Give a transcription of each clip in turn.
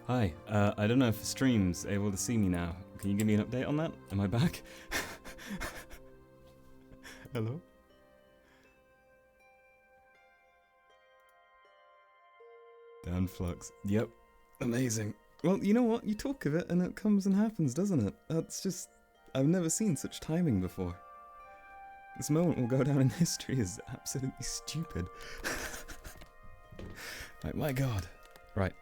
Hi, I don't know if the stream's able to see me now. Can you give me an update on that? Am I back? Hello? Downflux. Yep. Amazing. Well, you know what? You talk of it and it comes and happens, doesn't it? That's just... I've never seen such timing before. This moment will go down in history as absolutely stupid. Like, my god. Right.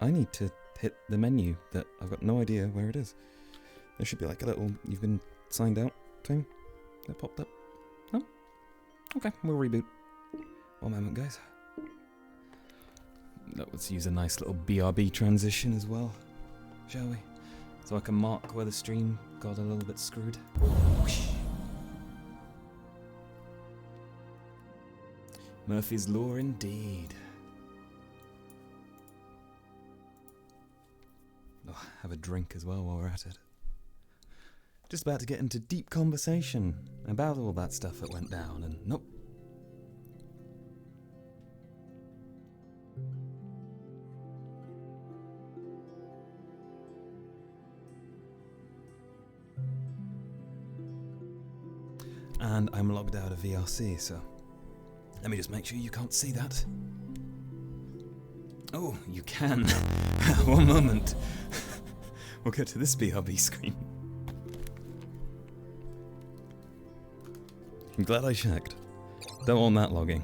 I need to hit the menu that I've got no idea where it is. There should be like a little, you've been signed out thing that popped up. No? Okay, we'll reboot. One moment, guys. Let's use a nice little BRB transition as well, shall we? So I can mark where the stream got a little bit screwed. Whoosh. Murphy's Law indeed. Oh, have a drink as well while we're at it. Just about to get into deep conversation about all that stuff that went down, and nope. And I'm logged out of VRC, so let me just make sure you can't see that. Oh, you can. One moment. We'll get to this BRB screen. I'm glad I checked. Don't want that logging.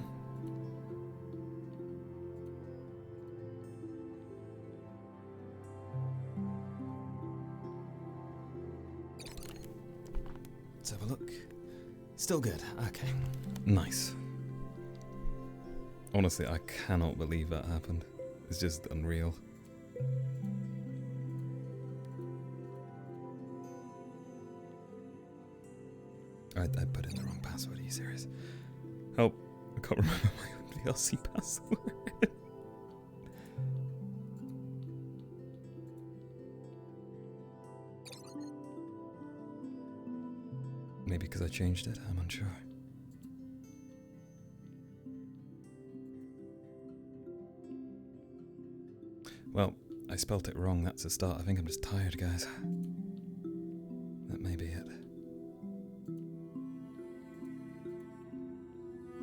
Let's have a look. Still good. Okay. Nice. Honestly, I cannot believe that happened. It's just unreal. I put in the wrong password, are you serious? Help, I can't remember my own VLC password. Maybe because I changed it, I'm unsure. Well, I spelt it wrong, that's a start. I think I'm just tired, guys. That may be it.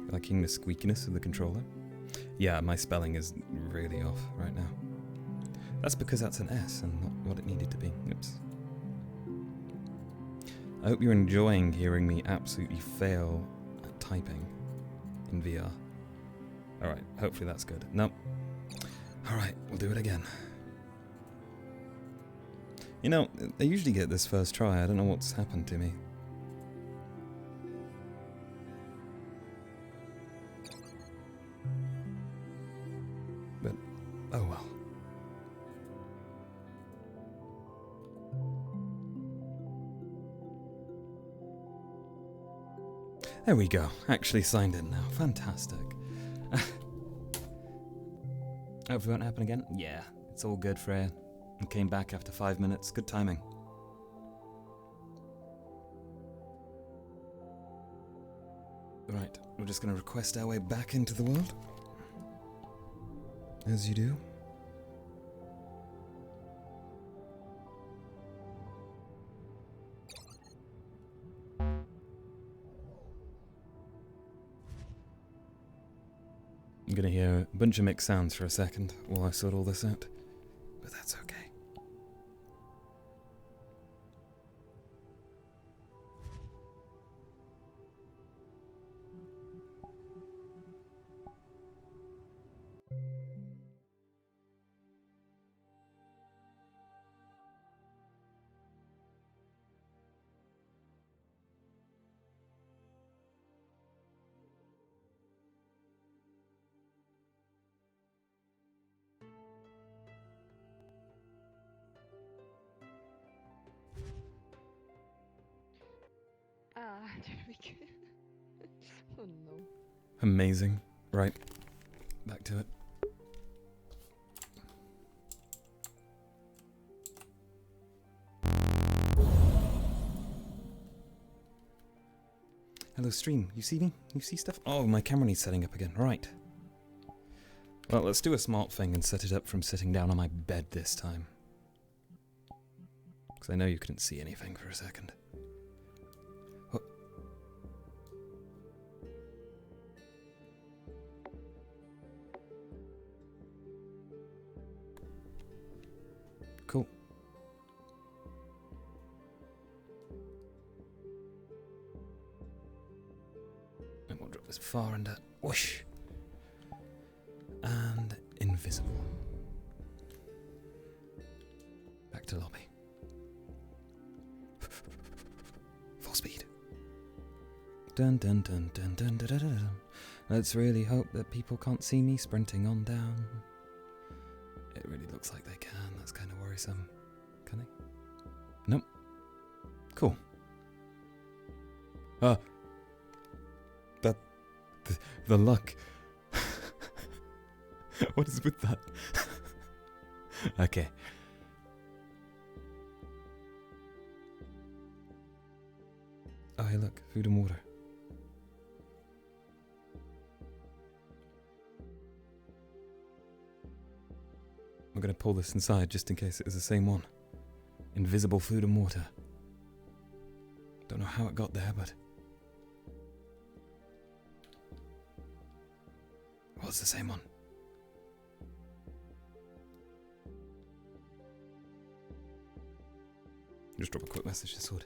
Liking the squeakiness of the controller? Yeah, my spelling is really off right now. That's because that's an S and not what it needed to be. Oops. I hope you're enjoying hearing me absolutely fail at typing in VR. Alright, hopefully that's good. Nope. Alright, we'll do it again. You know, I usually get this first try. I don't know what's happened to me. But, oh well. There we go. Actually signed in now. Fantastic. Hope it won't happen again. Yeah, it's all good, Freya. And came back after 5 minutes. Good timing. Right, we're just going to request our way back into the world. As you do. I'm gonna hear a bunch of mixed sounds for a second while I sort all this out, but that's okay. There we go. Oh no. Amazing. Right, back to it. Hello stream, you see me? You see stuff? Oh, my camera needs setting up again. Right. Well, let's do a smart thing and set it up from sitting down on my bed this time. Because I know you couldn't see anything for a second. Oh. Cool. And we'll drop this far under. Whoosh! And invisible. Back to lobby. Full speed. Dun dun dun dun dun dun dun dun. Let's really hope that people can't see me sprinting on down. It really looks like they can. That's kind of worrisome. Can they? Nope. Cool. The luck. What is with that? Okay. Oh, hey, look. Food and water. I'm going to pull this inside just in case it is the same one. Invisible food and water. Don't know how it got there, but... well, it's the same one. Just drop a quick message to Sword.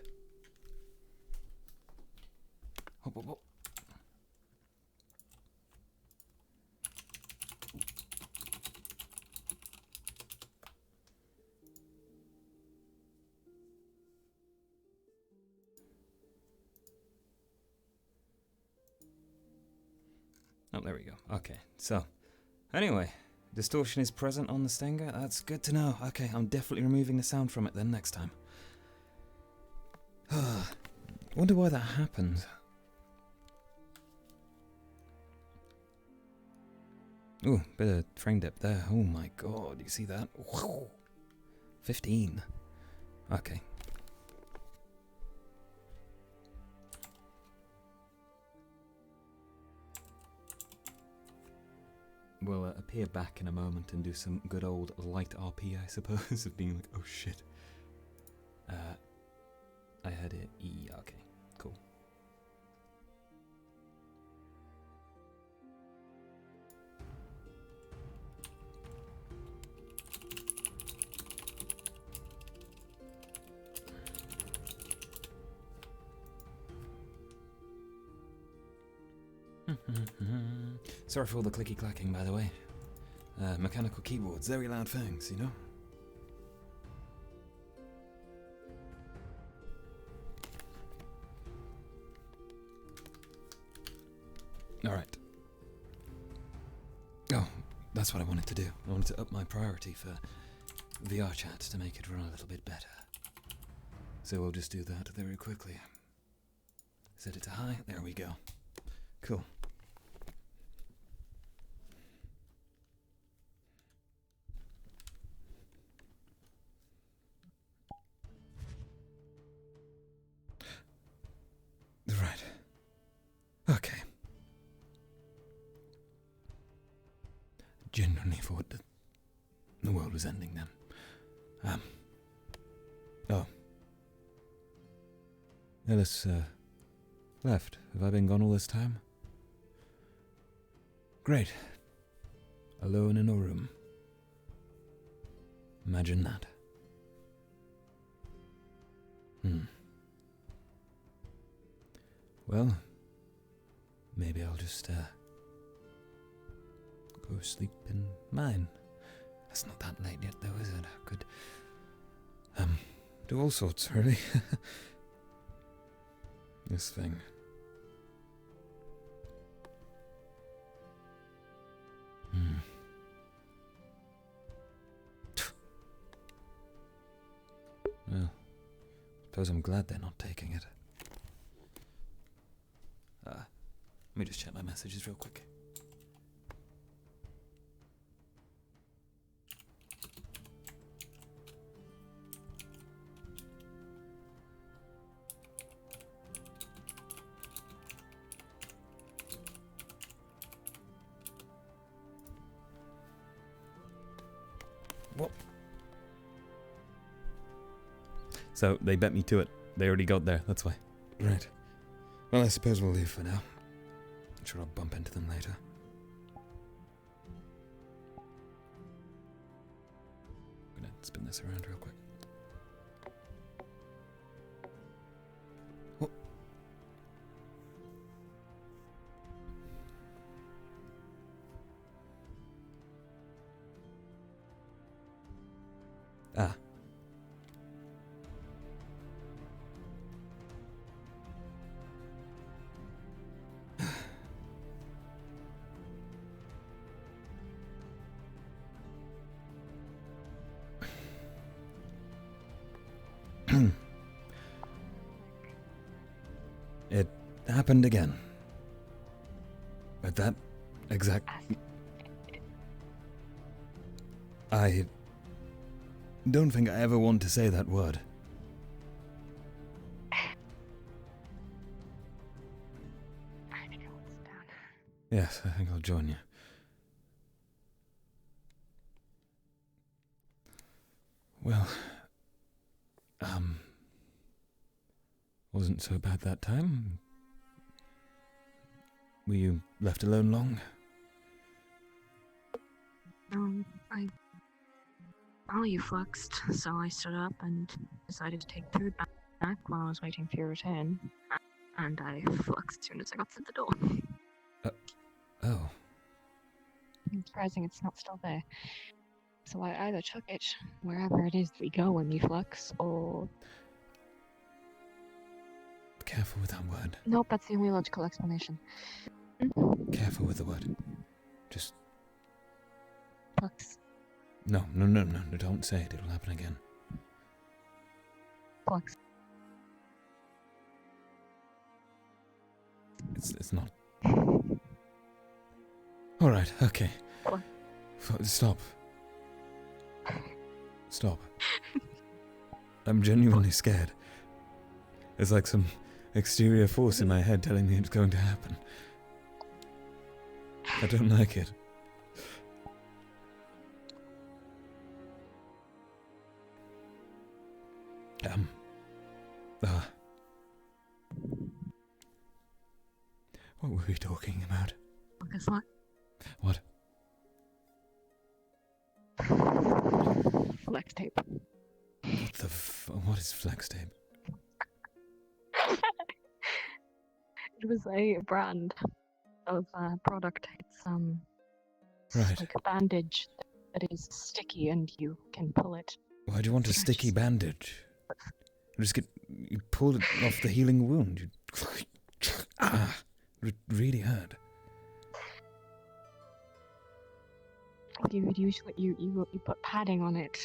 Hop, hop, hop. Oh, there we go. Okay, so, anyway, distortion is present on the Stinger. That's good to know. Okay, I'm definitely removing the sound from it then next time. Wonder why that happened. Ooh, bit of frame depth there. Oh my god, you see that? 15. Okay. We'll appear back in a moment and do some good old light RP, I suppose, of being like, oh shit. I had it E, okay, cool. Sorry for all the clicky clacking, by the way. Mechanical keyboards, very loud things, you know? Alright. Oh, that's what I wanted to do. I wanted to up my priority for VRChat to make it run a little bit better. So we'll just do that very quickly. Set it to high, there we go. Cool. Right. Okay. Genuinely thought that the world was ending then. Oh. Ellis, left. Have I been gone all this time? Great. Alone in a room. Imagine that. Well, maybe I'll just, go sleep in mine. It's not that late yet, though, is it? I could, do all sorts, really. This thing. Well, suppose I'm glad they're not taking it. Let me just check my messages real quick. What? So, they bet me to it. They already got there, that's why. Right. Well, I suppose we'll leave for now. I'm sure I'll bump into them later. I'm gonna spin this around real quick. Oh. Ah. It happened again. At that exact... I don't think I ever want to say that word. I think I'll sit down. Yes, I think I'll join you. Well, wasn't so bad that time. Were you left alone long? Well, you fluxed, so I stood up and decided to take food back while I was waiting for your return. And I fluxed as soon as I got to the door. Oh. It's surprising it's not still there. So I either took it wherever it is we go when we flux, or... Careful with that word. Nope, that's the only logical explanation. Careful with the word. Just... Flux. No, don't say it. It'll happen again. Flux. It's not... Alright, okay. What? Stop. Stop. I'm genuinely scared. There's like some exterior force in my head telling me it's going to happen. I don't like it. What were we talking about? Guess what? What? Flex tape. What is flex tape? It was a brand of product. It's Right. like a bandage that is sticky and you can pull it. Why do you want a sticky bandage? You pull it off the healing wound. It really hurt. You would usually you put padding on it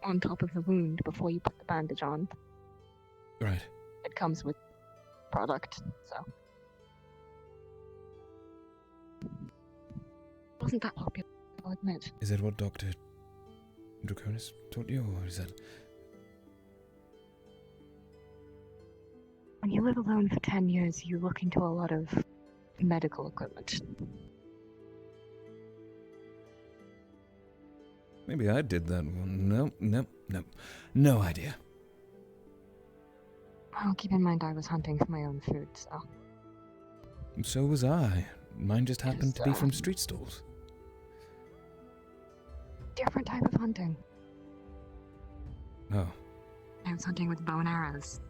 on top of the wound before you put the bandage on. Right. It comes with product, so it wasn't that popular, I'll admit. Is that what Dr. Draconis taught you, or is that... When you live alone for 10 years, you look into a lot of medical equipment. Maybe I did that one. No idea. Well, keep in mind I was hunting for my own food, so... So was I. Mine just happened to be from street stalls. Different type of hunting. Oh. I was hunting with bow and arrows.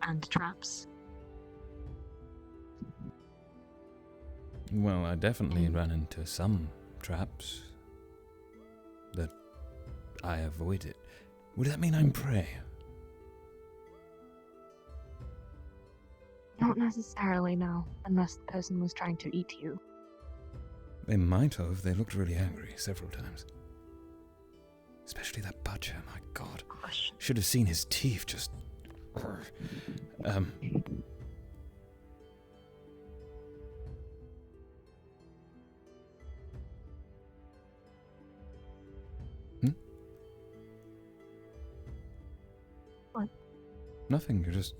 And traps. Well, I definitely ran into some traps that I avoided. Would that mean I'm prey? Not necessarily, no. Unless the person was trying to eat you. They might have. They looked really angry several times. Especially that butcher, my god. Gosh. Should have seen his teeth just... What? Nothing, you're just...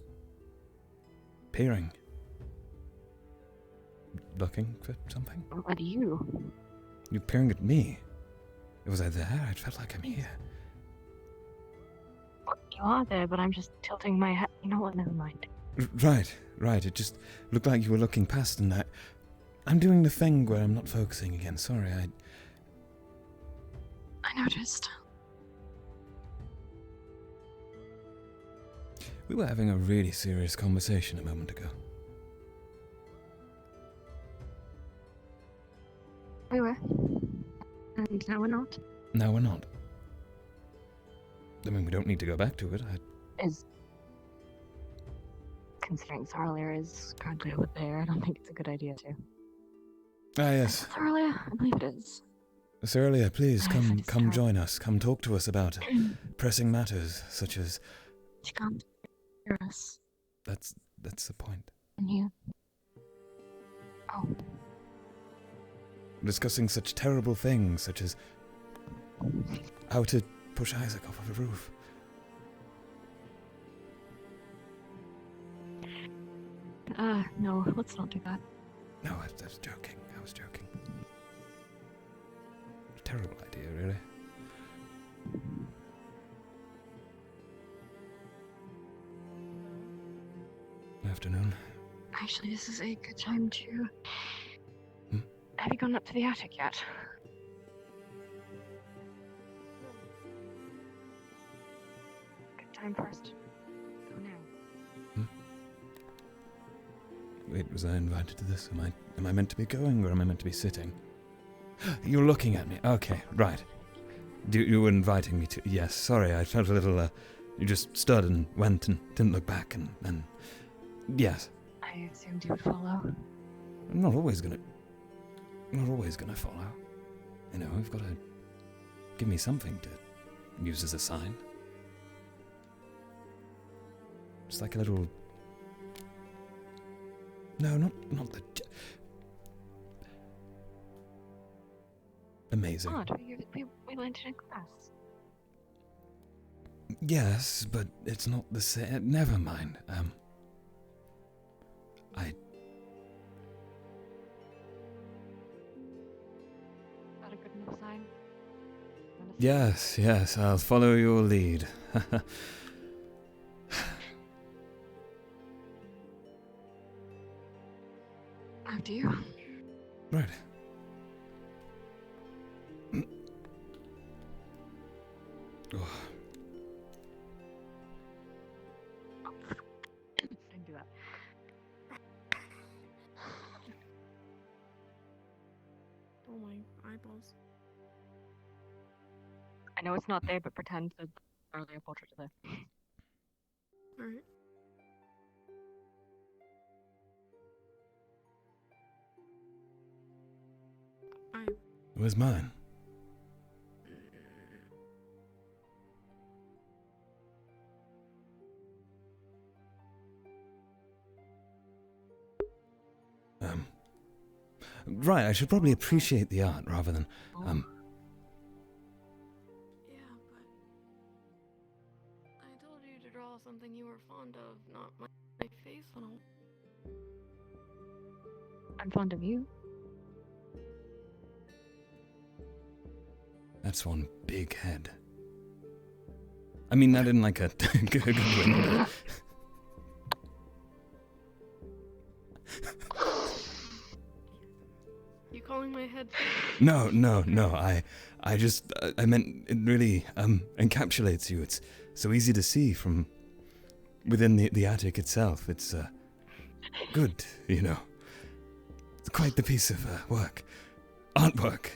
peering. Looking for something? What are you? You're peering at me. Was I there? I felt like I'm here. You are there, but I'm just tilting my head. You know what? Never mind. Right. It just looked like you were looking past, and I'm doing the thing where I'm not focusing again. Sorry, I noticed. We were having a really serious conversation a moment ago. We were. And now we're not. Now we're not. I mean, we don't need to go back to it. Considering Thorlia is currently over there, I don't think it's a good idea to. Ah, yes. Thorlia? I believe it is. Thorlia, please, come Sorry. join us. Come talk to us about pressing matters, such as... She can't hear us. That's the point. And you? Oh. Discussing such terrible things, such as how to push Isaac off of a roof. No, let's not do that. No, I was joking. Terrible idea, really. Afternoon. Actually, this is a good time to... Hmm? Have you gone up to the attic yet? Good time for us to go now. Wait, was I invited to this? Am I meant to be going, or am I meant to be sitting? You're looking at me. Okay, right. You were inviting me to... Yes, sorry, I felt a little... you just stood and went and didn't look back and... Yes. I assumed you would follow. I'm not always gonna follow. You know, you've got to give me something to use as a sign. Just like a little... No, not the... Amazing. Odd, we learned it in class. Yes, but it's not the same. Never mind. Is that a good enough sign? Yes, I'll follow your lead. After you. Right. Oh. Didn't do that. Oh, my eyeballs. I know it's not there, but pretend the earlier portrait is there. Alright. Where's mine? Right, I should probably appreciate the art rather than, Yeah, but I told you to draw something you were fond of, not my face and all. I'm fond of you. That's one big head. I mean that in like a good way. You calling my head? No. I just, I meant it really encapsulates you. It's so easy to see from within the attic itself. It's good, you know. It's quite the piece of work, artwork.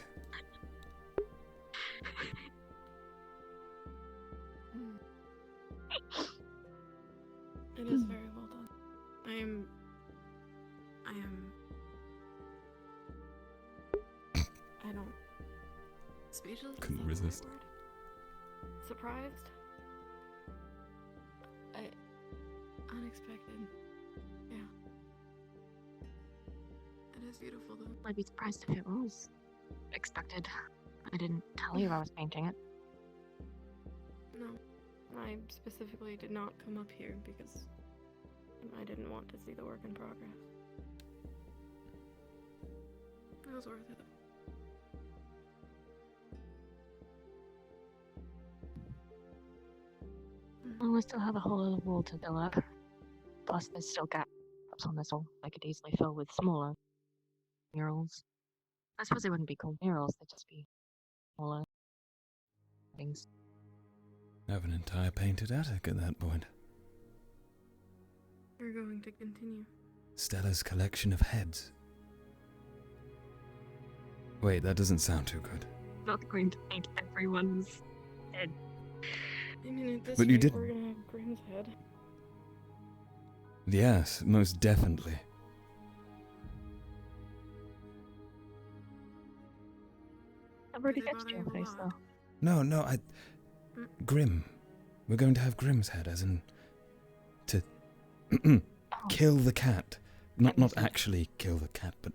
It is very well done. I am. I don't. Speechless? Couldn't Is that the right resist. word? Surprised? Unexpected. Yeah. It is beautiful though. I'd be surprised if it was expected. I didn't tell you I was painting it. No. I specifically did not come up here because I didn't want to see the work in progress. It was worth it. I still have a whole other wall to fill up. Plus, there's still gaps on this wall I could easily fill with smaller murals. I suppose they wouldn't be called murals, they'd just be smaller things. I have an entire painted attic at that point. You're going to continue. Stella's collection of heads. Wait, that doesn't sound too good. Not going to paint everyone's head. I mean, at this But you rate, did- we're gonna have Grimm's head. Yes, most definitely. I've already Do they fixed bother your you a face, lot? though. No, Grim. We're going to have Grim's head, as in... to... Oh, kill the cat. Not Understood. actually kill the cat, but...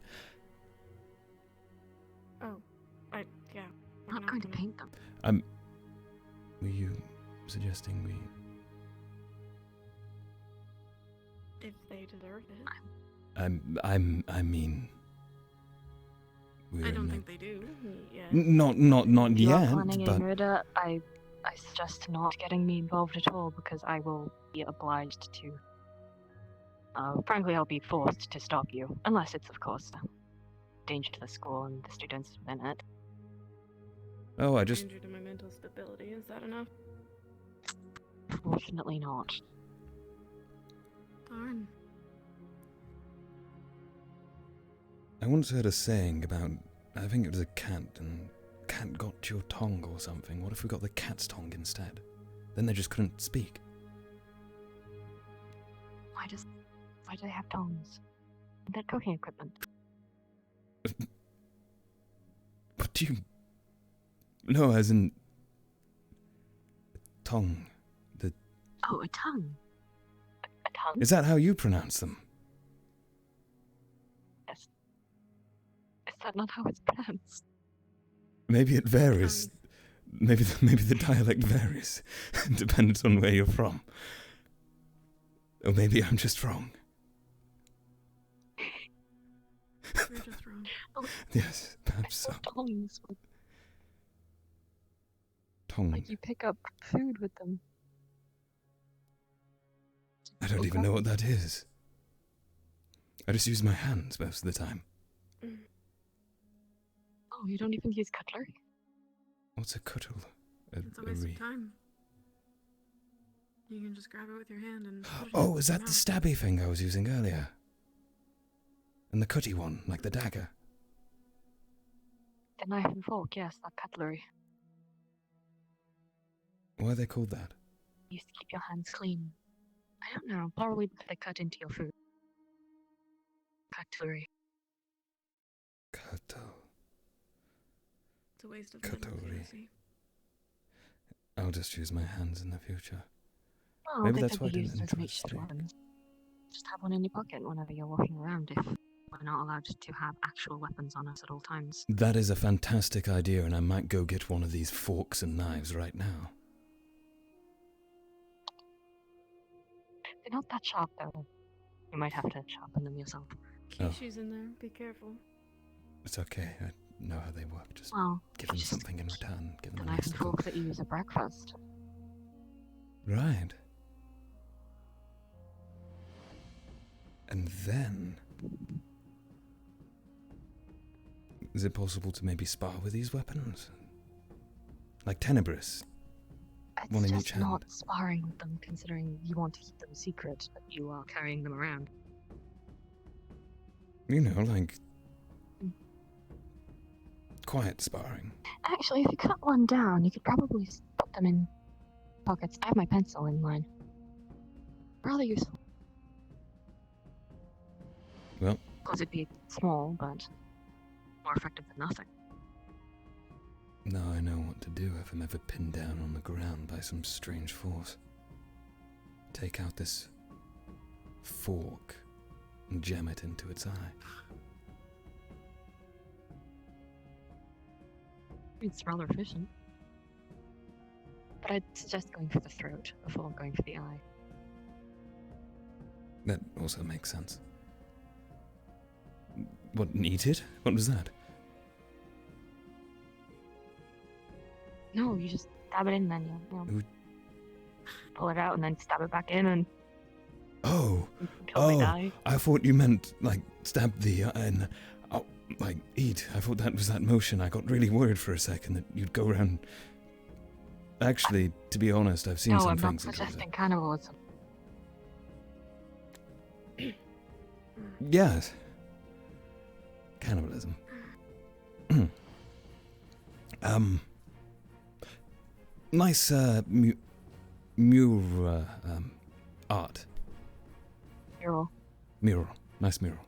Oh, yeah. I'm not going to paint them. Were you suggesting we... If they deserve it. I mean... We're I don't in a- think they do. Yeah. Not If you are yet, planning a but... murder, I suggest not getting me involved at all because I will be obliged to. Frankly, I'll be forced to stop you, unless it's, of course, a danger to the school and the students within it. Oh, I just... Danger to my mental stability. Is that enough? Fortunately not. Darn. I once heard a saying about... I think it was a cat, and... cat got your tongue or something. What if we got the cat's tongue instead? Then they just couldn't speak. Why do they have tongues? They're cooking equipment. What do you... No, as in... tongue. Oh, a tongue. A tongue? Is that how you pronounce them? Yes. Is that not how it's pronounced? Maybe it varies. Tongues. Maybe the dialect varies. Depends on where you're from. Or maybe I'm just wrong. You're just wrong. Yes, perhaps so. Tongues. Tongue. Like you pick up food with them. I don't even know what that is. I just use my hands most of the time. Mm. Oh, you don't even use cutlery? What's a cuttle? It's a waste of time. You can just grab it with your hand and put it Oh, in is your that the mouth. stabby thing I was using earlier? And the cutty one, like the dagger? The knife and fork, yes, that cutlery. Why are they called that? Used to keep your hands clean. I don't know, probably because they cut into your food. Cutlery. Cuttle. It's a waste of time. Cutlery. Lucy. I'll just use my hands in the future. Well, Maybe they that's could why I be didn't used as enjoy makeshift steak. weapons. Just have one in your pocket whenever you're walking around if we're not allowed to have actual weapons on us at all times. That is a fantastic idea, and I might go get one of these forks and knives right now. They're not that sharp though. You might have to sharpen them yourself. Oh. Kishi's in there. Be careful. It's okay, I know how they work. Just Well, give them just something in return. Give the them a knife nice and little... fork that you use at breakfast. Right. And then... Is it possible to maybe spar with these weapons? Like Tenebris? It's One in just each hand. not sparring with them, considering you want to keep them secret, but you are carrying them around. You know, like... Mm. quiet sparring. Actually, if you cut one down, you could probably put them in pockets. I have my pencil in mine. Rather useful. Well, Because it'd be small, but more effective than nothing. now I know what to do if I'm ever pinned down on the ground by some strange force. Take out this fork and jam it into its eye. It's rather efficient. But I'd suggest going for the throat before going for the eye. That also makes sense. What, eat it? What was that? No, you just stab it in then, yeah. Who- pull it out and then stab it back in and Oh, until they die. I thought you meant, like, stab the, and, like, eat. I thought that was that motion. I got really worried for a second that you'd go around. Actually, to be honest, I've seen No, some I'm not things that do suggesting cannibalism. that. Yes. Cannibalism. Nice, art. Mural. Nice mural.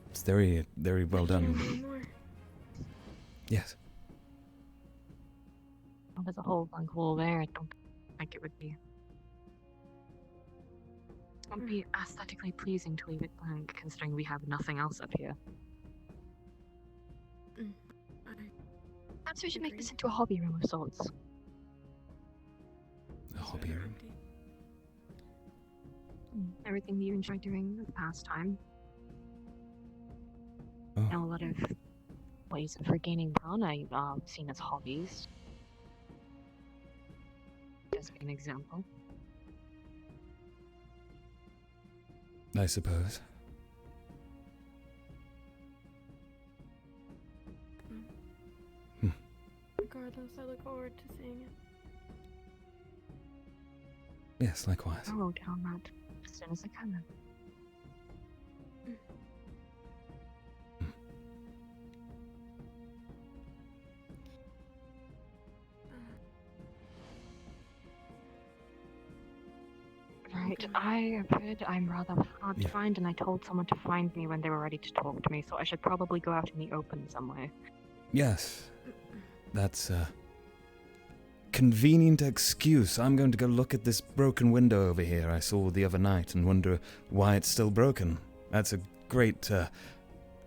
It's very, very well done. Yes. Well, there's a whole blank wall there. I don't think it would be. It wouldn't be aesthetically pleasing to leave it blank, considering we have nothing else up here. Perhaps we should make this into a hobby room of sorts. A hobby room. Everything that you enjoy doing with pastime. Oh. And a lot of ways for gaining prana seen as hobbies. As an example. I suppose. Regardless, I look forward to seeing it. Yes, likewise. I'll roll down that as soon as I can then. Right, I have heard I'm rather hard to find, and I told someone to find me when they were ready to talk to me, so I should probably go out in the open somewhere. Yes. That's a convenient excuse. I'm going to go look at this broken window over here I saw the other night and wonder why it's still broken. That's a great,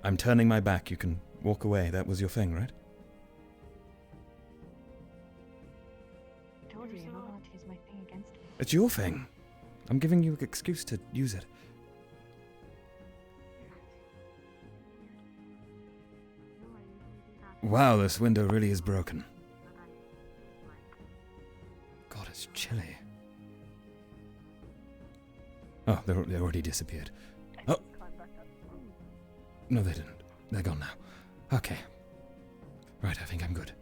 I'm turning my back. You can walk away. That was your thing, right? I told you, you're not allowed to use my thing against me. It's your thing. I'm giving you an excuse to use it. Wow, this window really is broken. God, it's chilly. Oh, they already disappeared. Oh. No, they didn't. They're gone now. Okay. Right, I think I'm good.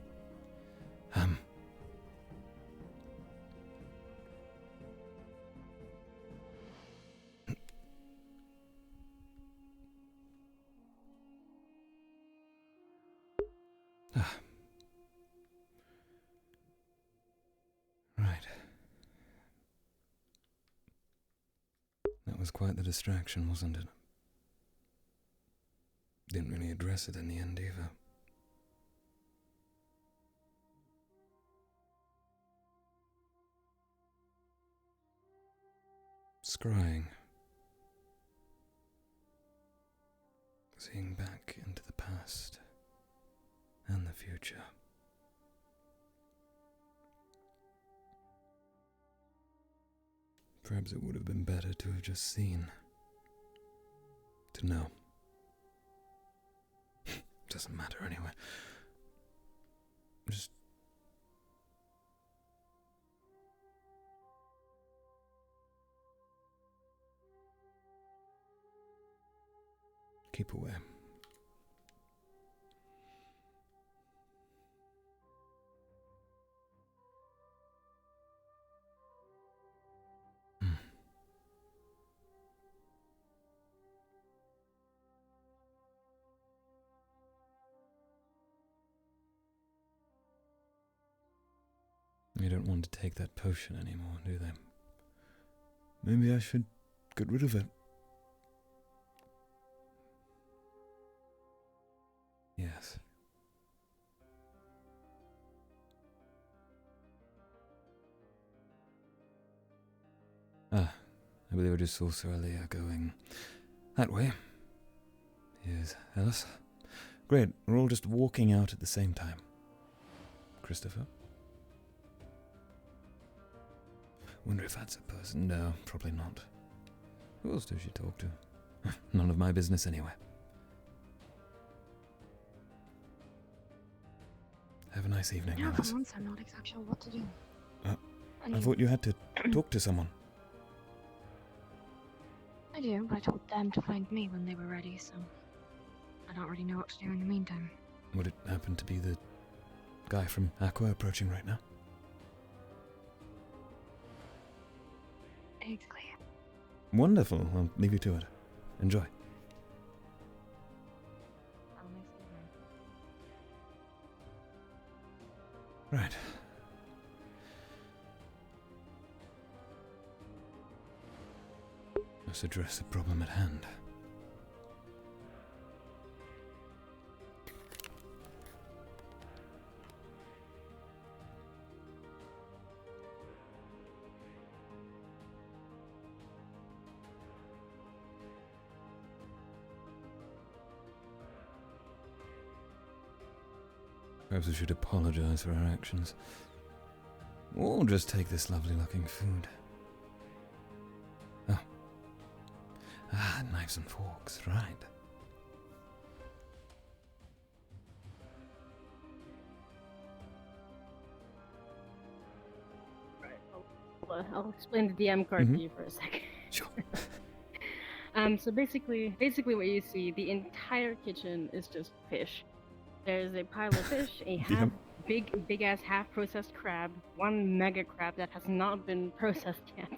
Right. That was quite the distraction, wasn't it? Didn't really address it in the end either. Scrying. Seeing back into the past and the future. Perhaps it would have been better to have just seen. To know. Doesn't matter anyway. Just keep away. They don't want to take that potion anymore, do they? Maybe I should get rid of it. Yes. I believe I just saw Cerelia going that way. Here's Alice. Great, we're all just walking out at the same time. Christopher? Wonder if that's a person. No, probably not. Who else does she talk to? None of my business anyway. Have a nice evening, No, Alice. for once I'm not exactly sure what to do. I thought you had to talk to someone. I do, but I told them to find me when they were ready, so I don't really know what to do in the meantime. Would it happen to be the guy from Aqua approaching right now? Exactly. Wonderful. I'll leave you to it. Enjoy. I'll miss you. Right. Let's address the problem at hand. Perhaps we should apologize for our actions. Or just take this lovely looking food. Oh. Ah, knives and forks, right. Right, I'll explain the DM card to you for a second. Sure. So basically what you see, the entire kitchen is just fish. There's a pile of fish, a big ass half processed crab, one mega crab that has not been processed yet.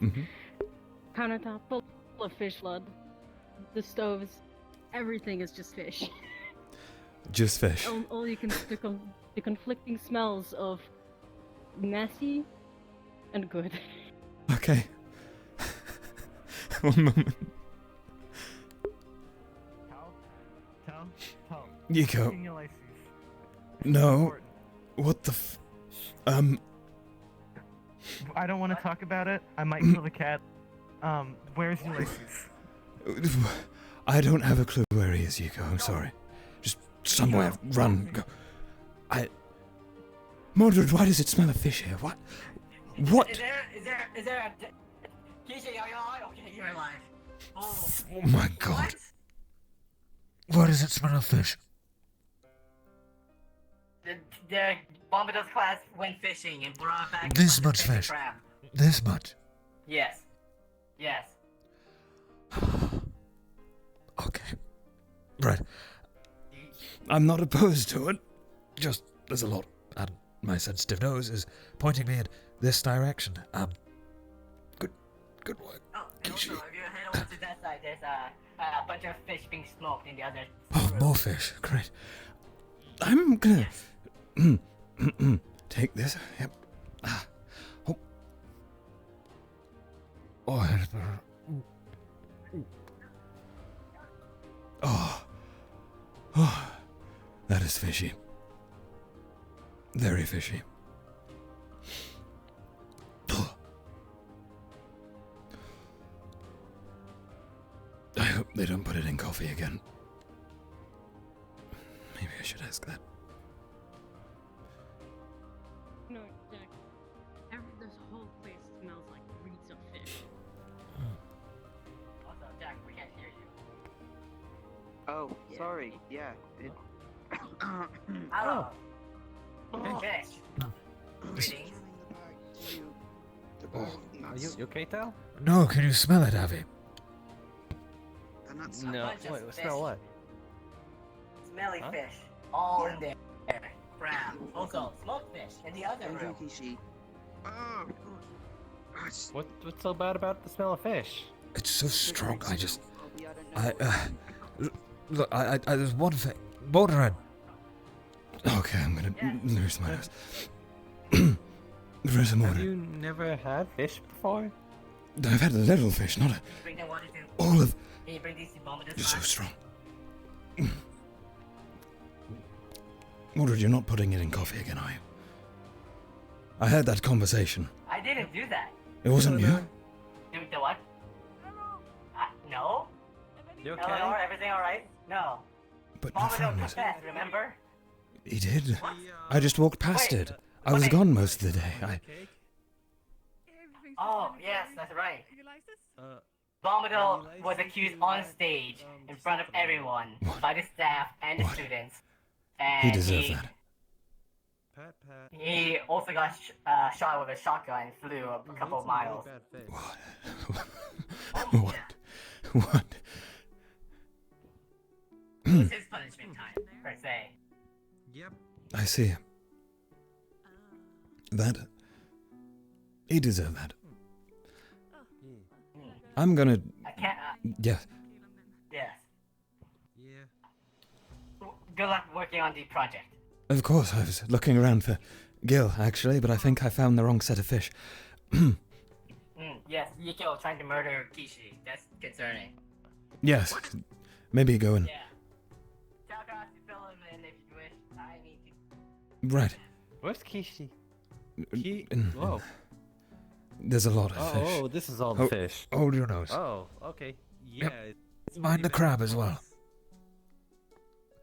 Countertop full of fish blood. The stoves, everything is just fish. Just fish. All you can the conflicting smells of messy and good. Okay. One moment. Tell. You go. Ulysses. No. Important. What the I don't want to talk about it. I might kill the cat. Where's Ulysses? I don't have a clue where he is, Yuko. I'm sorry. Just somewhere. Run. Go. Mordred, why does it smell of fish here? What? What? Is there a... Keisha, okay, you're alive. Oh my god. Why does it smell of fish? The Bombardos class went fishing and brought back This a bunch much of fish and fish. crab. This much? Yes. Okay. Right. I'm not opposed to it. Just, there's a lot. And my sensitive nose is pointing me in this direction. Good work. Oh, and also, if you head over to that side, there's a bunch of fish being smoked in the other Oh, room. more fish. Great. I'm gonna take this. Yep. Oh. Oh, that is fishy. Very fishy. I hope they don't put it in coffee again. Maybe I should ask that. No, Jack. This whole place smells like reeks of fish. Also, Jack, we can't hear you. Oh, sorry. Yeah. Hello. Okay. Greetings. Are you okay, Tal? No, can you smell it, Avi? No. bunch of Wait, fish. smell what? Smelly Huh? fish. All in there. Crab. Also, smoked fish in the other room. Oh, What's so bad about the smell of fish? It's so strong. Look, there's one thing. Mordred. Okay, I'm gonna lose my nose. There's a Have Mordred. you never had fish before? I've had a little fish, not a. Bring them water too. All of. Can you bring these to Bombardos You're so class? strong. Mordred, you're not putting it in coffee again, are you? I heard that conversation. I didn't do that. It wasn't you? Do the what? No? You okay? Eleanor, everything alright? No. But my Bombardos friend was. confessed, remember? He did. I just walked past Wait. it. I was Okay. gone most of the day. Oh, yes, that's right. Uh, Bombardos was accused on stage in front of everyone What? by the staff and the What? students. He And deserved that. Rat Pat. He also got shot with a shotgun and flew a couple miles. What? Oh, What? yeah. What? It was his punishment time, per se. Yep. I see. That. He deserved that. I'm gonna. I can't. Yeah. Yes. Yeah. Good luck working on the project. Of course, I was looking around for Gil, actually, but I think I found the wrong set of fish. Yes, Yukio trying to murder Kishi. That's concerning. Yes. Maybe go and. Yeah. Tel'Kahras, you fill him in if you wish. I need to. Right. What's Kishi? Whoa. There's a lot of fish. Oh, this is all the fish. Hold your nose. Oh, okay. Yeah. Mind the crab as well.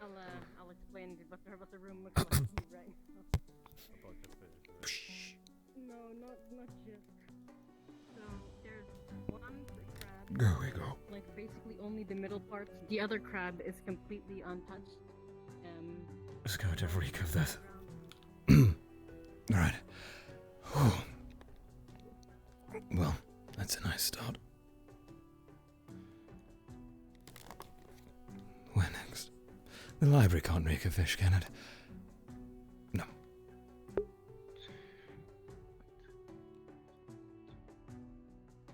I'll explain what the room looks like to you right now. No, not just. So there's one crab. There we go. Like basically only the middle parts. The other crab is completely untouched. Let's go to reek of this. Right. Whew. Well, that's a nice start. Where next? The library can't reek of fish, can it? No.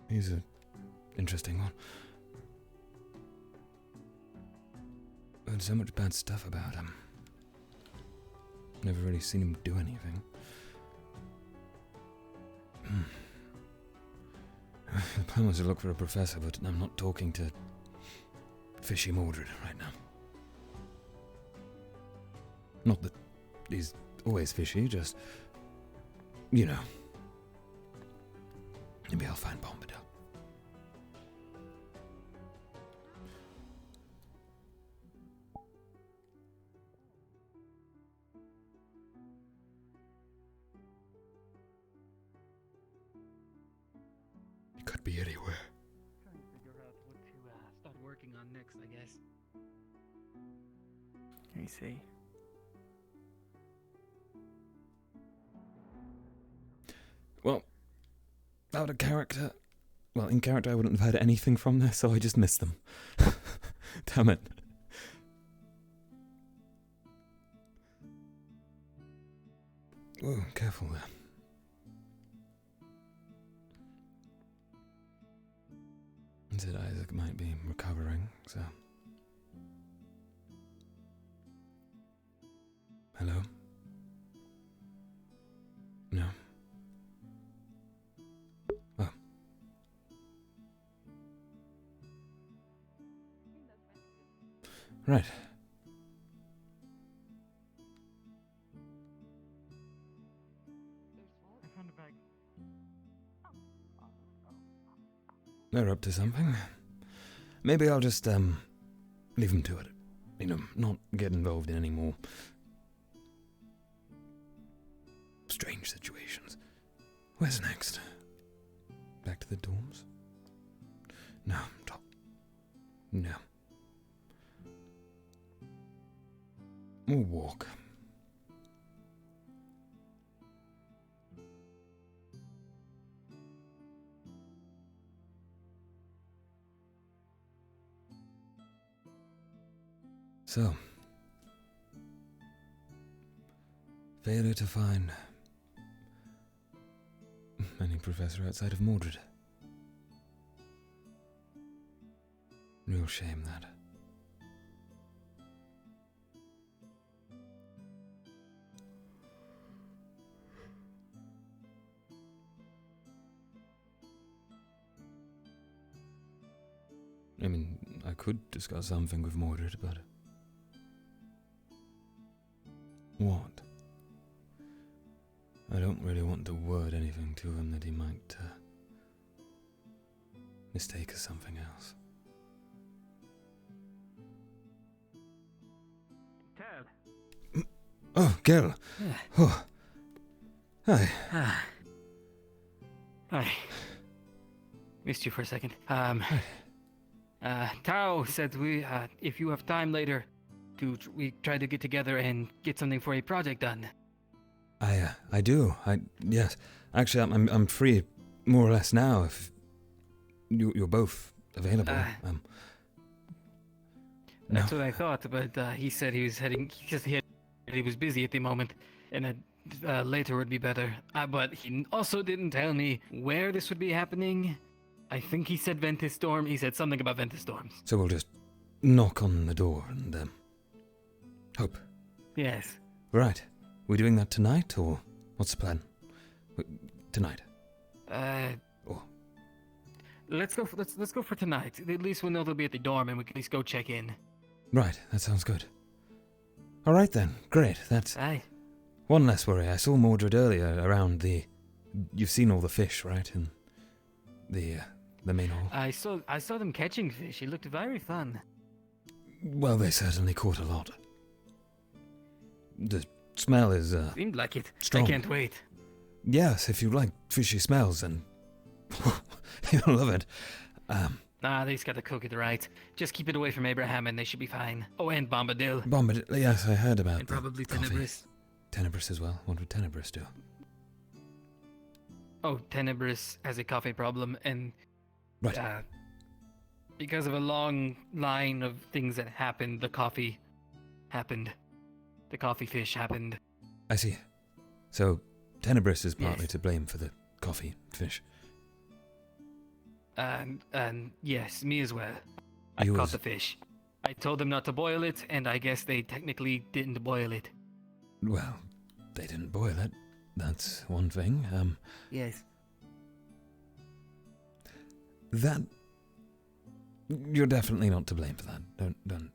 He's an interesting one. I heard so much bad stuff about him. Never really seen him do anything. The plan was to look for a professor, but I'm not talking to Fishy Mordred right now. Not that he's always fishy, just, you know. Maybe I'll find Bombadil. It could be anywhere. Trying to figure out what to start working on next, I guess. I see. Well, out of character. Well, in character I wouldn't have heard anything from this, so I just missed them. Damn it. Oh, careful there. Said Isaac might be recovering, so. Hello? No. Oh. Right. I found a bag. They're up to something. Maybe I'll just, leave them to it. You know, not get involved in any more strange situations. Where's next? Back to the dorms? No, top. No. More walk. So, failure to find any professor outside of Mordred. Real shame, that. I mean, I could discuss something with Mordred, but... What? I don't really want to word anything to him that he might mistake as something else. Ted. Oh, Gil. Oh. Hi. Hi. Missed you for a second. Tao said if you have time later, we try to get together and get something for a project done. I do. Yes. Actually, I'm free more or less now. If you're both available. That's what I thought, but he said he was heading. He was busy at the moment, and that later would be better. But he also didn't tell me where this would be happening. I think he said Ventus Storm. He said something about Ventus Storms. So we'll just knock on the door and hope. Yes. Right. We doing that tonight, or what's the plan? Tonight. Let's go for tonight. At least we'll know they'll be at the dorm, and we can at least go check in. Right. That sounds good. All right then. Great. That's Aye. one less worry. I saw Mordred earlier around the. You've seen all the fish, right? In the main hall. I saw them catching fish. It looked very fun. Well, they certainly caught a lot. The smell is Seemed like it. strong. I can't wait. Yes, if you like fishy smells, then you'll love it. They just gotta cook it right. Just keep it away from Abraham and they should be fine. Oh, and Bombadil. Bombadil, yes, I heard about And the probably coffee. Tenebris. Tenebris as well. What would Tenebris do? Oh, Tenebris has a coffee problem, and Right. because of a long line of things that happened, the coffee happened. The coffee fish happened. I see. So Tenebris is partly Yes. to blame for the coffee fish. And yes, me as well. I You caught as- the fish. I told them not to boil it, and I guess they technically didn't boil it. Well, they didn't boil it. That's one thing. Yes. That you're definitely not to blame for that. Don't.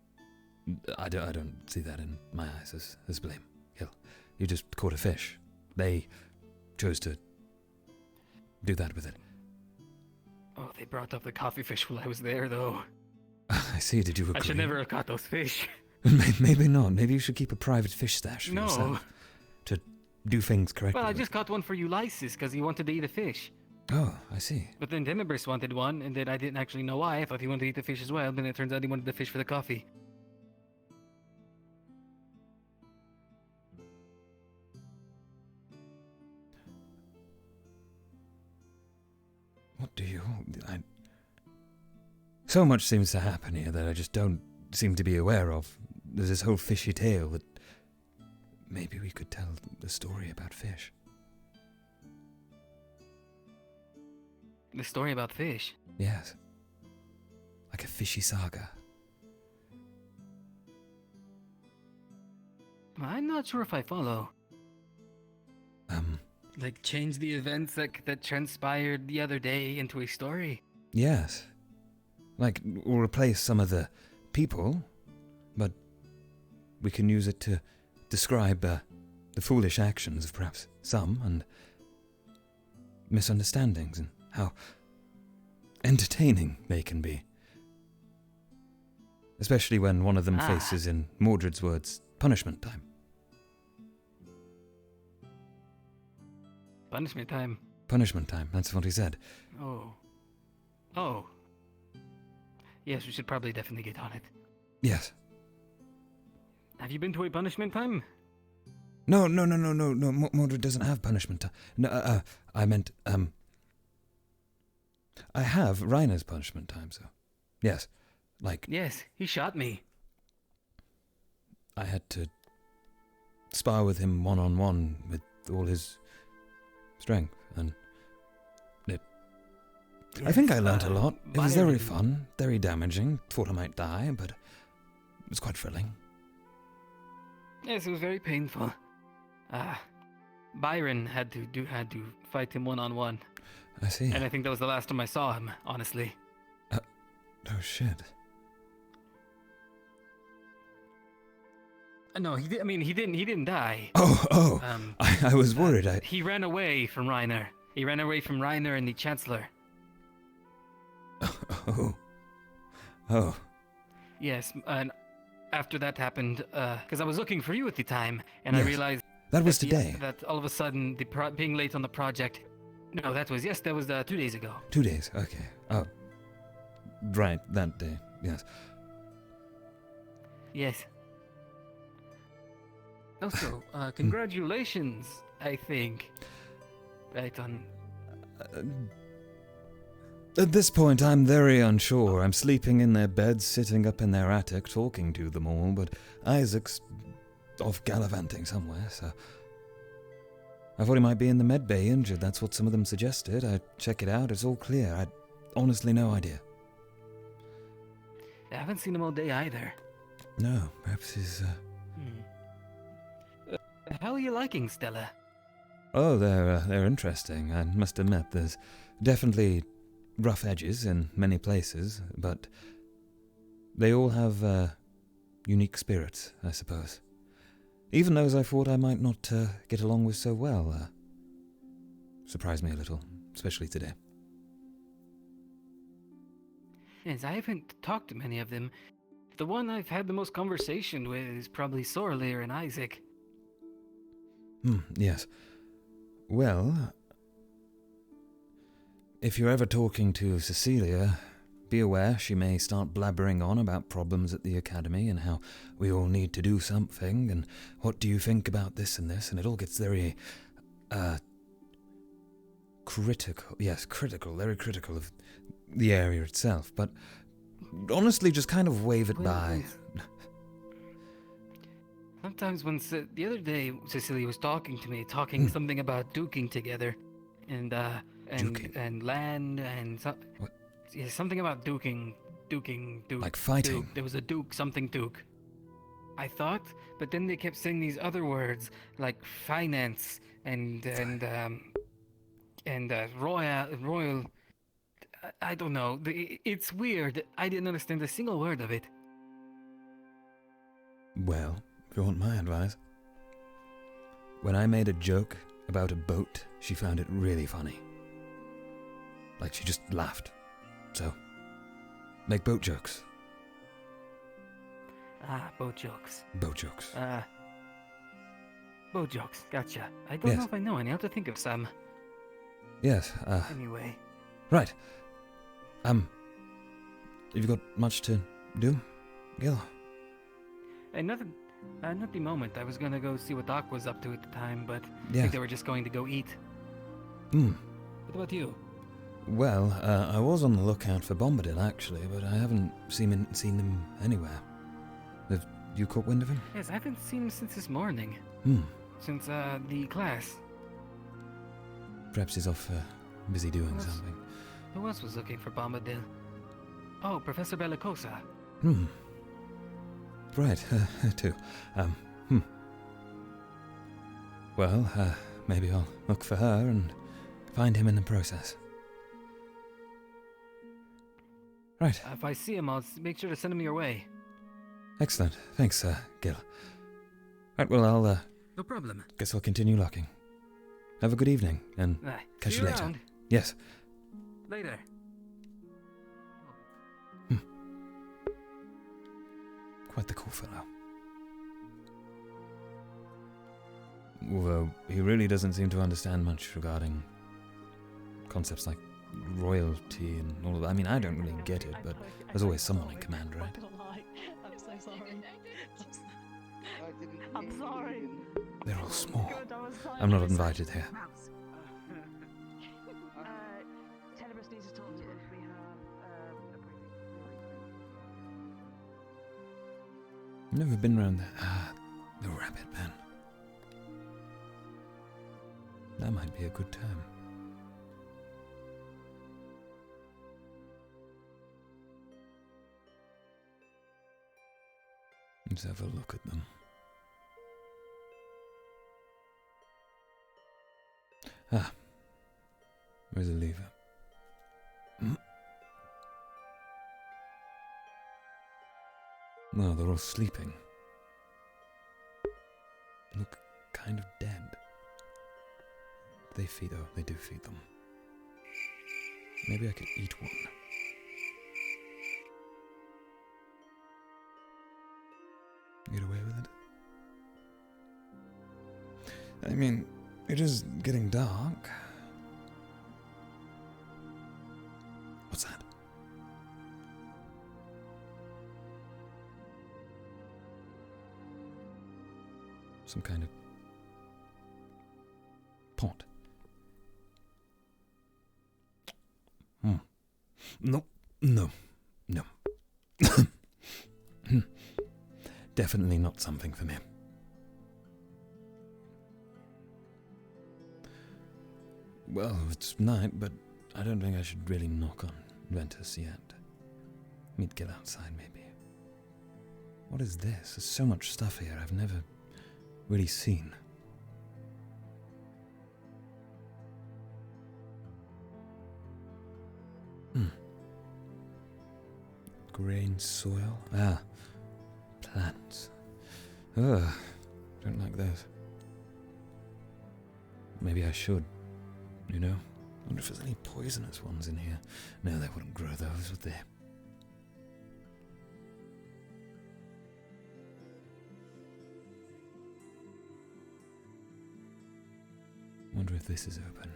I don't see that in my eyes as blame. You just caught a fish. They chose to do that with it. Oh, they brought up the coffee fish while I was there, though. I see. Did you agree? I should never have caught those fish. Maybe not. Maybe you should keep a private fish stash for No. yourself to do things correctly. Well, I with. just caught one for Ulysses because he wanted to eat a fish. Oh, I see. But then Tenebris wanted one, and then I didn't actually know why. I thought he wanted to eat the fish as well, but it turns out he wanted the fish for the coffee. What do you? So much seems to happen here that I just don't seem to be aware of. There's this whole fishy tale that maybe we could tell the story about fish. The story about fish. Yes. Like a fishy saga. I'm not sure if I follow. Like, change the events that transpired the other day into a story? Yes. Like, we'll replace some of the people, but we can use it to describe the foolish actions of perhaps some, and misunderstandings, and how entertaining they can be. Especially when one of them faces, in Mordred's words, punishment time. Punishment time. Punishment time, that's what he said. Oh. Oh. Yes, we should probably definitely get on it. Yes. Have you been to a punishment time? No, Mordred doesn't have punishment time. No, I meant, I have Reiner's punishment time, so. Yes. Like, Yes, he shot me. I had to spar with him one-on-one with all his strength, and I think I learnt a lot. It was very fun, very damaging. Thought I might die, but it was quite thrilling. Yes, it was very painful. Byron had to fight him one-on-one. I see. And I think that was the last time I saw him, honestly. Oh shit. No, he didn't die. Oh. I was worried. He ran away from Reiner. He ran away from Reiner and the Chancellor. Oh. Yes, and after that happened, because I was looking for you at the time, and Yes. I realized That was that today. that all of a sudden being late on the project. No, that was 2 days ago. 2 days. Okay. Oh. Right. That day. Yes. Yes. Also, congratulations. I think. Right on. At this point, I'm very unsure. I'm sleeping in their beds, sitting up in their attic, talking to them all, but Isaac's off gallivanting somewhere, so... I thought he might be in the med bay injured. That's what some of them suggested. I check it out. It's all clear. I honestly no idea. I haven't seen him all day either. No, perhaps he's... How are you liking Stella? Oh, they're interesting. I must admit, there's definitely rough edges in many places, but they all have unique spirits, I suppose. Even those I thought I might not get along with so well surprised me a little, especially today. Yes, I haven't talked to many of them. The one I've had the most conversation with is probably Sorleer and Isaac. Yes. Well, if you're ever talking to Cecilia, be aware she may start blabbering on about problems at the academy and how we all need to do something and what do you think about this, and it all gets very, critical. Yes, critical, very critical of the area itself, but honestly just kind of wave it by. Sometimes when the other day Cecilia was talking to me, talking something about duking together, and land and yeah, something about duking, like fighting. Duke. There was a duke, something duke. I thought, but then they kept saying these other words like finance and royal. I don't know. It's weird. I didn't understand a single word of it. Well, if you want my advice, when I made a joke about a boat, she found it really funny. Like she just laughed. So, make boat jokes. Boat jokes. Boat jokes. Boat jokes. Gotcha. I don't know if I know any. I have to think of some. Yes, Anyway. Right. Have you got much to do, Gil? Not the moment. I was gonna go see what Doc was up to at the time, but I Yeah. think they were just going to go eat. What about you? Well, I was on the lookout for Bombadil, actually, but I haven't seen him anywhere. Have you caught wind of him? Yes, I haven't seen him since this morning. Since, the class. Perhaps he's off, busy doing something. Who else was looking for Bombadil? Oh, Professor Bellicosa. Right, too. Well, maybe I'll look for her and find him in the process. Right. If I see him, I'll make sure to send him your way. Excellent. Thanks, Gil. Right, well, I'll, No problem. guess I'll continue locking. Have a good evening, and catch see you later. around. Yes. Later. Quite the cool fellow. Although he really doesn't seem to understand much regarding concepts like royalty and all of that. I mean, I don't really get it, but there's always someone in command, right? I'm so sorry. I'm sorry. They're all small. I'm not invited here. Tel'Kahras needs to talk to us. We have a briefing. Never been around there. The rabbit pen. That might be a good time. Let's have a look at them. Where's the lever? No, they're all sleeping. Look kind of dead. They feed, oh, they do feed them. Maybe I could eat one. Get away with it? I mean, it is getting dark. What's that? Some kind of pot. No. Definitely not something for me. Well, it's night, but I don't think I should really knock on Ventus yet. Meet get outside, maybe. What is this? There's so much stuff here I've never really seen. Grain soil? Ah, plants. Ugh, don't like those. Maybe I should, you know? I wonder if there's any poisonous ones in here. No, they wouldn't grow those, would they? Wonder if this is open.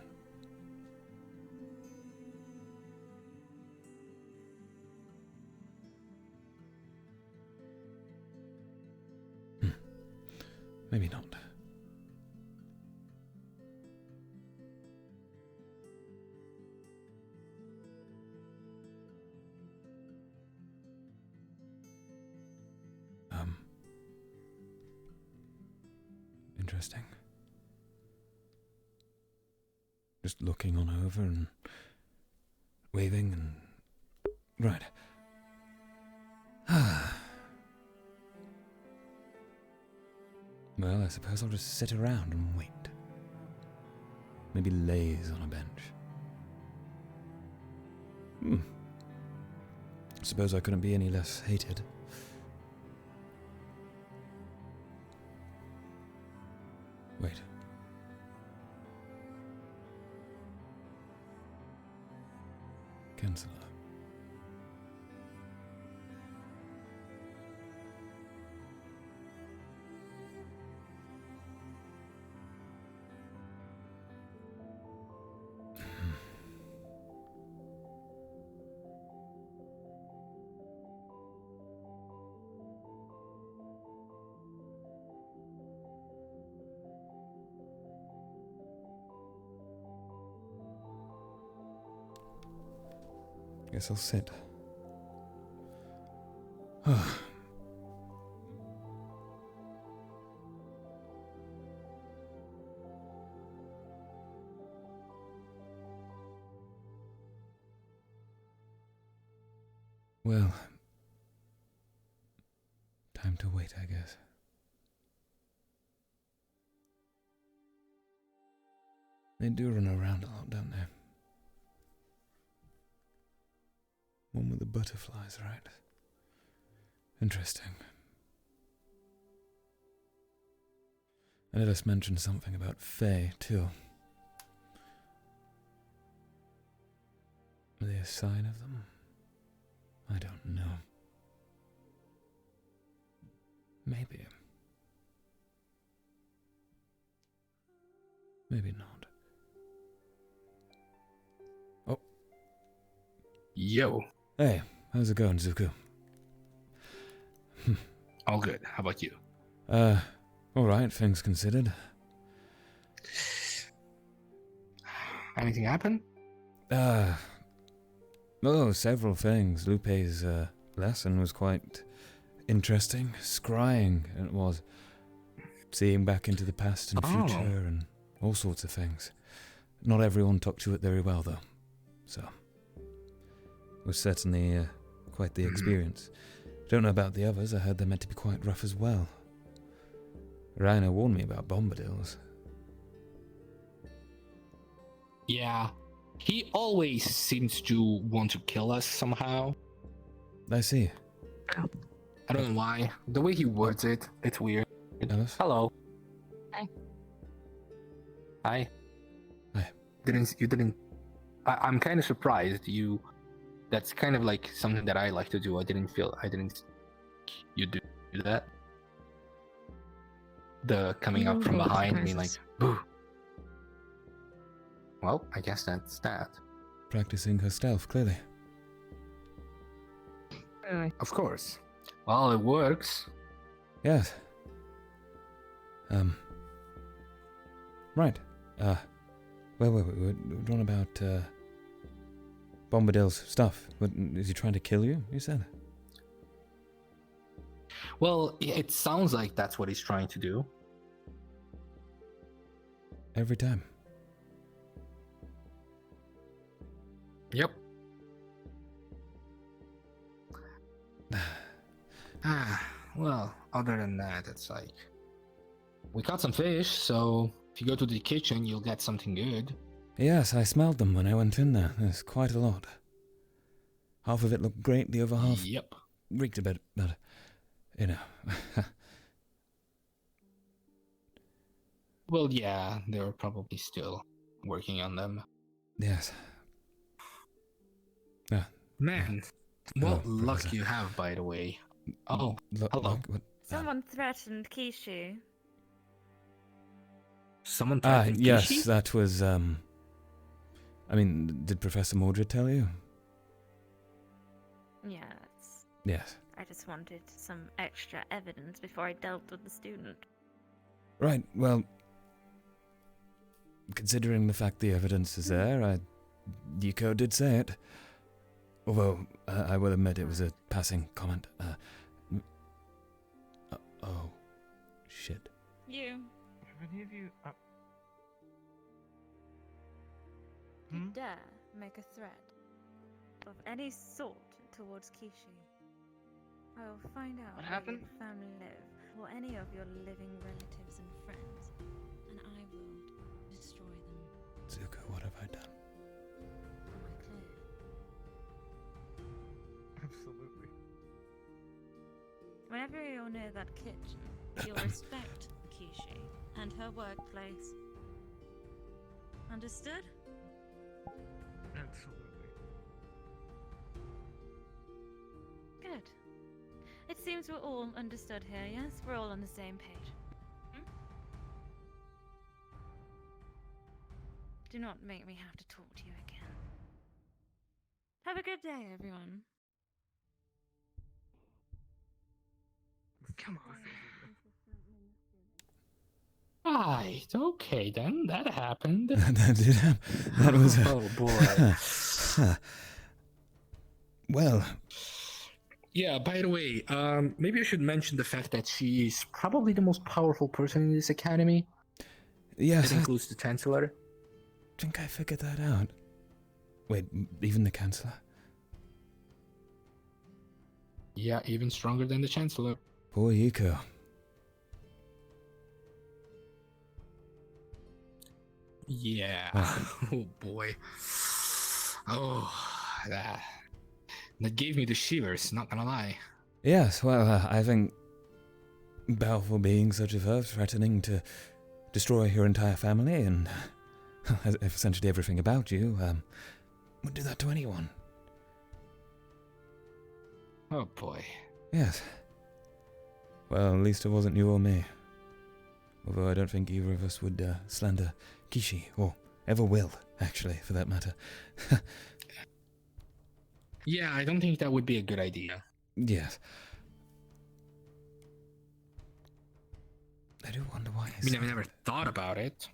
Maybe not. Interesting. Just looking on over and waving and... Right. Well, I suppose I'll just sit around and wait. Maybe laze on a bench. Suppose I couldn't be any less hated. Wait. Counselor. Guess I'll sit. Well, time to wait, I guess. They do run around a lot, don't they? One with the butterflies, right? Interesting. And let us mention something about Fae, too. Are they a sign of them? I don't know. Maybe. Maybe not. Oh. Yo. Hey, how's it going, Zuko? All good. How about you? Alright, things considered. Anything happen? Oh, several things. Lupe's lesson was quite interesting. Scrying, it was. Seeing back into the past and future and all sorts of things. Not everyone took to it very well, though. So, it was certainly quite the experience. Don't know about the others. I heard they're meant to be quite rough as well. Rainer warned me about bombadils. Yeah. He always seems to want to kill us somehow. I see. I don't know why. The way he words it, it's weird. Alice? Hello. Hi. Hi. Hi. I'm kind of surprised you. That's kind of like something that I like to do. I didn't you do that. The coming up from behind and being like, boo. Well, I guess that's that. Practicing her stealth, clearly. Of course. Well, it works. Yes. Right. Wait, we're on about Bombadil's stuff. What, is he trying to kill you? You said. Well, it sounds like that's what he's trying to do. Every time. Yep. Well, other than that, it's like we caught some fish, so if you go to the kitchen, you'll get something good. Yes, I smelled them when I went in there. There's quite a lot. Half of it looked great, the other half Yep. reeked a bit, but, you know. Well, yeah, they're probably still working on them. Yes. Yeah. Man, Hello, what luck Professor. you have, by the way. Oh, hello. Someone threatened Kishu. Someone threatened yes, Kishi? that was, I mean, did Professor Mordred tell you? Yes. Yes. I just wanted some extra evidence before I dealt with the student. Right, well, considering the fact the evidence is there, Yuko did say it. Although, I will admit it was a passing comment. Oh, shit. You. Have any of you... You dare make a threat of any sort towards Kishi. I will find out What where happened? your family live, or any of your living relatives and friends, and I will destroy them. Zuko, what have I done? Am I clear? Absolutely. Whenever you're near that kitchen, you'll respect Kishi and her workplace. Understood? Absolutely. Good. It seems we're all understood here, yes? We're all on the same page. Do not make me have to talk to you again. Have a good day, everyone. Come on. Right, okay then, that happened. That did happen. That was... Oh boy. Well... Yeah, by the way, maybe I should mention the fact that she's probably the most powerful person in this academy. Yes, That includes the Chancellor. I think I figured that out. Wait, even the Chancellor? Yeah, even stronger than the Chancellor. Poor Yuko. Yeah. Oh boy. Oh, that gave me the shivers, not gonna lie. Yes, well, I think powerful beings such as her threatening to destroy your entire family and essentially everything about you would do that to anyone. Oh boy. Yes. Well, at least it wasn't you or me. Although I don't think either of us would slander Kishi, or ever will, actually, for that matter. Yeah, I don't think that would be a good idea. Yes. I do wonder why I mean, I've never thought about it.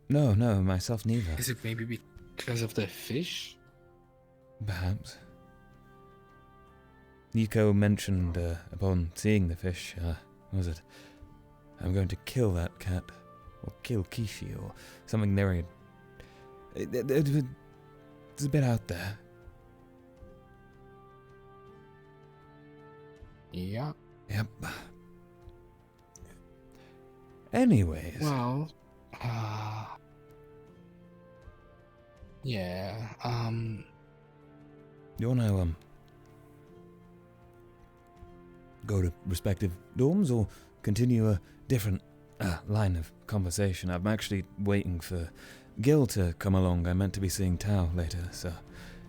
No, myself neither. Is it maybe because of the fish? Perhaps. Yuko mentioned upon seeing the fish, was it? I'm going to kill that cat, or kill Kishi, or something there. It's a bit out there. Yeah. Yep. Anyways. Well, yeah, You wanna, go to respective dorms, or continue a different line of conversation? I'm actually waiting for Gil to come along. I meant to be seeing Tao later, so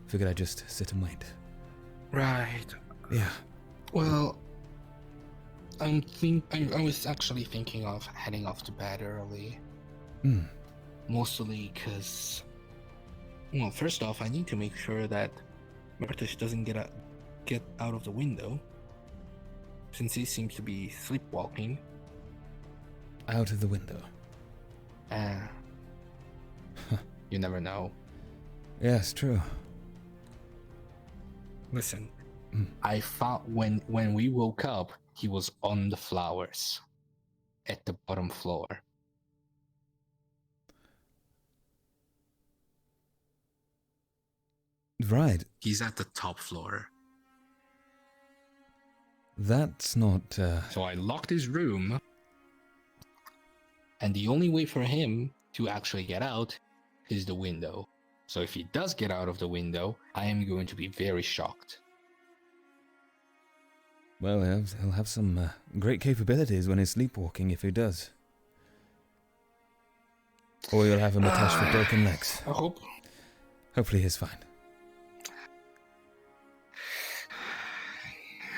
figured I'd just sit and wait. right. Yeah. Well, I was actually thinking of heading off to bed early. Mostly because, well, first off, I need to make sure that Murtish doesn't get out of the window, since he seems to be sleepwalking. Out of the window. You never know. Yes, true. Listen, I found when we woke up, he was on the flowers at the bottom floor. Right. He's at the top floor. That's not, So I locked his room, and the only way for him to actually get out is the window. So if he does get out of the window, I am going to be very shocked. Well, he'll have some great capabilities when he's sleepwalking if he does. Or you'll have him attached with broken legs. I hope. Hopefully he's fine.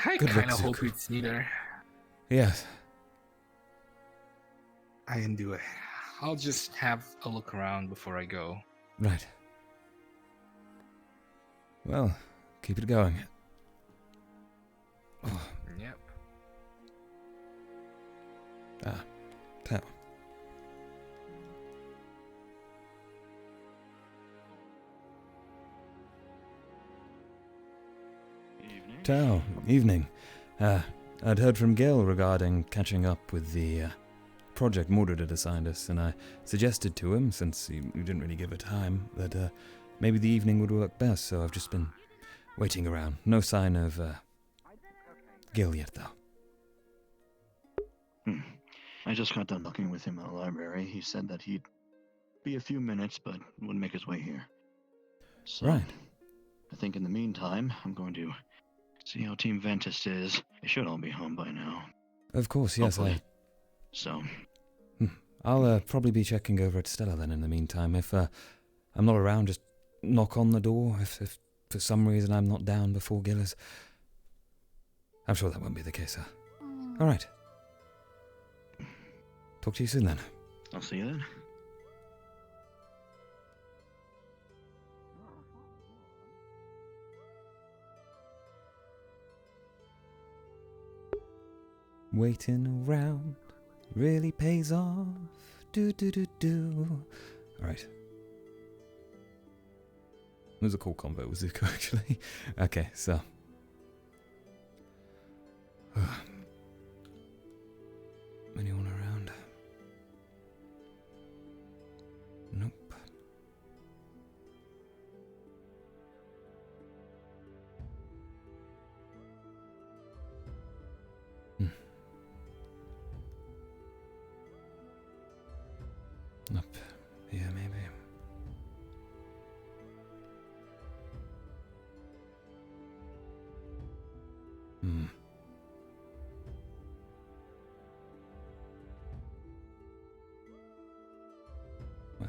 I Good kind luck, of hope Zuko. it's neither. Yes. I can do it. I'll just have a look around before I go. Right. Well, keep it going. Oh. Yep. Tao. Tao, evening. I'd heard from Gale regarding catching up with the project Mordred had assigned us, and I suggested to him, since he didn't really give a time, that maybe the evening would work best, so I've just been waiting around. No sign of Gale yet, though. I just got done talking with him in the library. He said that he'd be a few minutes, but would make his way here. So, right. I think in the meantime, I'm going to see how Team Ventus is. They should all be home by now. Of course, yes. So. I'll probably be checking over at Stella then in the meantime. If I'm not around, just knock on the door. If for some reason I'm not down before Gillis. I'm sure that won't be the case, sir. All right. Talk to you soon then. I'll see you then. Waiting around really pays off. Do. All right. It was a cool convo with Zuko, actually. Okay, so. Anyone around? Nope. Up here, maybe. Well.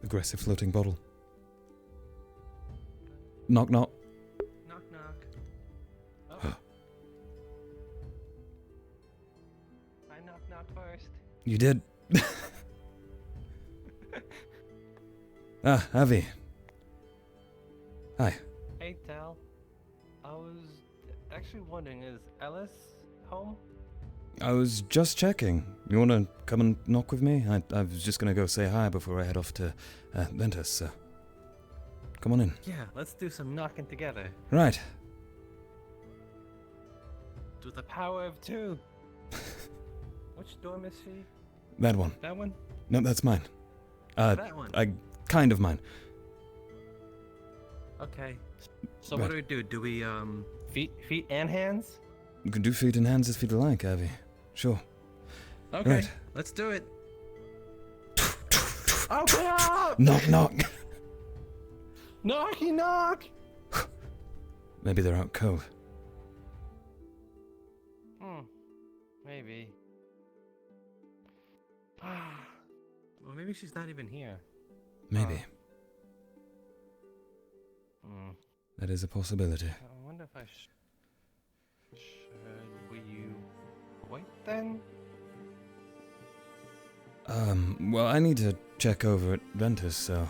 Aggressive floating bottle. Knock knock. Knock knock. Oh. I knock first. You did. Avi. Hi. Hey, Tal. I was actually wondering, is Alice home? I was just checking. You want to come and knock with me? I was just going to go say hi before I head off to Ventus, so come on in. Yeah, let's do some knocking together. Right. To the power of 2. Which door, Miss Fee? That one. That one? No, that's mine. That one? Kind of mine. Okay. So what do? Do we, feet and hands? You can do feet and hands if you'd like, Avi. Sure. Okay, right. Let's do it. Open up! Knock, knock. Knocky knock! Maybe they're out cold. Maybe. Well, maybe she's not even here. Maybe. That is a possibility. I wonder if I should we wait then? Well, I need to check over at Ventus, so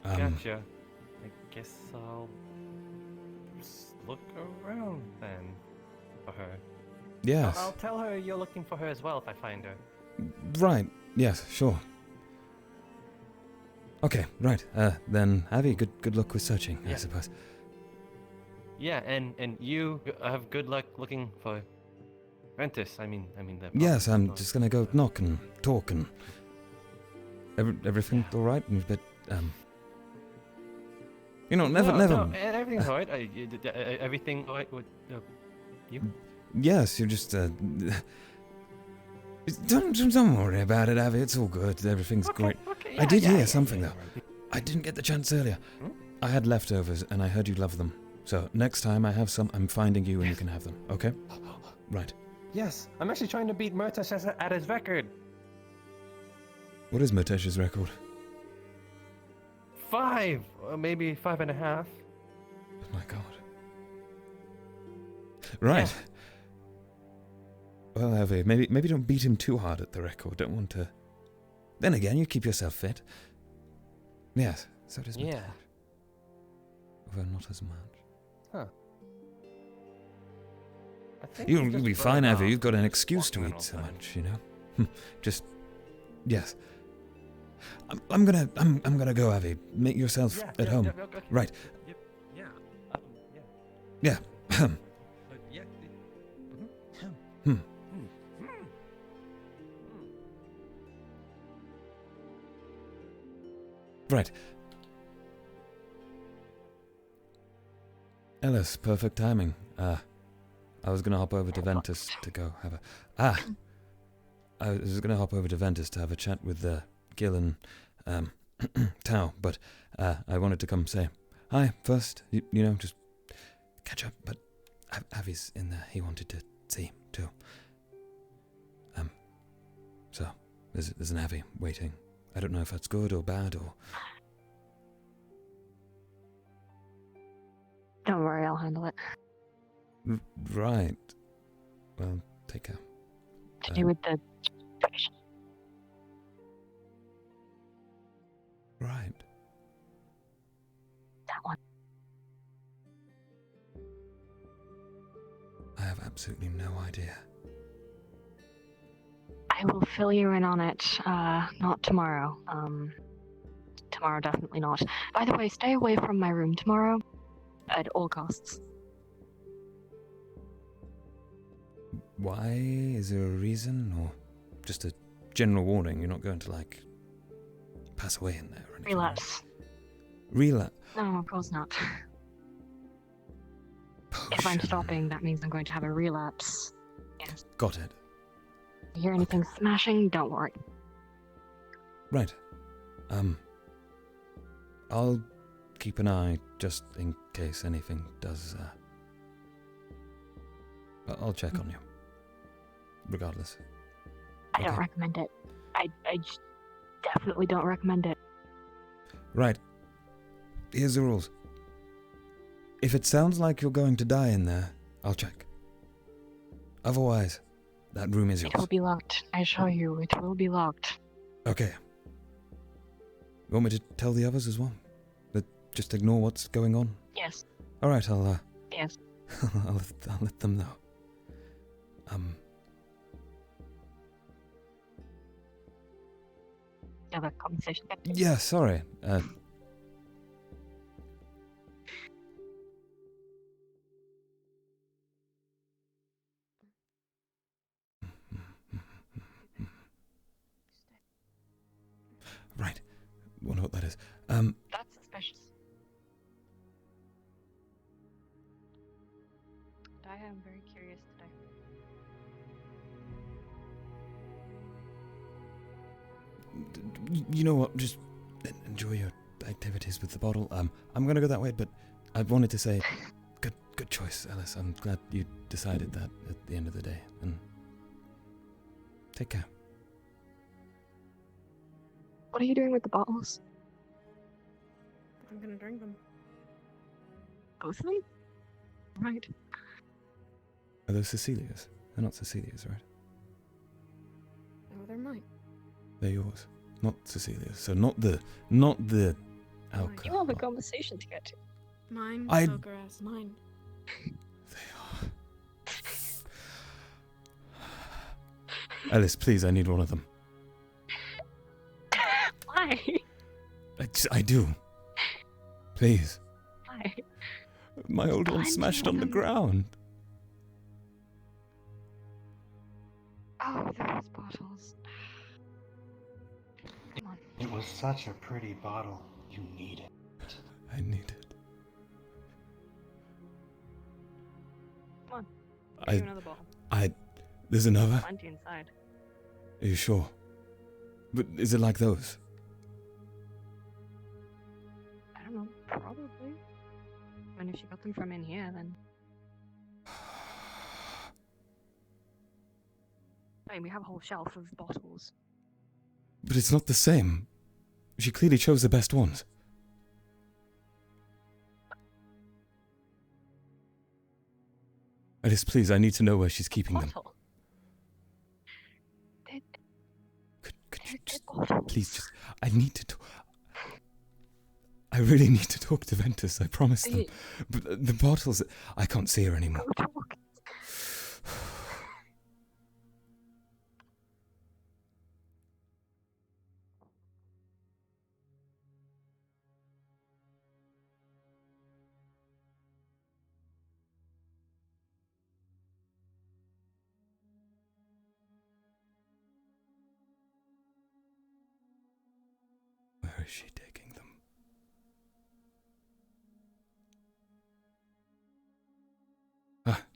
Gotcha. I guess I'll look around then for her. Yes. I'll tell her you're looking for her as well if I find her. Right. Yes, sure. Okay, right. Then Avi, good luck with searching, I Yeah. suppose. Yeah, and you have good luck looking for Ventus. I mean the. Yes, I'm just gonna go knock and talk and everything all right? But you know, never. No, everything's alright. Everything alright with you? Yes, you're just Don't worry about it, Avi. It's all good. Everything's great. Okay, I did hear something though. I didn't get the chance earlier. Hmm? I had leftovers, and I heard you love them. So next time I have some, I'm finding you, and you can have them. Okay? Right. Yes, I'm actually trying to beat Murtash at his record. What is Murtash's record? 5, or maybe 5.5. Oh my God. Right. Well, Avi, maybe don't beat him too hard at the record. Don't want to. Then again, you keep yourself fit. Yes, so does Murtash. Yeah. Although not as much. Huh. I think You'll I'm just be fine, running Avi. off You've got an and excuse to walking eat around so all the time. much, you know. Just I'm gonna go, Avi. Make yourself at home. Okay. Right. Yep. Yeah. Yeah. Yeah. Hmm. Right. Ellis, perfect timing. I was gonna hop over to Ventus to go have a. I was gonna hop over to Ventus to have a chat with Gil and Tao, but I wanted to come say hi first. You know, just catch up. But Avi's in there. He wanted to see too. So there's an Avi waiting. I don't know if that's good or bad or. Don't worry, I'll handle it. Right. Well, take care. To do with the fish. Right. That one. I have absolutely no idea. I will fill you in on it, not tomorrow. Tomorrow definitely not. By the way, stay away from my room tomorrow. At all costs. Why? Is there a reason, or just a general warning? You're not going to, like, pass away in there or anything? Relapse. Relapse? No, of course not. Potion. If I'm stopping, that means I'm going to have a relapse. Yes. Got it. You hear anything smashing? Don't worry. Right. I'll keep an eye just in case anything does. I'll check on you. Regardless. I don't recommend it. I just definitely don't recommend it. Right. Here's the rules. If it sounds like you're going to die in there, I'll check. Otherwise, that room is yours. It will be locked. I assure you, it will be locked. Okay. You want me to tell the others as well? That just ignore what's going on? Yes. Alright, I'll, Yes. I'll let them know. Have a conversation. Yeah, sorry. Right. Wonder what that is. That's suspicious. I am very curious today. You know what? Just enjoy your activities with the bottle. I'm gonna go that way, but I wanted to say, good choice, Alice. I'm glad you decided that at the end of the day. And take care. What are you doing with the bottles? I'm gonna drink them. Both of them? Right. Are those Cecilia's? They're not Cecilia's, right? Oh, they're mine. They're yours, not Cecilia's. So not the You have a conversation to get to. Mine, I- Tel'Kahras, mine. Alice, please, I need one of them. Why? I do. Please. Why? My old one smashed on the ground. Oh, those bottles. Come on. It was such a pretty bottle. You need it. I need it. Come on. Give you another bottle. There's another? Plenty inside. Are you sure? But is it like those? I don't know. Probably. And if she got them from in here, then. I mean, we have a whole shelf of bottles. But it's not the same. She clearly chose the best ones. Alice, please, I need to know where she's keeping them. Could you just, please, just, I need to talk. I really need to talk to Ventus, I promise them. But the bottles, I can't see her anymore. Where is she taking them?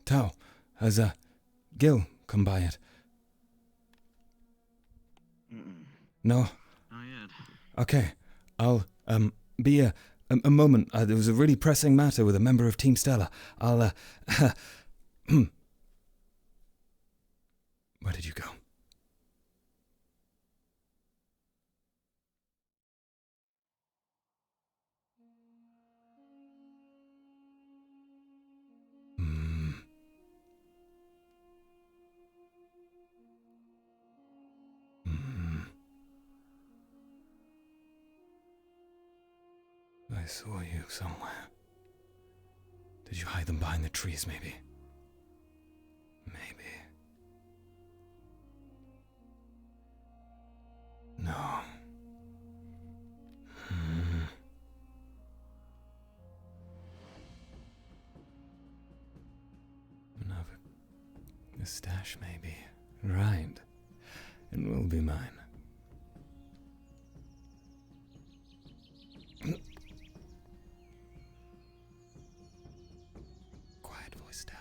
Tao, has Gil come by yet? No? Not yet. Okay, I'll, be a moment. There was a really pressing matter with a member of Team Stella. I'll, where did you go? I saw you somewhere. Did you hide them behind the trees, maybe? Maybe. No. A stash, maybe. Right. It will be mine. Quiet voice, Tao.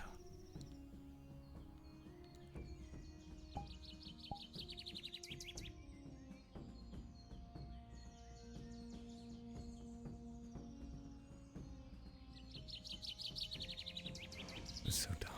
It's so dark.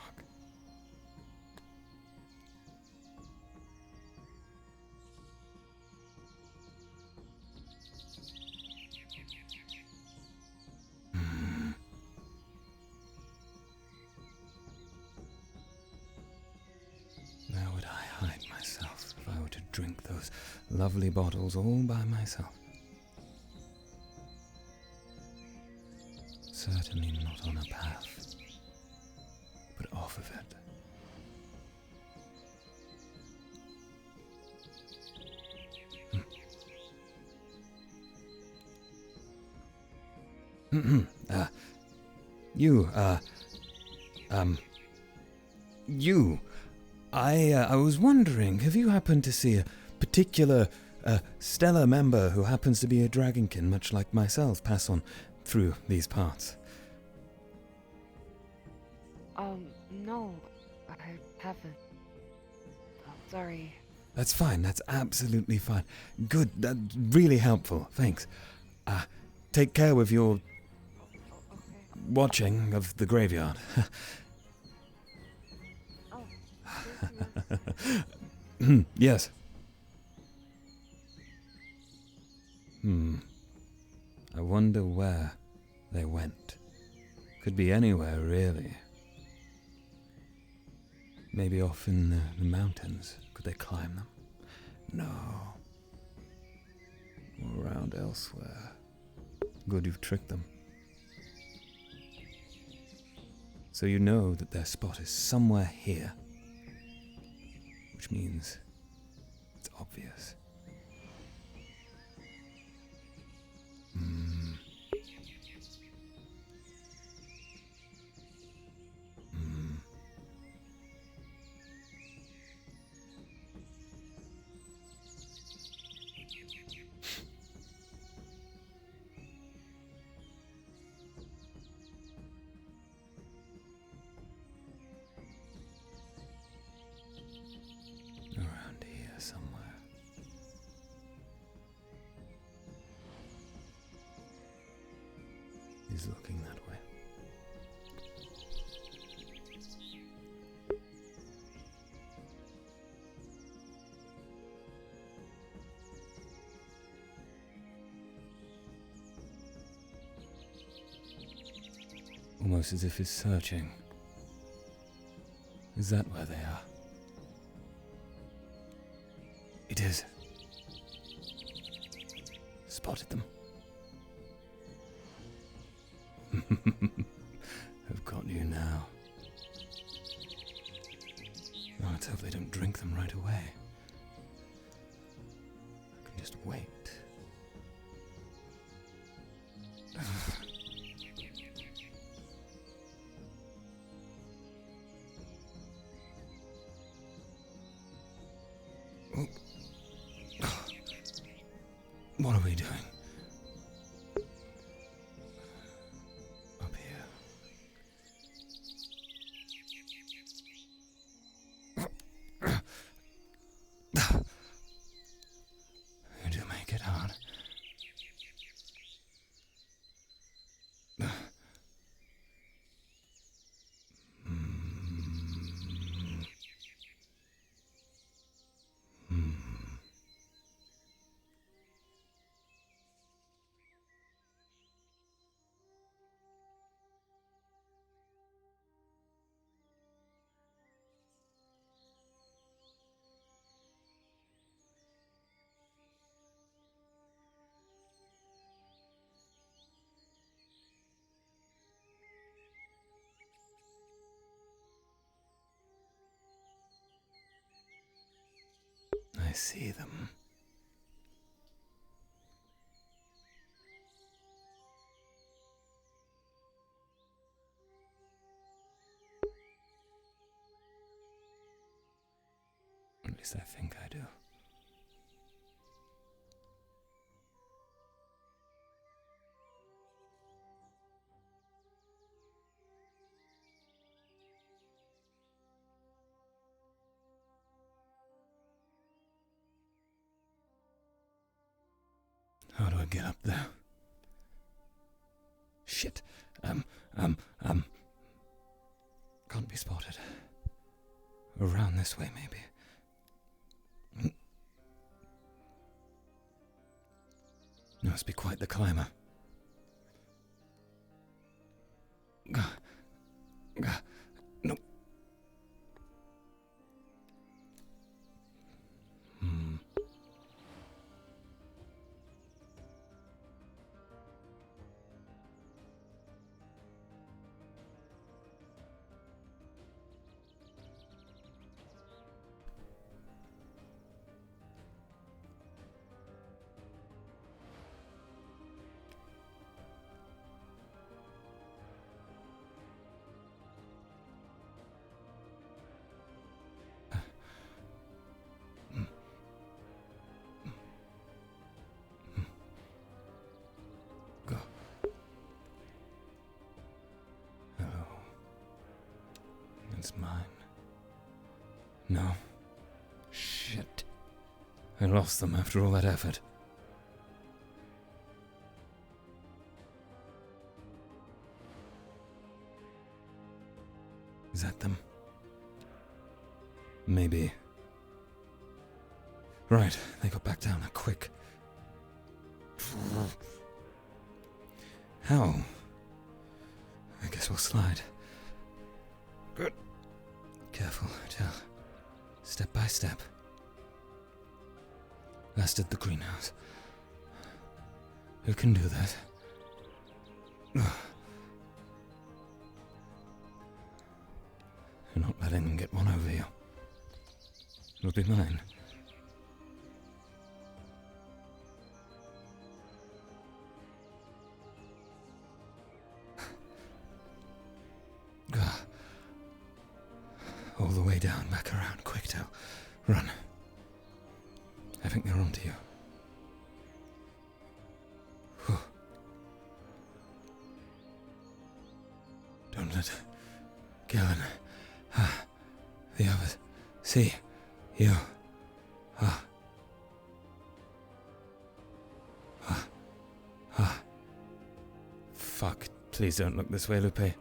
Where would I hide myself if I were to drink those lovely bottles all by myself? Certainly not on a path, but off of it. I was wondering, have you happened to see a particular stellar member who happens to be a Dragonkin, much like myself, pass on through these parts? No, I haven't. Oh, sorry. That's fine, that's absolutely fine. Good, that's really helpful, thanks. Take care with your watching of the graveyard. Yes. I wonder where they went. Could be anywhere, really. Maybe off in the mountains. Could they climb them? No. Or around elsewhere. Good, you've tricked them. So you know that their spot is somewhere here. Which means it's obvious. Around here somewhere. He's looking that way. Almost as if he's searching. Is that where they are? It is. Spotted them. I've got you now. Oh, let's hope they don't drink them right away. I can just wait. What are we doing? Up here. You do make it hard. I see them. At least I think I do. How do I get up there? Shit. Can't be spotted. Around this way, maybe. Must be quite the climber. No. It's mine. No. Shit. I lost them after all that effort. Is that them? Maybe. Right, they got back down quick. How? I guess we'll slide. Good. Careful, Tel. Step by step. Last at the greenhouse. Who can do that? It'll be mine. All the way down, back around. Quick, Tel. Run. I think they're onto you. Whew. Don't let Gillen, the others, see you. Fuck. Please don't look this way, Lupe.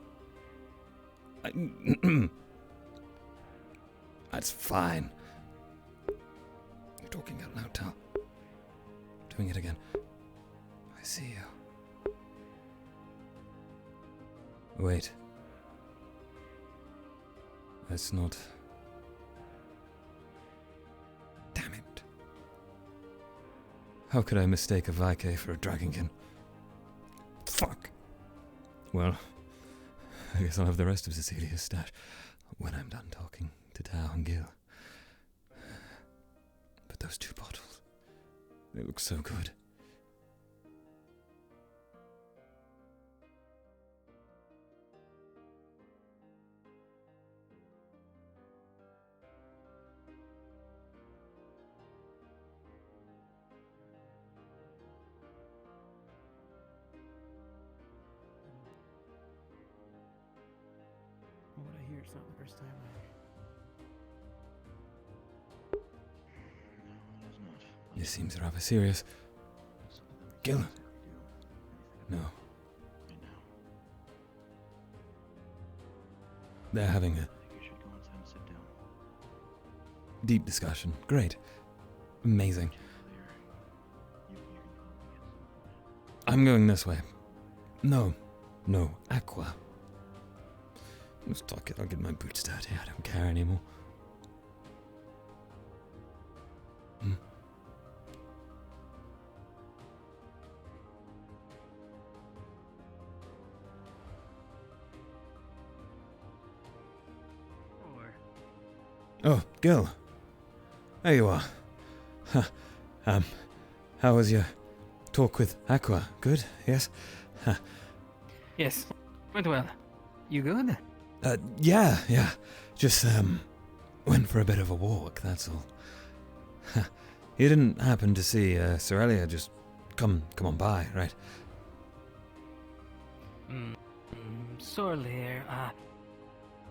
That's fine. You're talking out loud, Tal. Doing it again. I see you. Wait. That's not... Damn it. How could I mistake a Vaike for a Dragonkin? Fuck. Well, I guess I'll have the rest of Cecilia's stash when I'm done talking to Tao and Gil. But those 2 bottles, they look so good. From what I hear, it's not the first time This seems rather serious. Gil? No. They're having a deep discussion. Great. Amazing. I'm going this way. No. No. Aqua. Let's talk it. I'll get my boots dirty. I don't care anymore. Oh, Gil. There you are. How was your talk with Aqua? Good? Yes? Yes, went well. You good? Yeah. Just, went for a bit of a walk, that's all. You didn't happen to see, Sorelia just come on by, right? Sorely,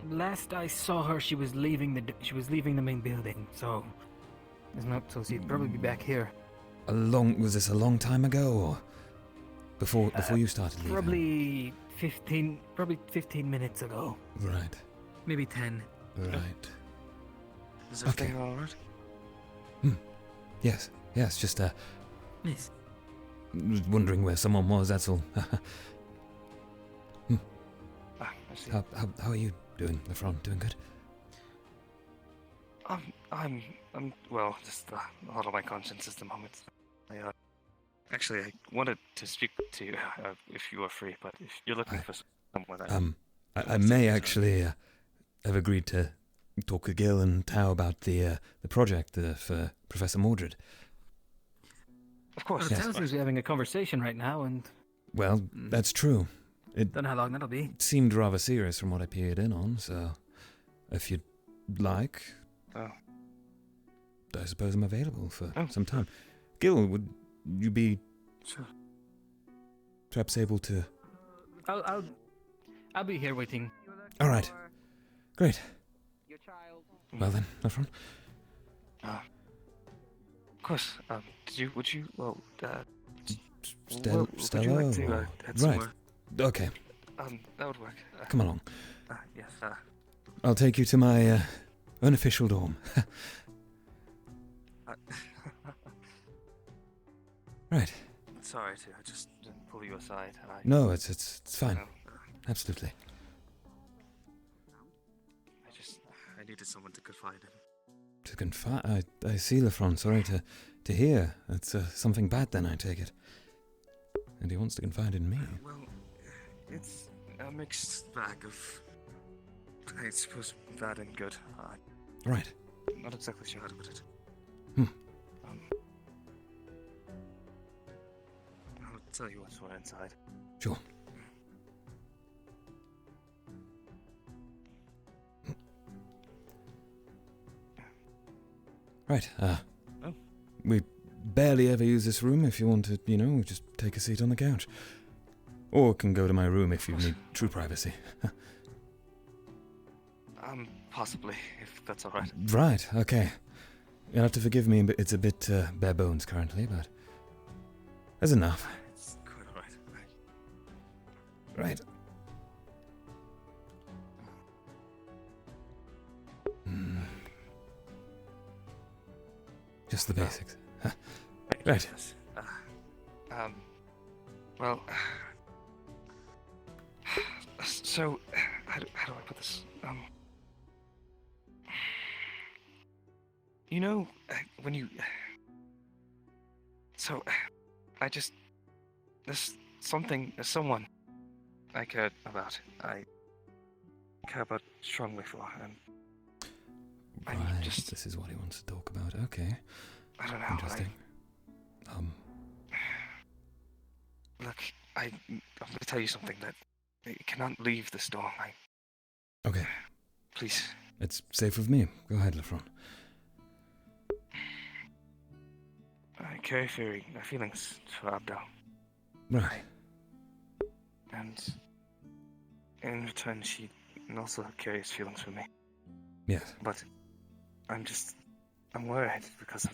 last I saw her, she was leaving the main building, so it's not so she'd probably be back here. Was this a long time ago, or before you started leaving? Probably 15 minutes ago. Right. Maybe 10. Right. Is everything alright? Yes, just, Yes. wondering where someone was, that's all. I see. How are you doing, Lefron? Doing good? I'm well, just a lot on my conscience at the moment. Actually, I wanted to speak to you if you are free, but if you're looking for someone, I may actually have agreed to talk with Gil and Tao about the project for Professor Mordred. Of course. Well, it sounds like we're having a conversation right now, and... Well, that's true. Don't know how long that'll be. It seemed rather serious from what I peered in on, so if you'd like, I suppose I'm available for some time. Gil, would you be perhaps able to... I'll be here waiting. All right. Great. Well then, Lefron. Of course. Would you Stella? like to head Right. somewhere? Okay. That would work. Come along. Yes. I'll take you to my unofficial dorm. Right. Sorry to just pull you aside. No, it's fine. Absolutely. I needed someone to confide in. To confide? I see, Lefron. Sorry to hear. It's something bad then, I take it. And he wants to confide in me. Well, it's a mixed bag of, I suppose, bad and good. Right. not exactly sure how to put it. I'll tell you what's inside. Sure. Right, we barely ever use this room. If you want to, just take a seat on the couch. Or can go to my room if you need true privacy. Possibly, if that's alright. Right, okay. You'll have to forgive me, but it's a bit bare bones currently, but that's enough. It's quite alright. Right. Just the basics. Right. Well, so how do I put this? When you. So, there's someone I care about. I care about strongly for, and Right, this is what he wants to talk about. Okay. I don't know. Interesting. Look, I'm going to tell you something that you cannot leave the store. Okay. Please. It's safe with me. Go ahead, Lefron. I carry feelings for Abdel. Right. And in return, she also carries feelings for me. Yes. But I'm worried because of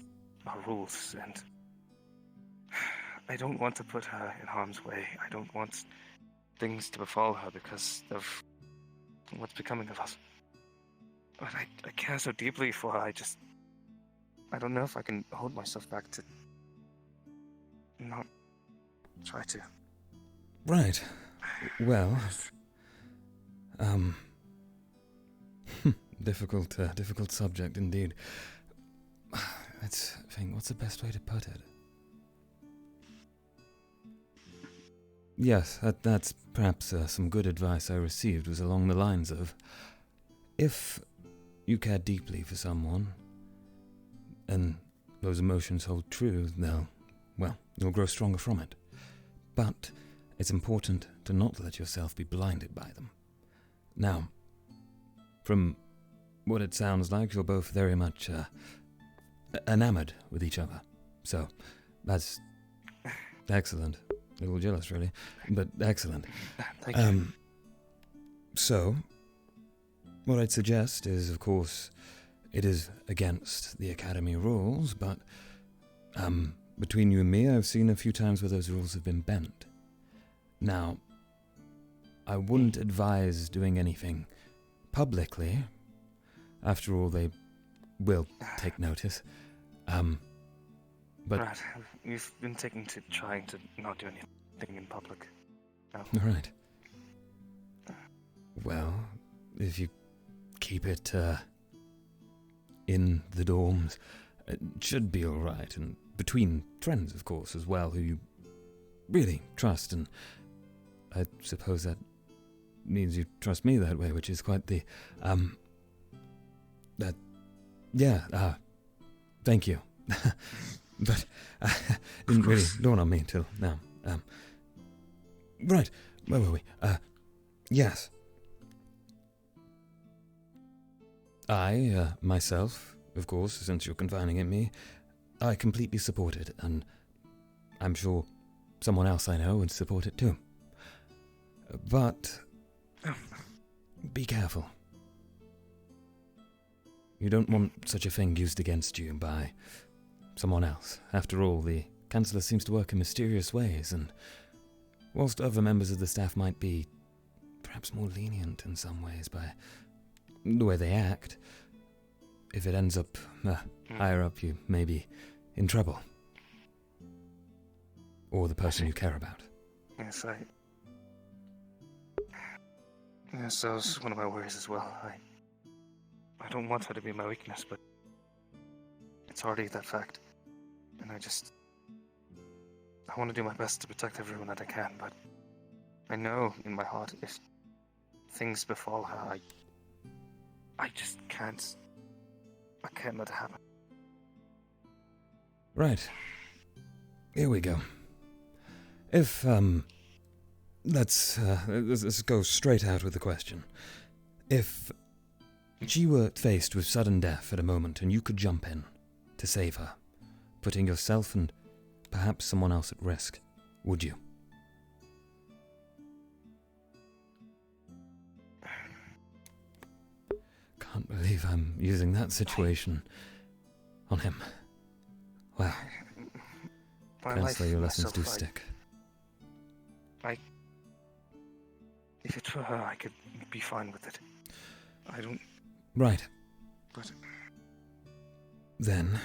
our rules, and I don't want to put her in harm's way. I don't want things to befall her because of what's becoming of us. But I care so deeply for her, I don't know if I can hold myself back to not try to. Right. Well, difficult subject indeed. Let's think, what's the best way to put it? Yes, that's perhaps some good advice I received was along the lines of, if you care deeply for someone, and those emotions hold true, you'll grow stronger from it. But it's important to not let yourself be blinded by them. Now, from what it sounds like, you're both very much enamored with each other. So, that's excellent. A little jealous, really, but excellent. Thank you. So, what I'd suggest is, of course, it is against the Academy rules, but between you and me, I've seen a few times where those rules have been bent. Now, I wouldn't advise doing anything publicly. After all, they will take notice. But right, we've been taking to trying to not do anything in public. Right. Well, if you keep it in the dorms, it should be all right, and between friends, of course, as well, who you really trust, and I suppose that means you trust me that way, which is quite the thank you. But didn't really dawn on me till now. Right, where were we? Yes. I, myself, of course, since you're confiding in me, I completely support it, and I'm sure someone else I know would support it too. But be careful. You don't want such a thing used against you by someone else. After all, the Chancellor seems to work in mysterious ways, and whilst other members of the staff might be perhaps more lenient in some ways by the way they act, if it ends up higher up, you may be in trouble. Or the person you care about. Yes, Yes, that was one of my worries as well. I don't want her to be my weakness, but it's already that fact. And I want to do my best to protect everyone that I can, but I know in my heart if things befall her, I just can't I can't let it happen. Right. Here we go. If, let's go straight out with the question. If she were faced with sudden death at a moment and you could jump in to save her, putting yourself and perhaps someone else at risk, would you? Can't believe I'm using that situation on him. Wow. Counselor, your lessons do stick. If it were her, I could be fine with it. I don't... Right. But... Then...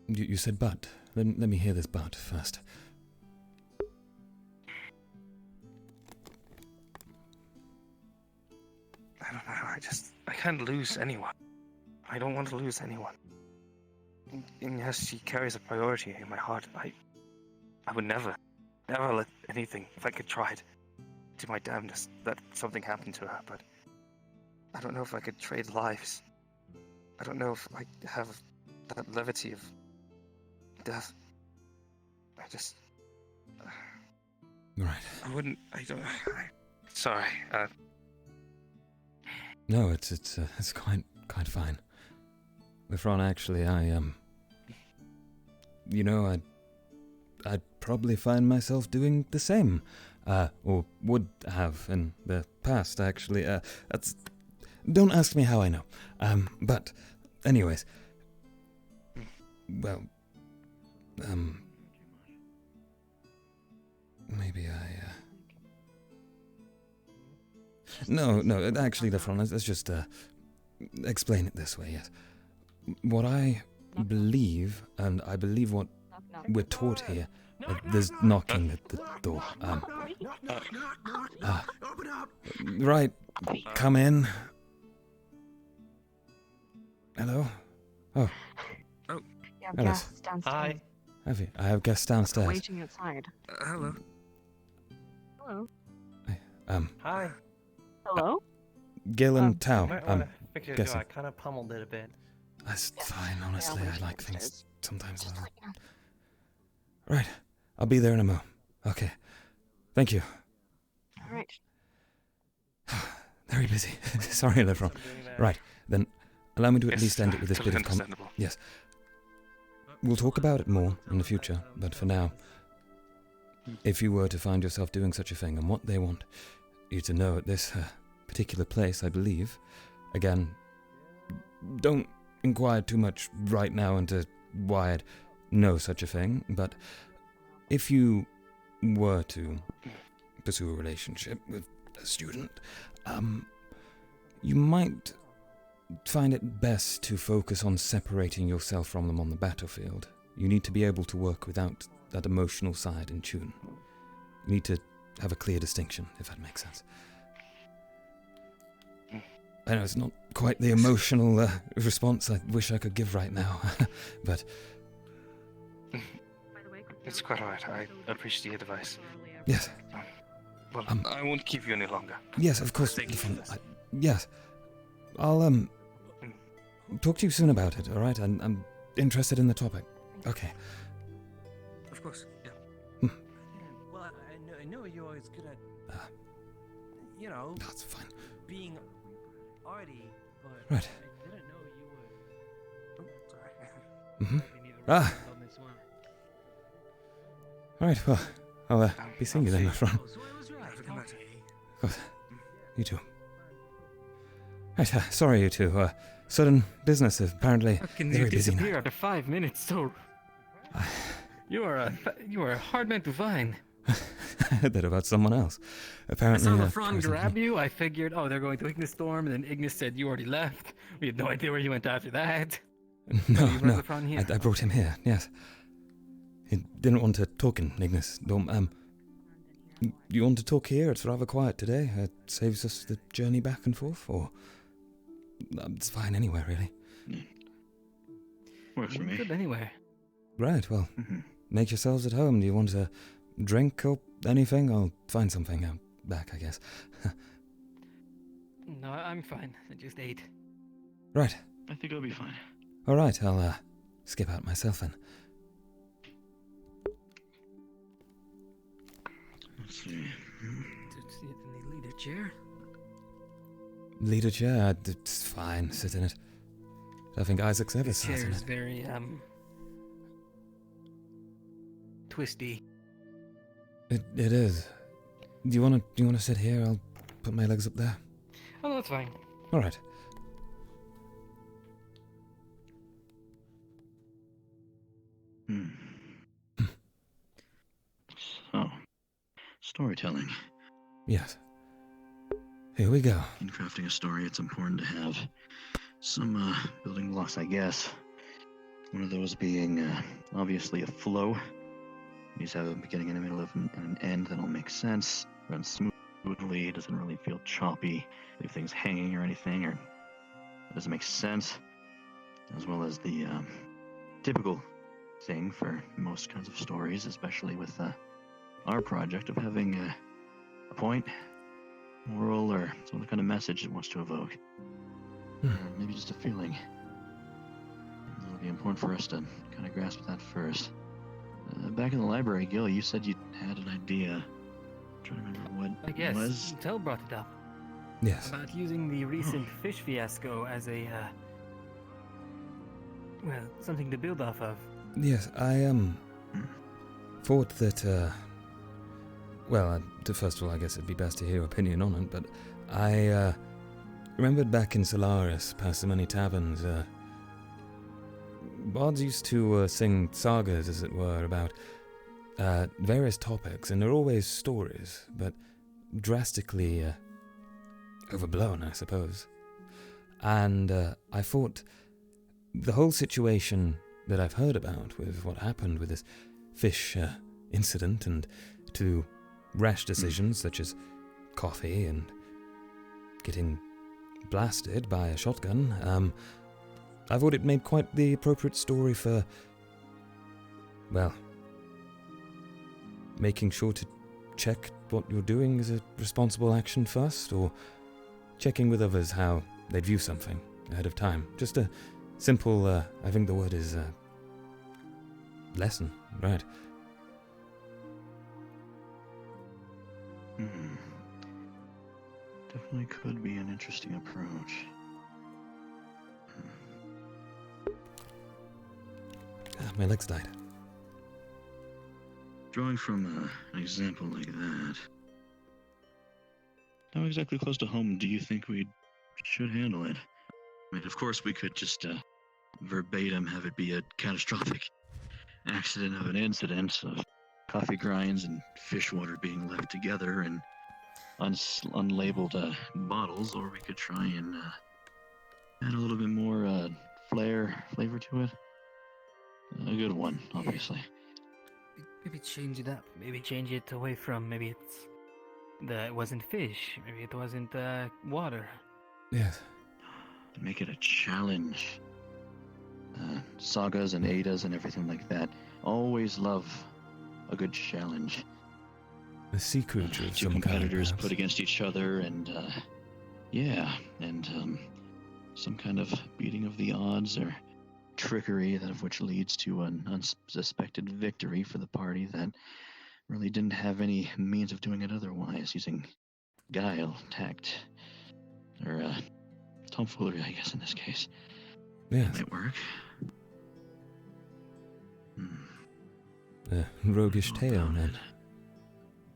You said but. Let me hear this but first. I don't know, I can't lose anyone. I don't want to lose anyone. And yes, she carries a priority in my heart. I would never let anything, if I could try it, to my damnness, that something happened to her, but I don't know if I could trade lives. I don't know if I have that levity of death. Right. Sorry, No, it's quite fine. Lefron, actually, I'd probably find myself doing the same, or would have in the past, actually. Don't ask me how I know. But, anyways, well, maybe No, actually, Lefron, let's just, explain it this way, yes. What I believe, and I believe what we're taught here, there's knocking at the door. Right, come in. Hello? Oh. Yeah, Alice. guests downstairs. Hi. Have you? I have guests downstairs. Waiting outside. Hello. Hello. Hi. Hello? Gil and Tao. You might want to fix your door. guessing. I kind of pummeled it a bit. That's fine, honestly. Yeah, I like upstairs. things sometimes a little. Right. I'll be there in a mo. Okay. Thank you. All right. Very busy. Sorry, Lefron. Right. Then allow me to at least end it with this bit totally of understandable. Yes. We'll talk about it more in the future, but for now, if you were to find yourself doing such a thing and what they want you to know at this particular place, I believe, again, don't inquire too much right now into why I'd know such a thing, but if you were to pursue a relationship with a student, you might find it best to focus on separating yourself from them on the battlefield. You need to be able to work without that emotional side in tune. You need to have a clear distinction, if that makes sense. I know it's not quite the emotional response I wish I could give right now, but... It's quite alright. I appreciate the advice. Yes. Well, I won't keep you any longer. Yes, of course. Yes. I'll, talk to you soon about it, alright? I'm interested in the topic. Okay. Of course, yeah. Well, I know you're always good at, That's fine. being arty, but Right. I didn't know you were... Oh, sorry. Alright, well, I'll be seeing you then, my friend. So I was right. Of course. You too. Right, sorry you two. Sudden business, apparently How can you very busy now. disappear after 5 minutes? So you are a hard man to find. I heard that about someone else. Apparently, I saw Lefron grab you. I figured, oh, they're going to Ignis Storm, and then Ignis said you already left. We had no idea where you went after that. No, you brought Lefron here. I brought him here. Yes. He didn't want to talk in Ignis Storm. You want to talk here? It's rather quiet today. It saves us the journey back and forth, or it's fine anywhere, really. Works for me. Good anywhere. Right. Well, make yourselves at home. Do you want a drink or anything? I'll find something out back, I guess. No, I'm fine. I just ate. Right. I think I'll be fine. All right, I'll skip out myself then. Let's see. The leader chair? Leader chair, it's fine. Sit in it. I think Isaac's ever The sat chair in is it. very, twisty. It is. Do you wanna sit here? I'll put my legs up there. Oh, no, that's fine. All right. So, storytelling. Yes. Here we go. In crafting a story, it's important to have some building blocks, I guess. One of those being obviously a flow. You just have a beginning and a middle and an end that'll make sense, runs smoothly, doesn't really feel choppy, leave things hanging or anything, or it doesn't make sense. As well as the typical thing for most kinds of stories, especially with our project of having a point, moral, or some other kind of message it wants to evoke. Or maybe just a feeling. It'll be important for us to kind of grasp that first. Back in the library, Gil, you said you had an idea. I'm trying to remember what I guess it was. Tel brought it up. Yes. About using the recent fish fiasco as a, well, something to build off of. Yes, I thought that. Well, first of all, I guess it'd be best to hear your opinion on it. But I remembered back in Solaris, past the many taverns, bards used to sing sagas, as it were, about various topics, and they're always stories, but drastically overblown, I suppose. And I thought the whole situation that I've heard about with what happened with this fish incident, and to rash decisions such as coffee and getting blasted by a shotgun, I thought it made quite the appropriate story for, well, making sure to check what you're doing is a responsible action first, or checking with others how they'd view something ahead of time. Just a simple, I think the word is, lesson, right? Definitely could be an interesting approach. My legs died. Drawing from an example like that, how exactly close to home do you think we should handle it? I mean, of course, we could just verbatim have it be a catastrophic accident of an incident of coffee grinds and fish water being left together in unlabeled bottles, or we could try and add a little bit more flavor to it. A good one, obviously. Maybe change it up. Maybe change it away from, maybe it wasn't fish. Maybe it wasn't water. Yes. Make it a challenge. Sagas and Adas and everything like that always love a good challenge. A secret of two some competitors kind, put against each other, and some kind of beating of the odds or trickery, that of which leads to an unsuspected victory for the party that really didn't have any means of doing it otherwise, using guile, tact, or tomfoolery, I guess, in this case. Yes. That might work. A roguish tale, then.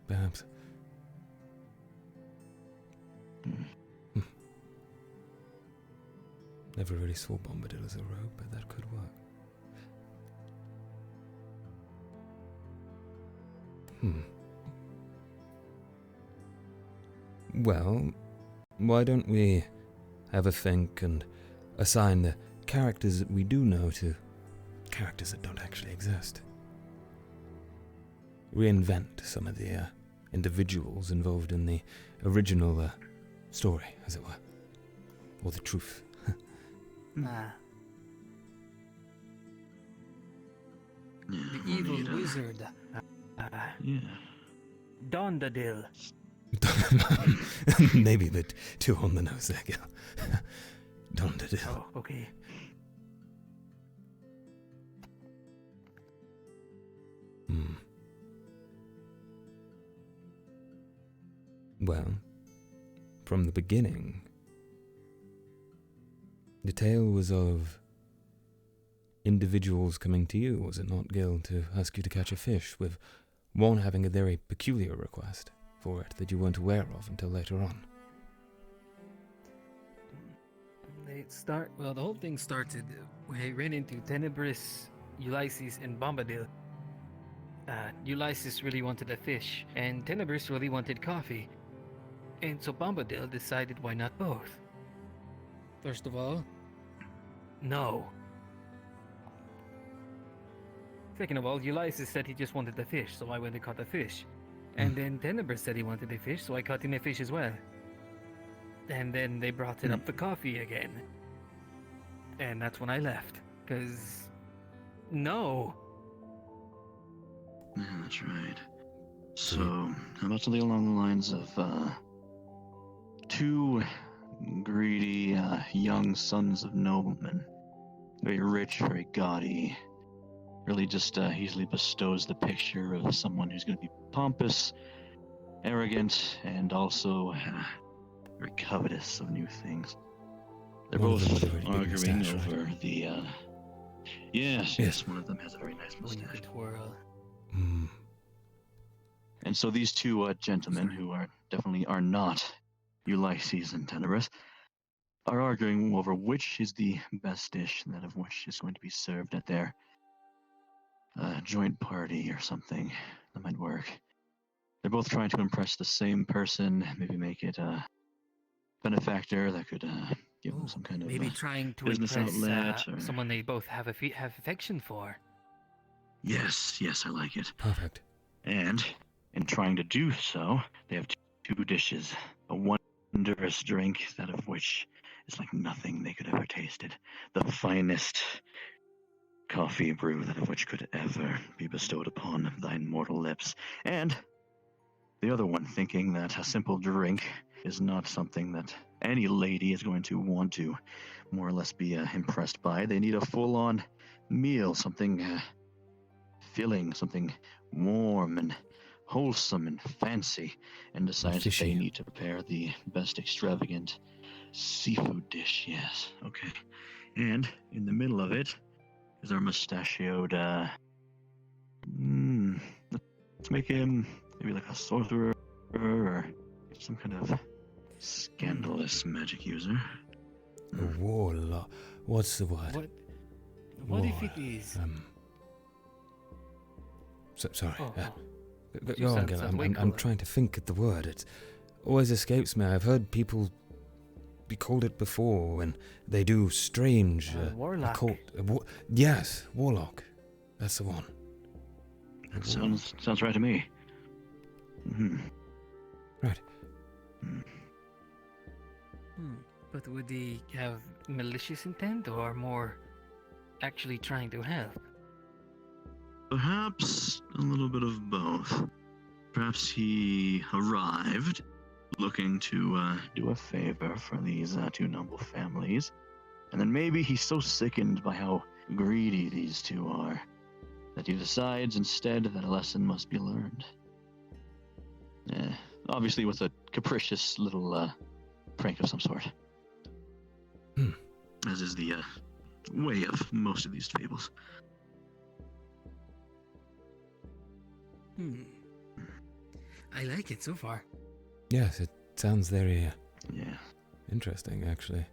Perhaps. Never really saw Bombadil as a rogue, but that could work. Well, why don't we have a think and assign the characters that we do know to characters that don't actually exist? Reinvent some of the individuals involved in the original story, as it were. Or the truth. The evil wizard. Yeah. Dondadil. Maybe a bit too on the nose there, girl. Don't it? Oh, okay. Well, from the beginning, the tale was of individuals coming to you, was it not, Gil, to ask you to catch a fish, with one having a very peculiar request for it that you weren't aware of until later on? The whole thing started when I ran into Tenebris, Ulysses, and Bombadil. Ulysses really wanted a fish, and Tenebris really wanted coffee. And so Bombadil decided why not both. First of all, no. Second of all, Ulysses said he just wanted the fish, so I went and caught the fish. And then Tenebris said he wanted a fish, so I caught him a fish as well. And then they brought it up the coffee again. And that's when I left. 'Cause... no. Yeah, that's right. So, how about something along the lines of, two greedy, young sons of noblemen. Very rich, very gaudy. Really just, easily bestows the picture of someone who's going to be pompous, arrogant, and also, very covetous of new things. They're both arguing over the, yes, one of them has a very nice mustache. And so these two gentlemen, who definitely are not Ulysses and Tenebris, are arguing over which is the best dish, that of which is going to be served at their joint party or something. That might work. They're both trying to impress the same person, maybe make it a benefactor that could give them some kind of maybe trying to business impress outlet. Or... someone they both have affection for. Yes, I like it. Perfect. And in trying to do so, they have two dishes. A wondrous drink, that of which is like nothing they could ever tasted. The finest coffee brew, that of which could ever be bestowed upon thine mortal lips. And the other one thinking that a simple drink is not something that any lady is going to want to more or less be impressed by. They need a full-on meal, something filling, something warm and wholesome and fancy, and decides that they need to prepare the best extravagant seafood dish. Yes, okay. And in the middle of it is our mustachioed, let's make him maybe like a sorcerer or some kind of scandalous magic user. A warlock. What's the word? What if it is? Sorry. You Go on, Gil. I'm trying to think of the word. It always escapes me. I've heard people be called it before when they do strange... warlock. Yes, warlock. That's the one. That sounds right to me. Mm-hmm. Right. But would he have malicious intent or more actually trying to help? Perhaps a little bit of both. Perhaps he arrived looking to do a favor for these two noble families, and then maybe he's so sickened by how greedy these two are that he decides instead that a lesson must be learned. Obviously with a capricious little prank of some sort. As is the way of most of these fables. I like it so far. Yes, it sounds very interesting, actually.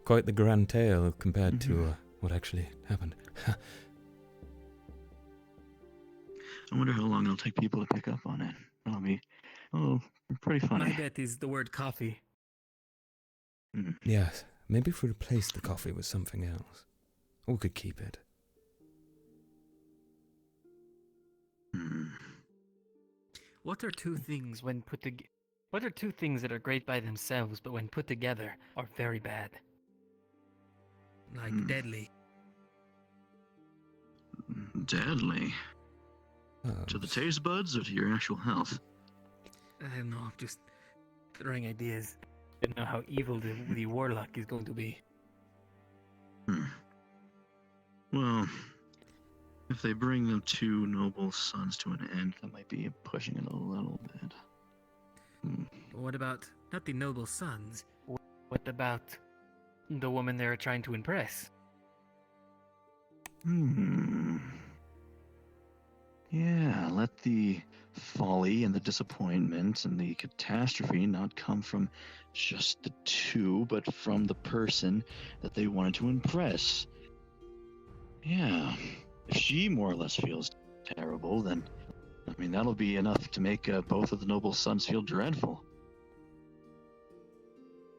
Quite the grand tale compared to what actually happened. I wonder how long it'll take people to pick up on it. That'll be pretty funny. My bet is the word coffee. Yes, maybe if we replace the coffee with something else. Or we could keep it. What are two things when put together? What are two things that are great by themselves, but when put together are very bad? Like deadly. Deadly? To the taste buds or to your actual health? I don't know, just throwing ideas. Don't know how evil the warlock is going to be. Well, if they bring the two noble sons to an end, that might be pushing it a little bit. What about not the noble sons? What about the woman they're trying to impress? Yeah, let the folly and the disappointment and the catastrophe not come from just the two, but from the person that they wanted to impress. Yeah, if she more or less feels terrible, then, I mean, that'll be enough to make both of the noble sons feel dreadful.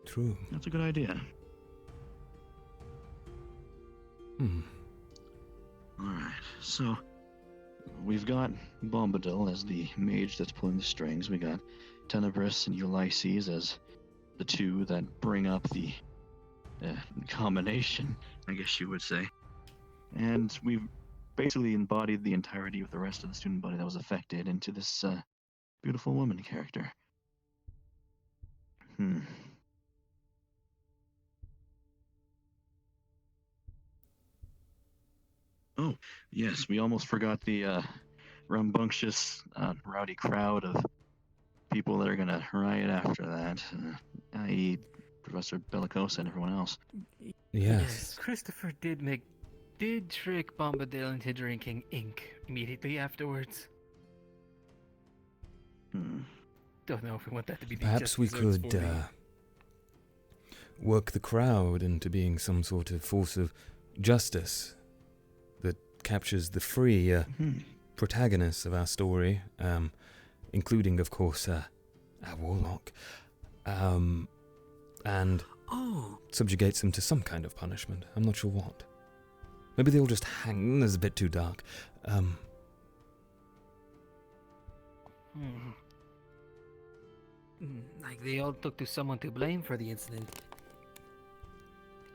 True. That's a good idea. Alright, so we've got Bombadil as the mage that's pulling the strings. We got Tenebris and Ulysses as the two that bring up the combination, I guess you would say. And we've basically embodied the entirety of the rest of the student body that was affected into this beautiful woman character. Oh, yes, we almost forgot the rambunctious, rowdy crowd of people that are going to riot after that, i.e. Professor Bellicosa and everyone else. Yes. Christopher did trick Bombadil into drinking ink immediately afterwards. Don't know if we want that to be the Perhaps we just desserts could for me. work the crowd into being some sort of force of justice that captures the free protagonists of our story, including, of course, our warlock, and subjugates them to some kind of punishment. I'm not sure what. Maybe they'll just hang. That's a bit too dark. Like they all took to someone to blame for the incident.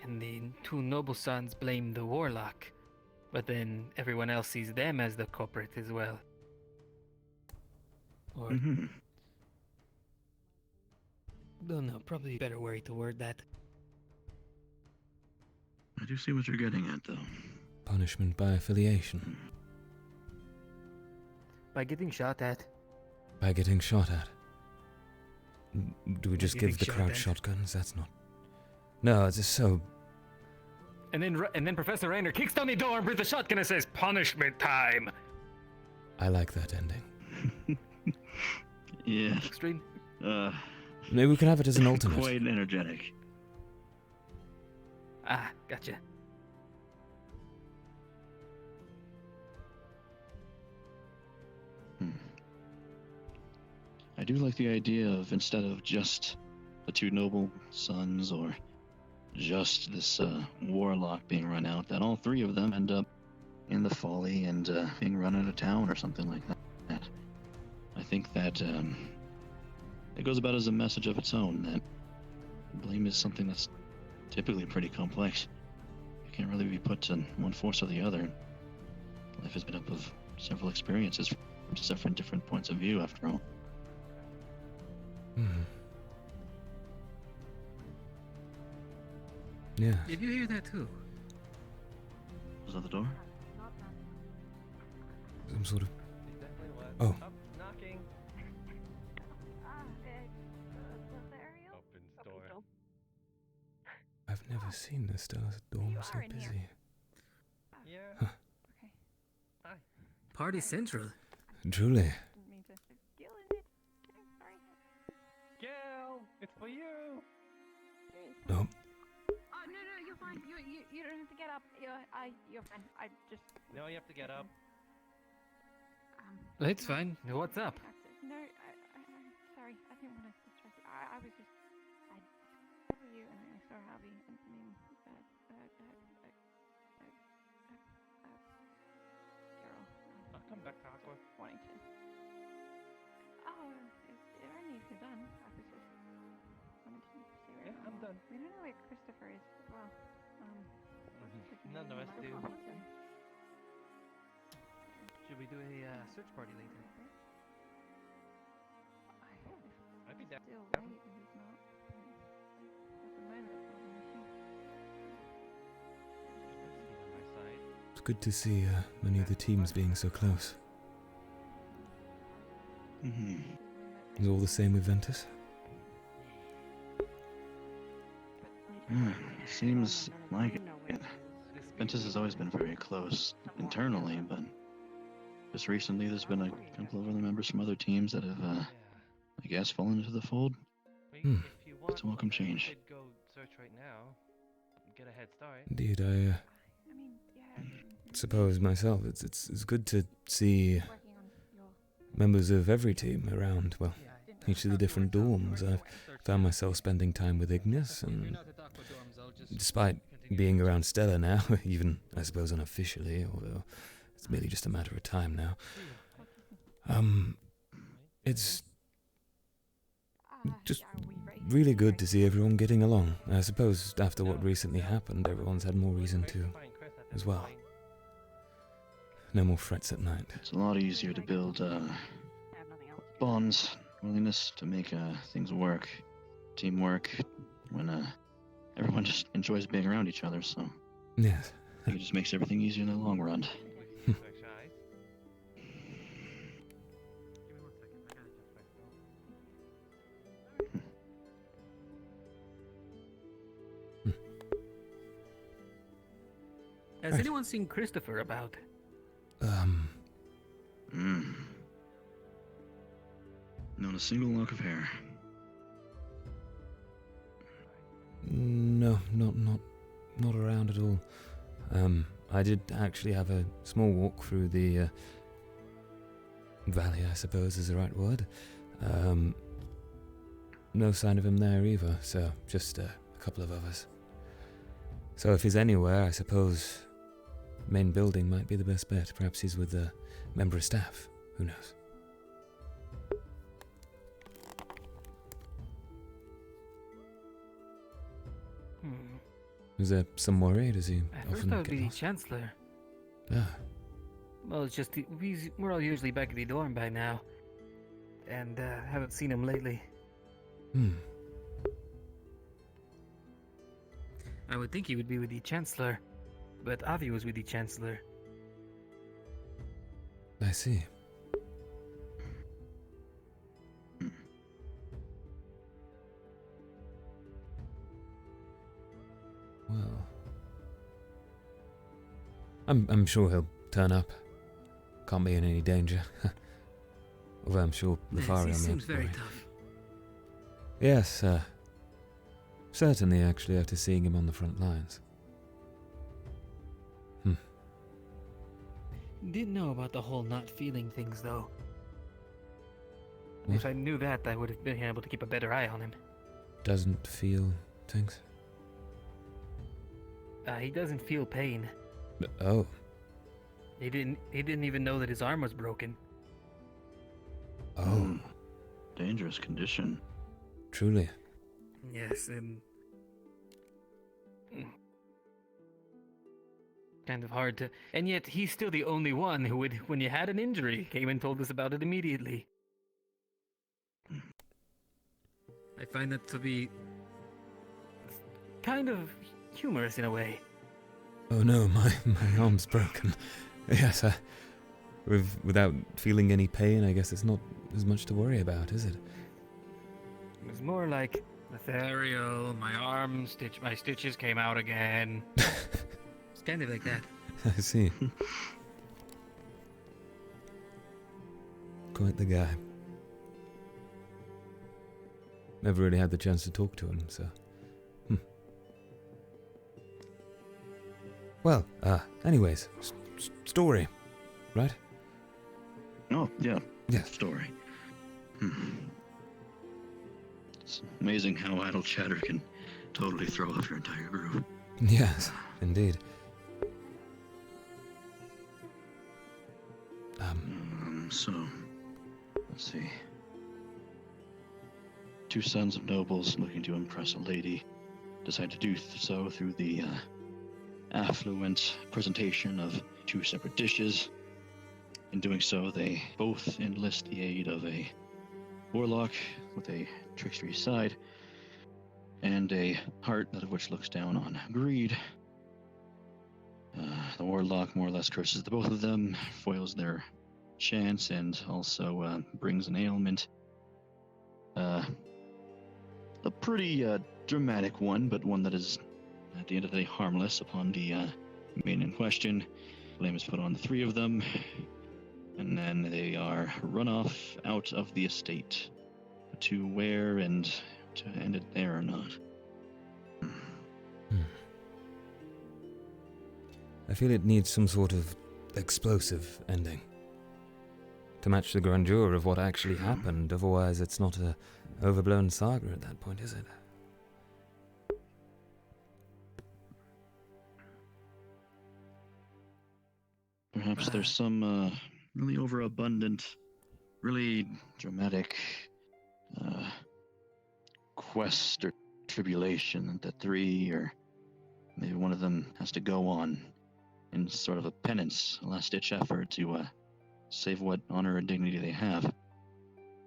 And the two noble sons blame the warlock. But then everyone else sees them as the culprit as well. Or... Don't know, probably a better way to word that. I do see what you're getting at, though. Punishment by affiliation. By getting shot at. By getting shot at. Do we just give the Getting shot crowd at. shotguns? That's not... No, it's just so... And then Professor Rainer kicks down the door and brings the shotgun and says, "Punishment time." I like that ending. Yeah. Extreme. Maybe we can have it as an alternate. Quite energetic. Ah, gotcha. I do like the idea of, instead of just the two noble sons or just this warlock being run out, that all three of them end up in the folly and being run out of town or something like that. I think that it goes about as a message of its own, that blame is something that's typically pretty complex. You can't really be put to one force or the other. Life has been up of several experiences from different points of view, after all. Yeah. Did you hear that too? Was that the door? Some sort of... Oh. Knocking. I've never seen this dorm so busy. Yeah. Huh. Hi. Party Central. Truly. Gail, it's for you. No. Oh no, you're fine. You don't have to get up. You're fine. I just. No, you have to get up. It's fine. What's up? No, I'm sorry. I didn't want to distress you. I was just. I saw you and I saw Abby and I mean, girl. I'll come back, Aqua. Wanting to. Oh, anything's done. I was just wanted to see where. Yeah, I'm done. We don't know where Christopher is as well. None of us do. Probably too. Should we do a search party later? still right, is it not? At the moment, it's not an issue. It's good to see many of the teams being so close. Is all the same with Ventus? Seems like it. Ventus has always been very close internally, but just recently there's been a couple of other members from other teams that have, I guess, fallen into the fold. It's a welcome change. Go search right now. Get a head start. Indeed, I suppose myself it's good to see members of every team around, well, each of the different dorms. I've found myself spending time with Ignis, and despite being around Stella now, even, I suppose, unofficially, although it's merely just a matter of time now, it's just really good to see everyone getting along. I suppose after what recently happened, everyone's had more reason to as well. No more frets at night. It's a lot easier to build bonds, willingness to make things work, teamwork, when everyone just enjoys being around each other, so... Yes. It just makes everything easier in the long run. Has anyone seen Christopher about? Not a single lock of hair. No, not around at all. I did actually have a small walk through the valley, I suppose is the right word. No sign of him there either, so just a couple of others. So if he's anywhere, I suppose main building might be the best bet. Perhaps he's with a member of staff. Who knows? Is there some worry? Does he At first often I would get be the lost? Chancellor. Ah, Well, it's just we're all usually back at the dorm by now, and haven't seen him lately. I would think he would be with the Chancellor, but Avi was with the Chancellor. I see. Well, I'm sure he'll turn up. Can't be in any danger. Although I'm sure Lefari He on seems the very right. tough. Yes, certainly. Actually, after seeing him on the front lines. Didn't know about the whole not feeling things though. What? If I knew that, I would have been able to keep a better eye on him. Doesn't feel things. He doesn't feel pain. Oh, He didn't even know that his arm was broken. oh, Dangerous condition. truly. Yes, kind of hard to... And yet, he's still the only one who would, when you had an injury, came and told us about it immediately. I find that to be... kind of humorous in a way. Oh no, my arm's broken. Yes, without feeling any pain, I guess it's not as much to worry about, is it? It was more like, Ethereal, my stitches came out again. It's kind of like that. I see. Quite the guy. Never really had the chance to talk to him, so... Well, anyways, story, right? Oh, yeah. Yeah. Story. It's amazing how idle chatter can totally throw off your entire groove. Yes, indeed. So, let's see. Two sons of nobles looking to impress a lady decide to do so through the affluent presentation of two separate dishes. In doing so, they both enlist the aid of a warlock with a trickstery side, and a heart, that of which looks down on greed. The warlock more or less curses the both of them, foils their chance, and also brings an ailment. A pretty dramatic one, but one that is, at the end of the day, harmless upon the main in question. Blame is put on the three of them, and then they are run off out of the estate. To where and to end it there or not. I feel it needs some sort of explosive ending to match the grandeur of what actually happened. Otherwise, it's not a overblown saga at that point, is it? Perhaps there's some really overabundant, really dramatic quest or tribulation that three, or maybe one of them, has to go on in sort of a penance, a last-ditch effort to save what honor and dignity they have.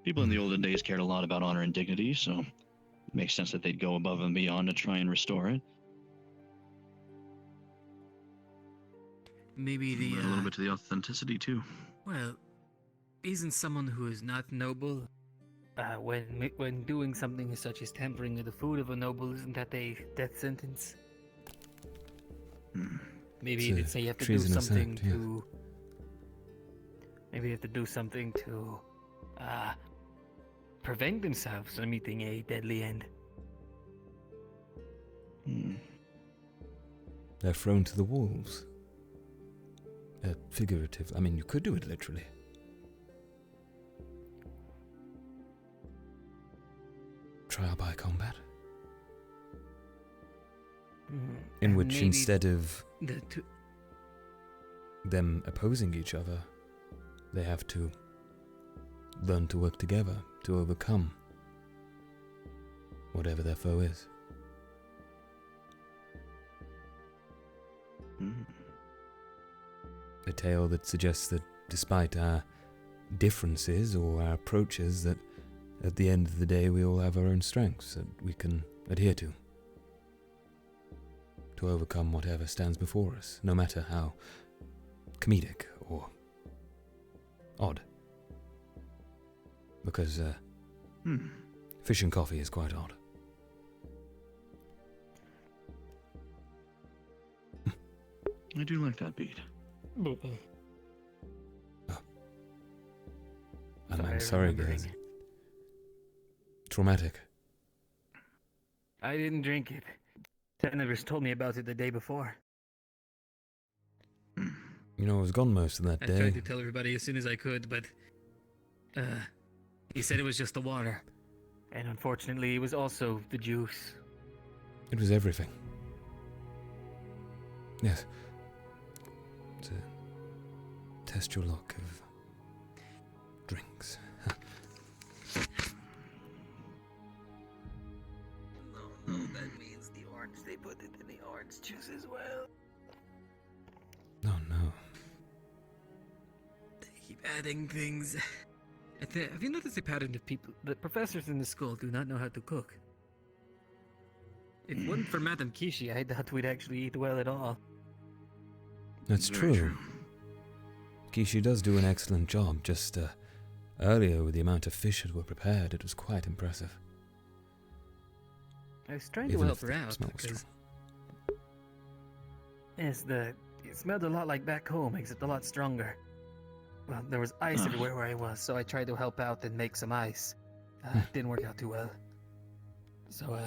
People in the olden days cared a lot about honor and dignity, so it makes sense that they'd go above and beyond to try and restore it. Maybe the But a little bit to the authenticity too. well, isn't someone who is not noble, when doing something such as tampering with the food of a noble, isn't that a death sentence? Maybe It's they'd say you have to do treasonous something act, yeah. to. Maybe you have to do something to prevent themselves from meeting a deadly end. They're thrown to the wolves. Figurative. I mean, you could do it literally. Trial by combat. In which, Maybe instead of the two. them opposing each other, they have to learn to work together to overcome whatever their foe is. A tale that suggests that despite our differences or our approaches, that at the end of the day we all have our own strengths that we can adhere to overcome whatever stands before us, no matter how comedic or odd. Because fish and coffee is quite odd. I do like that beat. I'm sorry, guys. Traumatic. I didn't drink it. Senators told me about it the day before. You know, I was gone most of that I day. tried to tell everybody as soon as I could, but he said it was just the water. And unfortunately, it was also the juice. It was everything. Yes. To test your luck of drinks. That means the orange, they put it in the orange juice as well. Oh no. They keep adding things. Have you noticed a pattern of people? The professors in the school do not know how to cook. If it wasn't for Madame Kishi, I doubt we'd actually eat well at all. That's true. Kishi does do an excellent job. Just earlier, with the amount of fish that were prepared, it was quite impressive. I was trying to Even help if her the out smell was because it smelled a lot like back home, except a lot stronger. Well, there was ice everywhere where I was, so I tried to help out and make some ice. Didn't work out too well. So,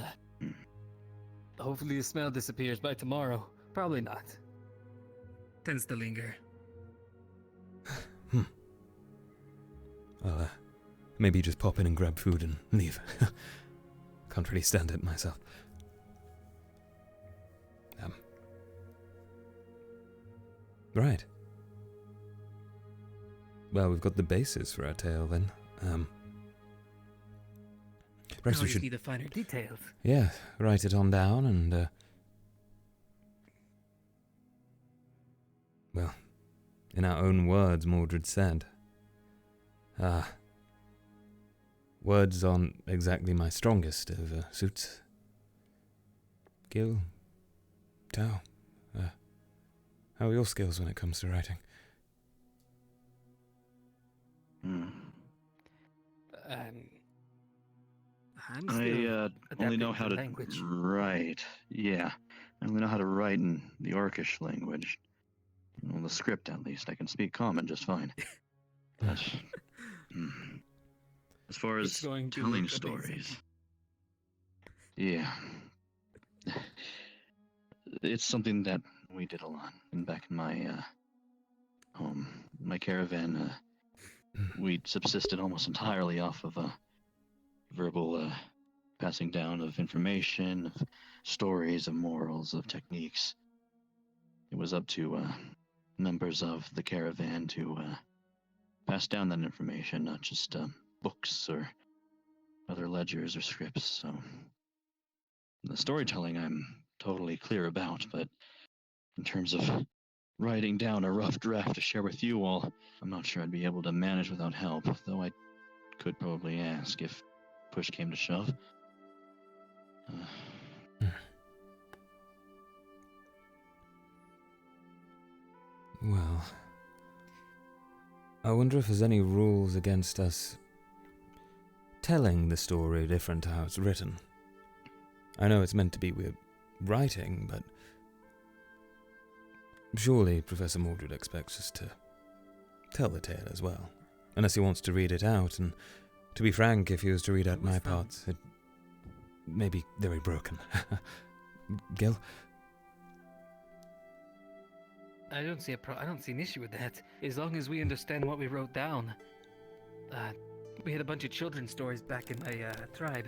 hopefully the smell disappears by tomorrow. Probably not. Tends to linger. I'll maybe just pop in and grab food and leave. Can't really stand it myself. Right. Well, we've got the basis for our tale then. Perhaps Now we we should need the finer details. Yeah, write it on down and well, in our own words, Mordred said, Words aren't exactly my strongest of suits. Gil, Tao, how are your skills when it comes to writing? I'm I still only know adapting how the to language. write. Yeah, I only know how to write in the Orcish language. Well, the script, at least. I can speak Common just fine. But as far It's as going to telling look stories, yeah, it's something that we did a lot. And back in my home, my caravan, we subsisted almost entirely off of verbal passing down of information, of stories, of morals, of techniques. It was up to members of the caravan to pass down that information, not just books or other ledgers or scripts. So the storytelling I'm totally clear about, but in terms of writing down a rough draft to share with you all, I'm not sure I'd be able to manage without help, though I could probably ask if push came to shove. Well, I wonder if there's any rules against us telling the story different to how it's written. I know it's meant to be we're writing, but surely Professor Mordred expects us to tell the tale as well, unless he wants to read it out, and to be frank, if he was to read out my parts, it may be very broken. Gil? I don't see an issue with that, as long as we understand what we wrote down. We had a bunch of children's stories back in my tribe,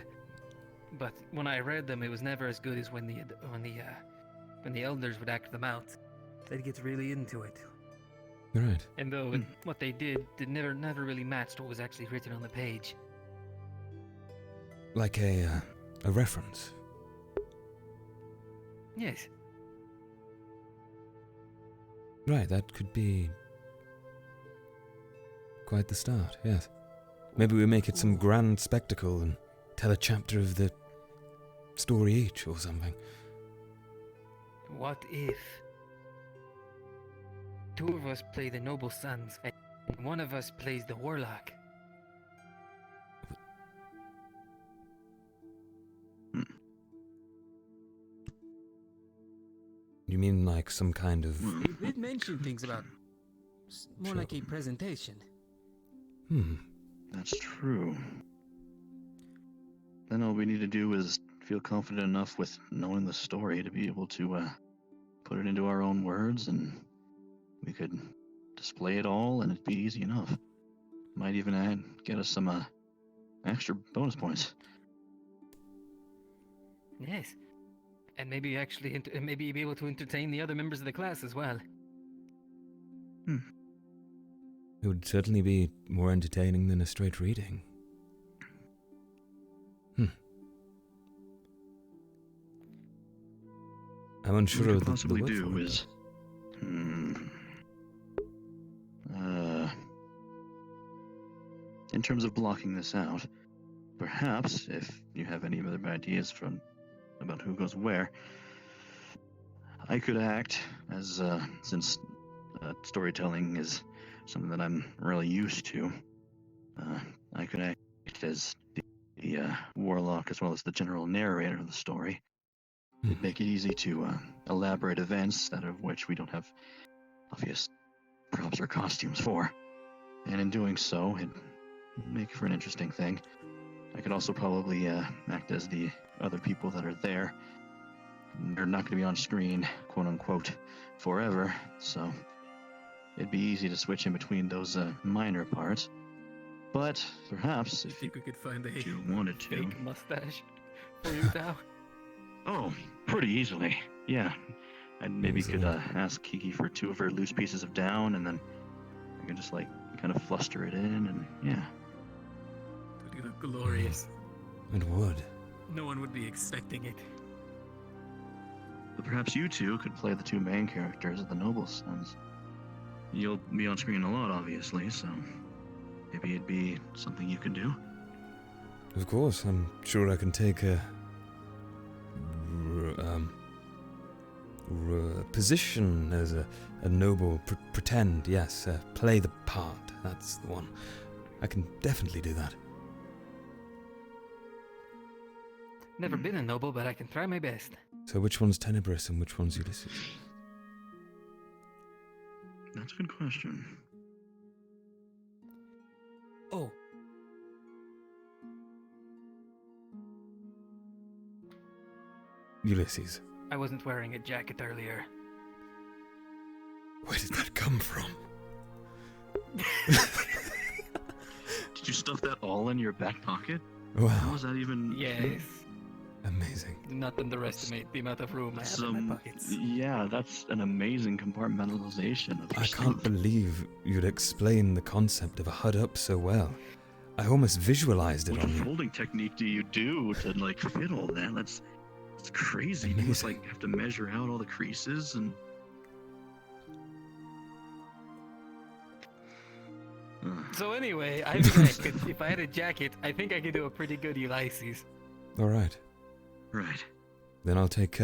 but when I read them, it was never as good as when the elders would act them out. They'd get really into it. Right. And though what they did never really matched what was actually written on the page. Like a reference. Yes. Right, that could be quite the start, yes. Maybe we make it some grand spectacle and tell a chapter of the story each or something. What if two of us play the noble sons and one of us plays the warlock? You mean like some kind of... You did mention things about more like a presentation. That's true. Then all we need to do is feel confident enough with knowing the story to be able to put it into our own words, and we could display it all, and it'd be easy enough. Might even get us some extra bonus points. Yes. And maybe actually, maybe be able to entertain the other members of the class as well. It would certainly be more entertaining than a straight reading. I'm unsure what we of could the possibly word do for it, is, in terms of blocking this out, perhaps if you have any other ideas about who goes where, I could act as since storytelling is something that I'm really used to. I could act as the warlock as well as the general narrator of the story. It'd make it easy to elaborate events that of which we don't have obvious props or costumes for. And in doing so, it'd make for an interesting thing. I could also probably act as the other people that are there. They're not going to be on screen, quote unquote, forever, so it'd be easy to switch in between those minor parts. But perhaps if we could find a you wanted to, fake mustache for you now. Oh, pretty easily. Yeah, I maybe could ask Kiki for 2 of her loose pieces of down, and then I can just like kind of fluster it in, and yeah. It would look glorious. It would. No one would be expecting it. But perhaps you two could play the 2 main characters of the Noble Sons. You'll be on screen a lot, obviously, so maybe it'd be something you could do. Of course, I'm sure I can take a position as a noble, pretend, yes, play the part, that's the one. I can definitely do that. Never been a noble, but I can try my best. So which one's Tenebris and which one's Ulysses? That's a good question. Oh. Ulysses. I wasn't wearing a jacket earlier. Where did that come from? Did you stuff that all in your back pocket? Wow. How was that even? Yes. Amazing. Do not underestimate the amount of room I have in my pockets. Yeah, that's an amazing compartmentalization of your I can't believe you'd explain the concept of a HUD up so well. I almost visualized it What on you. folding technique do you do to like fit all that? That's crazy. You must like have to measure out all the creases and. So anyway, I think if I had a jacket, I think I could do a pretty good Ulysses. All right. Right. Then I'll take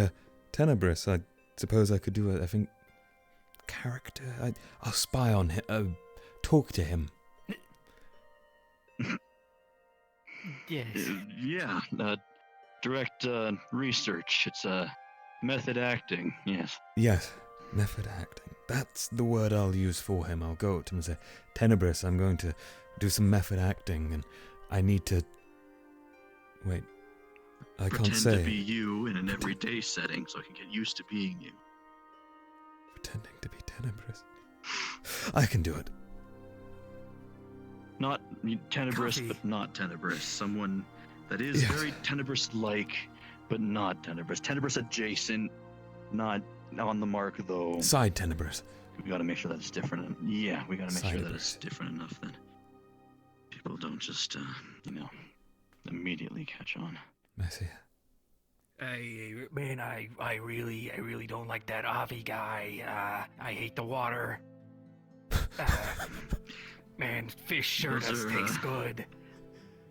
Tenebris. I suppose I could do I think, character. I'll spy on him. Talk to him. Yes. Yeah. Direct research. It's method acting. Yes. Yes. Method acting. That's the word I'll use for him. I'll go up to him and say, Tenebris, I'm going to do some method acting, and I need to. Wait. I can't say. Pretend to be you in an everyday setting so I can get used to being you. Pretending to be Tenebris. I can do it. Not Tenebris, but not Tenebris. Someone that is very Tenebris-like, but not Tenebris. Tenebris adjacent, not on the mark though. Side Tenebris. We gotta make sure that it's different. Yeah, we gotta make sure that Side-Tenebris. it's different enough that people don't just, immediately catch on. I see. Man, I really don't like that Avi guy. I hate the water. Man, fish sure does taste good.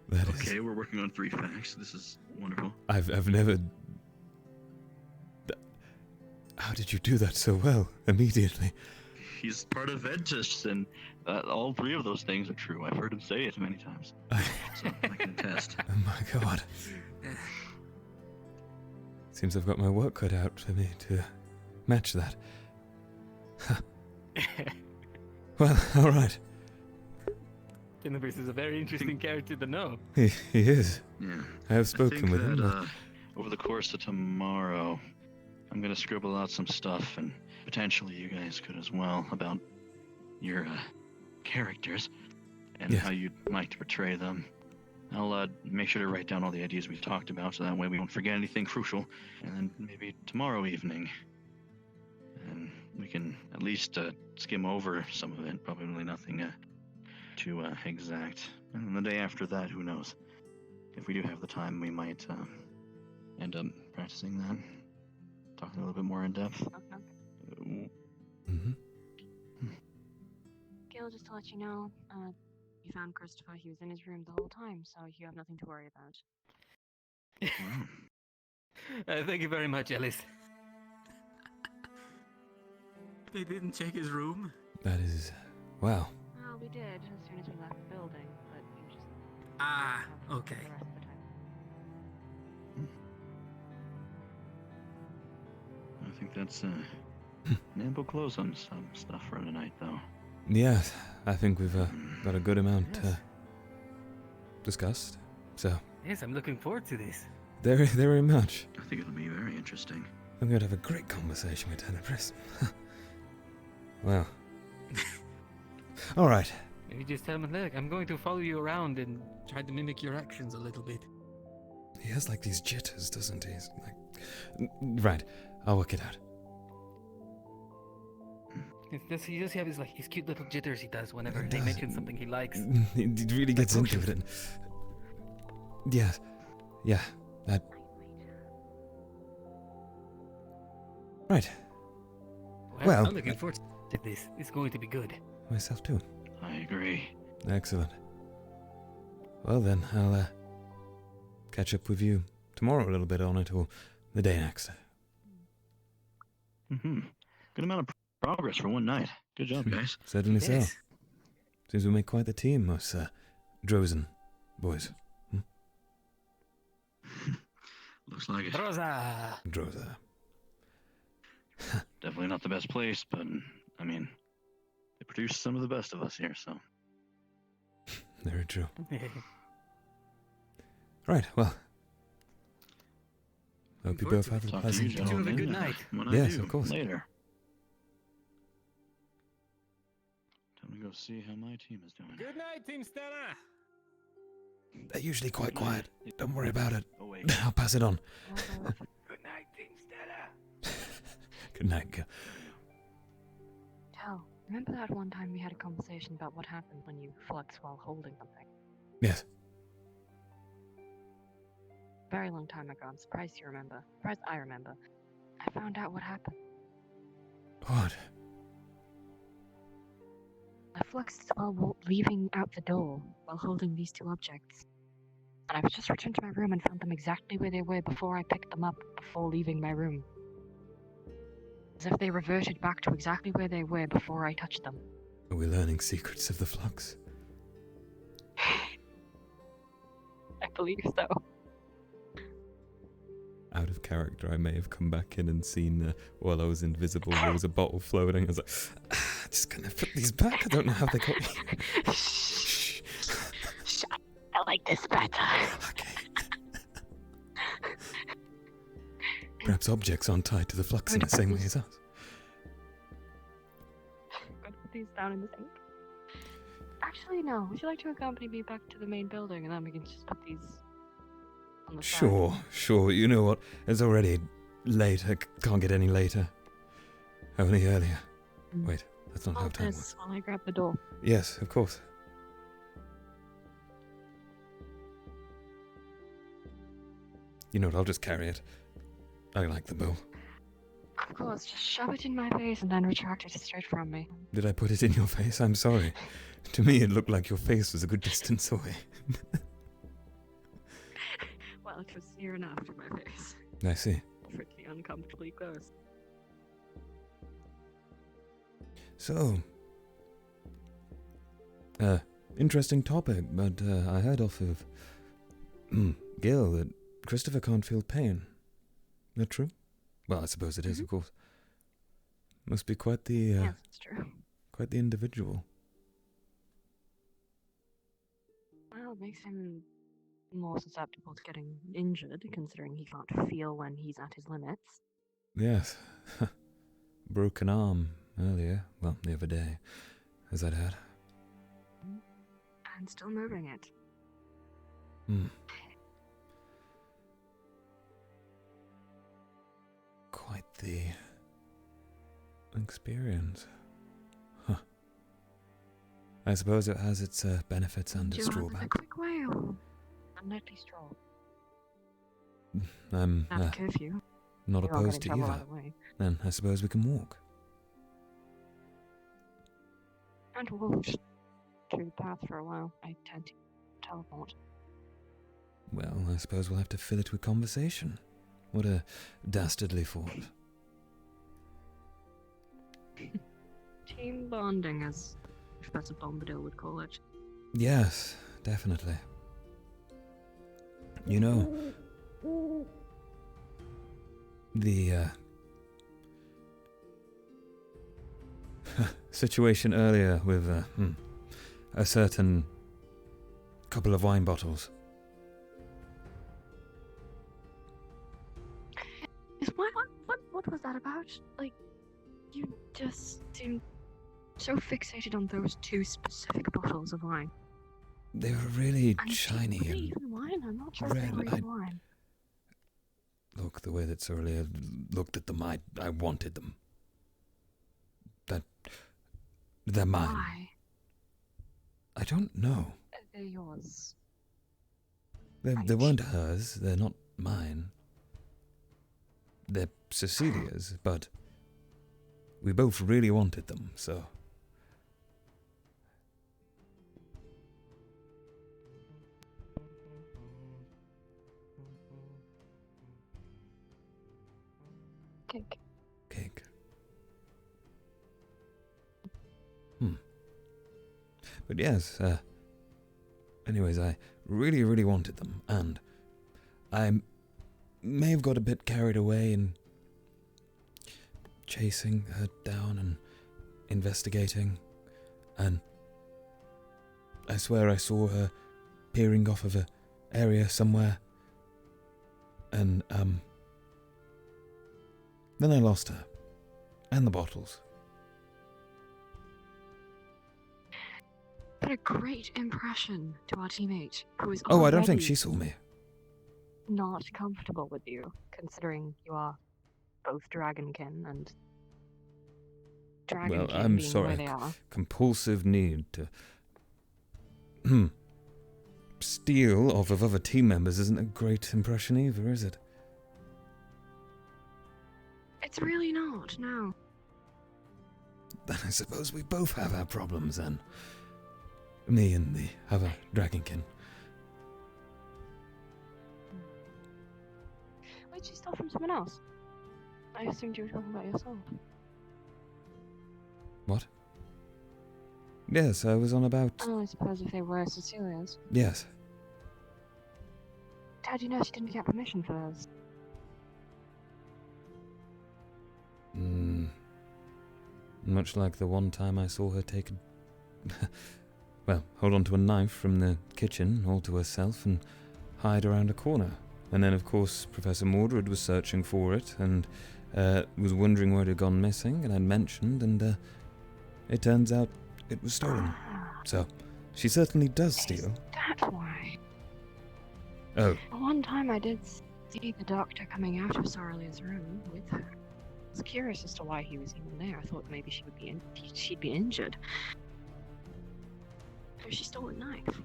That is. Okay, we're working on 3 facts. This is wonderful. I've never. How did you do that so well immediately? He's part of Ventus, and all 3 of those things are true. I've heard him say it many times. So I can attest. Oh my god. Seems I've got my work cut out for me to match that. Well, alright. Tenebris is a very interesting character to know. He is. Yeah. I have spoken with him. That, over the course of tomorrow, I'm gonna scribble out some stuff, and potentially you guys could as well, about your characters and how you'd like to portray them. I'll make sure to write down all the ideas we've talked about, so that way we don't forget anything crucial. And then maybe tomorrow evening, and we can at least skim over some of it. Probably nothing too exact. And then the day after that, who knows? If we do have the time, we might end up practicing that, talking a little bit more in depth. Mm-hmm. Gil, just to let you know, you found Christopher. He was in his room the whole time, so you have nothing to worry about. Thank you very much, Ellis. They didn't check his room? That is. Wow. Well, we did as soon as we left the building, but you just. Ah, okay. The rest of the time. I think that's ample close on some stuff for tonight, though. Yeah, I think we've got a good amount discussed. So. Yes, I'm looking forward to this. Very much. I think it'll be very interesting. I'm going to have a great conversation with Tenebris. Wow. All right. Maybe just tell him, look, I'm going to follow you around and try to mimic your actions a little bit. He has like these jitters, doesn't he? He's like, right. I'll work it out. He does have his cute little jitters he does whenever they mention something he likes. He really gets into it. Yeah. Right. Well, I'm looking forward to this. It's going to be good. Myself too. I agree. Excellent. Well then, I'll catch up with you tomorrow a little bit on it, or the day next. Good amount of progress for one night. Good job, guys. Certainly so. Yes. Seems we make quite the team, us Drozen boys. Looks like it. Droza. Droza. Definitely not the best place, but I mean, they produce some of the best of us here, so. Very true. Right, well. Hope you both have a pleasant You have a good night. Yes, of course. Later. Time to go see how my team is doing. Good night, Team Stella. They're usually quite quiet. Don't worry about it. Oh, wait. I'll pass it on. Good night, Team Stella. Good night, girl. Tel, remember that one time we had a conversation about what happened when you flux while holding something? Yes. Very long time ago. I'm surprised you remember. Surprised I remember. I found out what happened. What? I fluxed while leaving out the door while holding these two objects. And I've just returned to my room and found them exactly where they were before I picked them up before leaving my room. As if they reverted back to exactly where they were before I touched them. Are we learning secrets of the flux? I believe so. Out of character, I may have come back in and seen while I was invisible there was a bottle floating. I was like, just gonna put these back. I don't know how they got here. Shh. I like this better. Okay. Perhaps objects aren't tied to the flux in the same way as us. I'm gonna put these down in the sink. Actually, no. Would you like to accompany me back to the main building and then we can just put these on the side? Sure. You know what? It's already late. I can't get any later. Only earlier. Wait, that's not how time works. While I grab the door. Yes, of course. You know what? I'll just carry it. I like the bow. Of course, just shove it in my face and then retract it straight from me. Did I put it in your face? I'm sorry. To me, it looked like your face was a good distance away. Well, it was near enough to my face. I see. Pretty uncomfortably close. So, interesting topic, but I heard off of Gil that Christopher can't feel pain. That true? Well, I suppose it is, of course. Must be quite the yes, it's true. Quite the individual. Well, it makes him more susceptible to getting injured, considering he can't feel when he's at his limits. Yes. Broken arm earlier. Well, the other day. Has that had? And still moving it. Quite the experience. Huh. I suppose it has its benefits and its Do you want a drawbacks. quick way or a nightly stroll? I'm Not curfew. not You won't opposed get to in trouble either. either way. Then I suppose we can walk. And we'll walk through the path for a while. I tend to teleport. Well, I suppose we'll have to fill it with conversation. What a dastardly thought. Team bonding, as Professor Bombadil would call it. Yes, definitely. You know, the situation earlier with a certain couple of wine bottles. What was that about? Like, you just seemed so fixated on those two specific bottles of wine. They were really And shiny were they and even wine? I'm not sure if red. they were even wine. Look, the way that Sorelia looked at them, I wanted them. They're mine. Why? I don't know. They're yours. They weren't hers. They're not mine. They're Cecilia's, but we both really wanted them, so... But yes, anyways, I really, really wanted them, and I may have got a bit carried away in chasing her down and investigating, and I swear I saw her peering off of an area somewhere, and then I lost her, and the bottles. What a great impression to our teammate, who is Oh, I don't think already she saw me. not comfortable with you, considering you are both Dragonkin and Dragonkin Well, I'm being sorry. where they are. Compulsive need to steal off of other team members isn't a great impression either, is it? It's really not, no. Then I suppose we both have our problems then. Me and the other Dragonkin. Wait, she stole from someone else? I assumed you were talking about yourself. What? Yes, I was on about... Oh, I suppose if they were Cecilia's. Yes. How do you know she didn't get permission for those? Much like the one time I saw her take well, hold on to a knife from the kitchen all to herself and hide around a corner. And then, of course, Professor Mordred was searching for it and was wondering where it had gone missing, and I'd mentioned, and it turns out it was stolen. So, she certainly does steal. That's why. Oh, One time I did see the doctor coming out of Soralia's room with her. I was curious as to why he was even there. I thought maybe she'd be injured. So she stole a knife.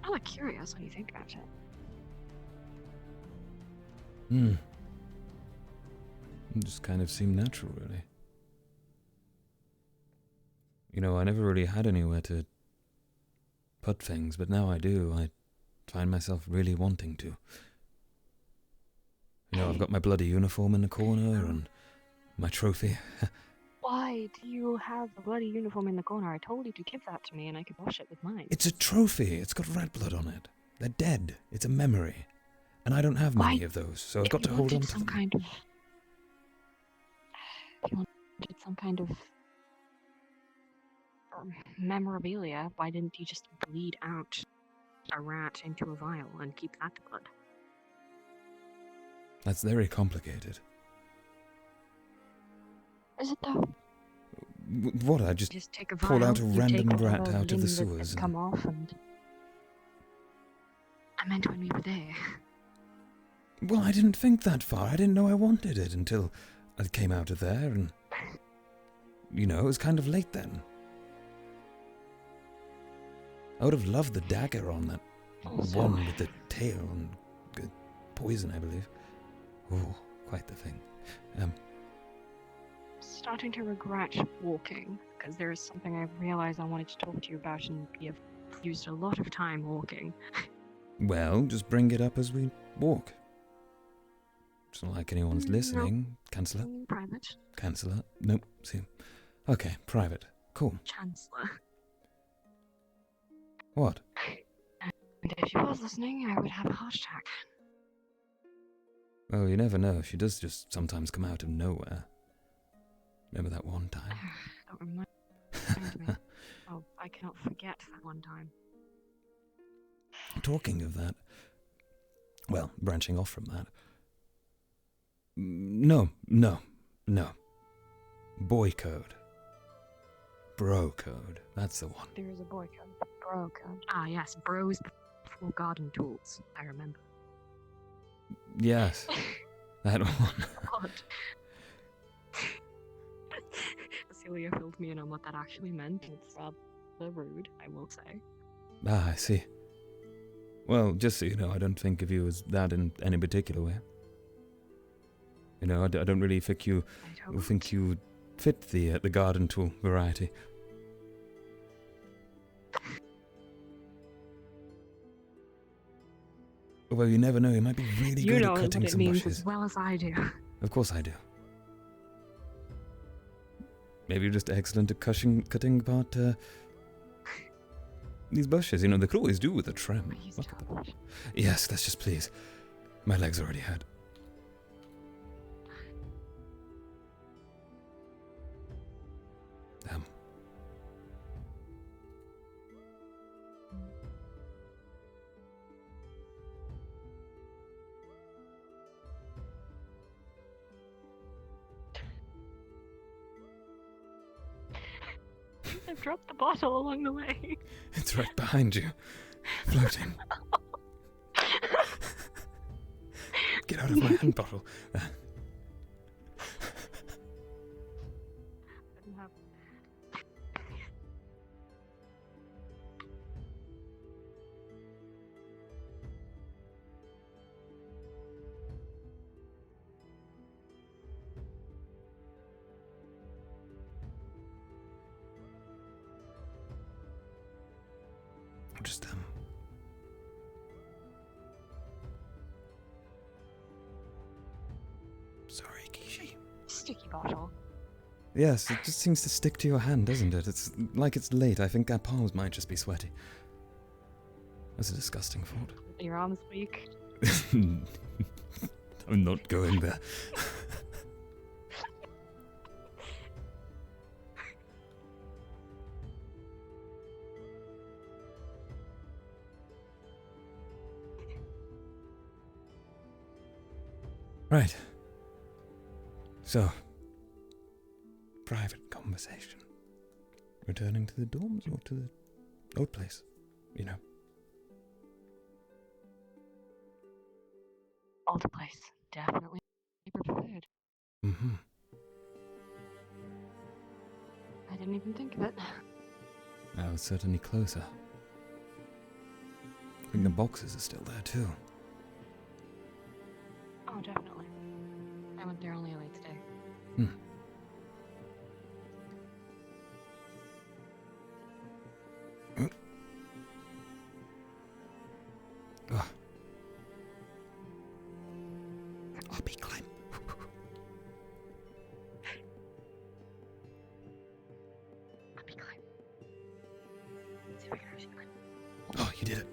I like curious when you think about it. It just kind of seemed natural, really. You know, I never really had anywhere to put things, but now I do. I find myself really wanting to. You know, I've got my bloody uniform in the corner and my trophy. Why do you have a bloody uniform in the corner? I told you to give that to me and I could wash it with mine. It's a trophy. It's got red blood on it. They're dead. It's a memory. And I don't have many of those, so I've got to hold on to them. If you wanted some kind of memorabilia, why didn't you just bleed out a rat into a vial and keep that blood? That's very complicated. Is it though? What? I just take a pull vial, out a you random take rat whatever out of the limb that sewers. come off and... I meant when we were there. Well, I didn't think that far. I didn't know I wanted it until I came out of there, and... You know, it was kind of late then. I would have loved the dagger on that one with the tail and good poison, I believe. Oh, quite the thing. Starting to regret walking, because there is something I realized I wanted to talk to you about, and we have used a lot of time walking. Well, just bring it up as we walk. It's not like anyone's listening. Chancellor? Private. Chancellor? Nope. See. Okay, private. Cool. Chancellor. What? And if she was listening, I would have a heart attack. Well, you never know. She does just sometimes come out of nowhere. Remember that one time? Don't remind me. Oh, I cannot forget that one time. Talking of that, well, branching off from that. No. Boy code. Bro code. That's the one. There is a boy code. Bro code. Ah, yes. Bros before garden tools. I remember. Yes. That one. God. Cecilia filled me in on what that actually meant. It's rather rude, I will say. Ah, I see. Well, just so you know, I don't think of you as that in any particular way. You know, I don't really think you fit the garden tool variety. Although you never know, you might be really good at cutting some bushes. You know what it means as well as I do. Of course I do. Maybe you're just excellent at cutting apart these bushes. You know, they could always do with a trim. Look at them. Yes, let's just please. My legs already hurt. I've dropped the bottle along the way. It's right behind you, floating. Get out of my hand bottle. I'll just Sorry, Kishi. Sticky bottle. Yes, it just seems to stick to your hand, doesn't it? It's like it's late. I think our palms might just be sweaty. That's a disgusting thought. Your arm's weak. I'm not going there. Right. So, private conversation. Returning to the dorms or to the old place, you know? Old place. Definitely preferred. Mm-hmm. I didn't even think of it. I was certainly closer. I think the boxes are still there too. Oh, definitely. I went there only late today. Hmm. Oh. I'll be climb. Oh, you did it.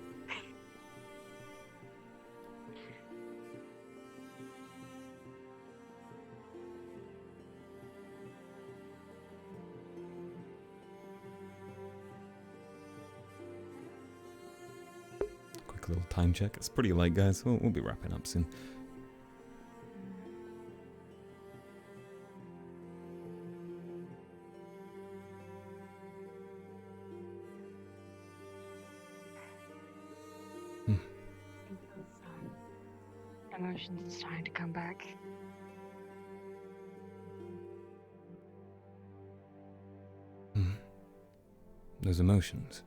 Quick little time check. It's pretty late, guys. We'll be wrapping up soon. Emotions starting to come back. Those emotions.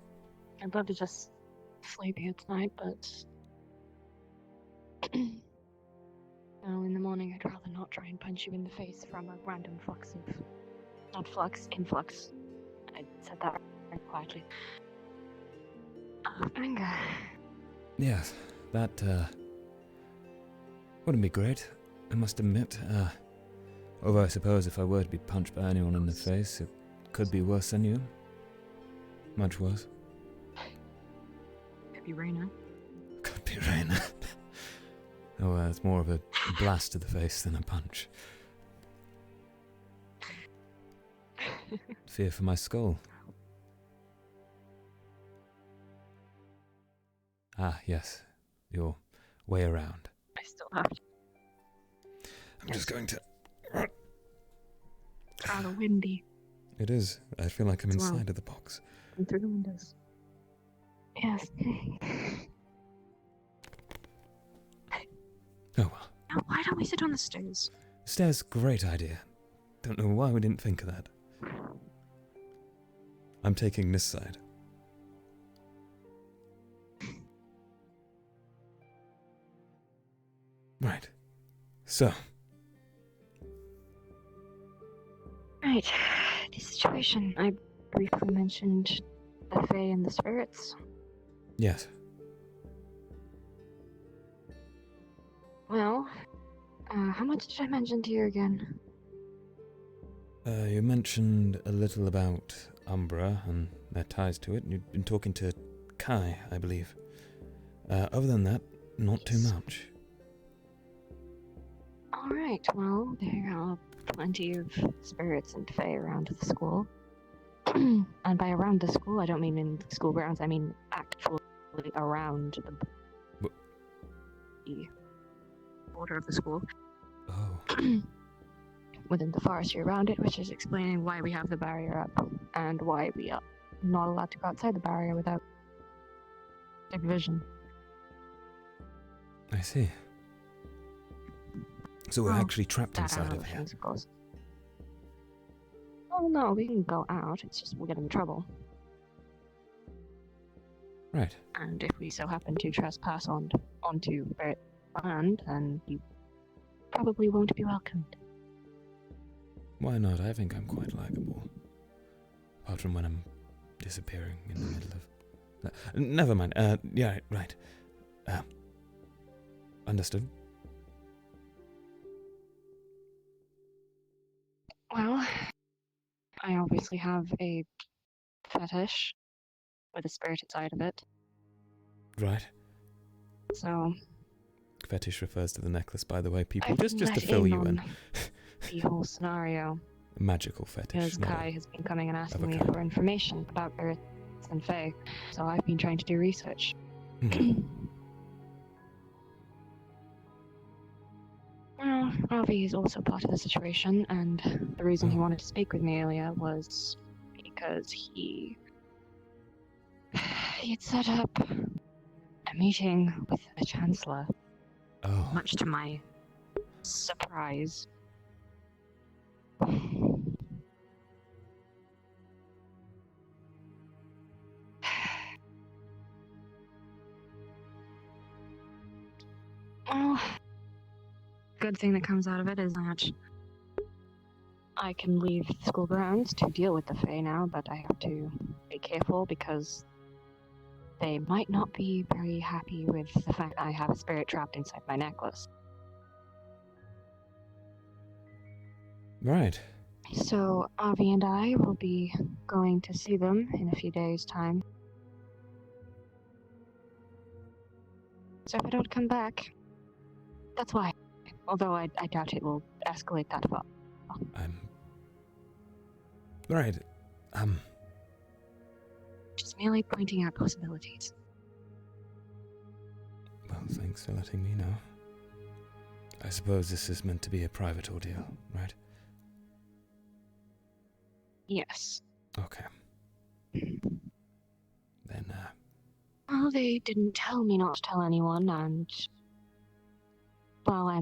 I'd love to just sleep here tonight, but no, in the morning I'd rather not try and punch you in the face from a random flux of, not flux, influx. I said that very quietly. Anger. Yes, that wouldn't be great, I must admit. Although I suppose if I were to be punched by anyone in the face, it could be worse than you. Much worse. Could be Raina. Could be Raina. Oh, it's more of a blast to the face than a punch. Fear for my skull. Ah, yes. Your way around. I still have to. I'm just going to... It's rather windy. It is. I feel like I'm As well. inside of the box. And through the windows. Yes. Oh well. Now, why don't we sit on the stairs? Stairs, great idea. Don't know why we didn't think of that. I'm taking this side. Right. So. Right. The situation. I briefly mentioned the Fae and the spirits. Yes. Well, how much did I mention to you again? You mentioned a little about Umbra and their ties to it. You'd been talking to Kai, I believe. Other than that, not too much. Alright, well, there are plenty of spirits and fae around the school. And by around the school, I don't mean in the school grounds, I mean actually around the border of the school. Oh. Within the forestry around it, which is explaining why we have the barrier up and why we are not allowed to go outside the barrier without supervision. I see. So we're Well, actually trapped that inside and of other here. things, of course. Oh no, we can go out, it's just we'll get in trouble. Right. And if we so happen to trespass onto their land, then you probably won't be welcomed. Why not? I think I'm quite likable. Apart from when I'm disappearing in the middle of... Never mind. Yeah, right. Understood. Well, I obviously have a fetish with a spirit inside of it. Right. So Fetish refers to the necklace, by the way, people. I've Just to let fill you on in. the whole scenario. A magical fetish. Because not Kai has been coming and asking me kind. for information about Earth and Fae, so I've been trying to do research. Well, Ravi is also part of the situation, and the reason he wanted to speak with me earlier was because he had set up a meeting with the Chancellor. Oh. Much to my surprise. Well, good thing that comes out of it is that I can leave the school grounds to deal with the Fae now, but I have to be careful because they might not be very happy with the fact I have a spirit trapped inside my necklace. Right. So Avi and I will be going to see them in a few days' time. So if I don't come back, that's why. Although I doubt it will escalate that far. Right. Just merely pointing out possibilities. Well, thanks for letting me know. I suppose this is meant to be a private ordeal, right? Yes. Okay. Then, Well, they didn't tell me not to tell anyone, and well, I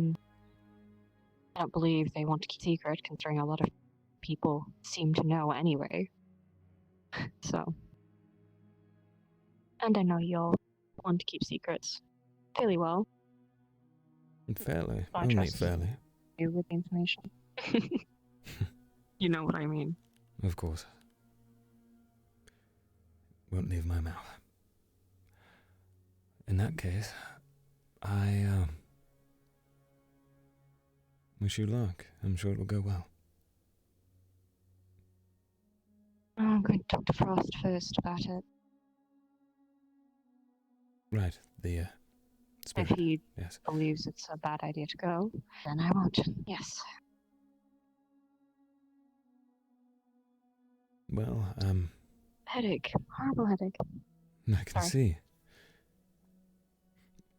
don't believe they want to keep secret, considering a lot of people seem to know anyway. So, and I know you'll want to keep secrets fairly well. fairly. I Only trust fairly. you with the information. You know what I mean. Of course. Won't leave my mouth. In that case, I wish you luck. I'm sure it'll go well. I'm going to talk to Frost first about it. Right, the spirit. If he yes. believes it's a bad idea to go, then I won't. Yes. Well, Headache. Horrible headache. I can see.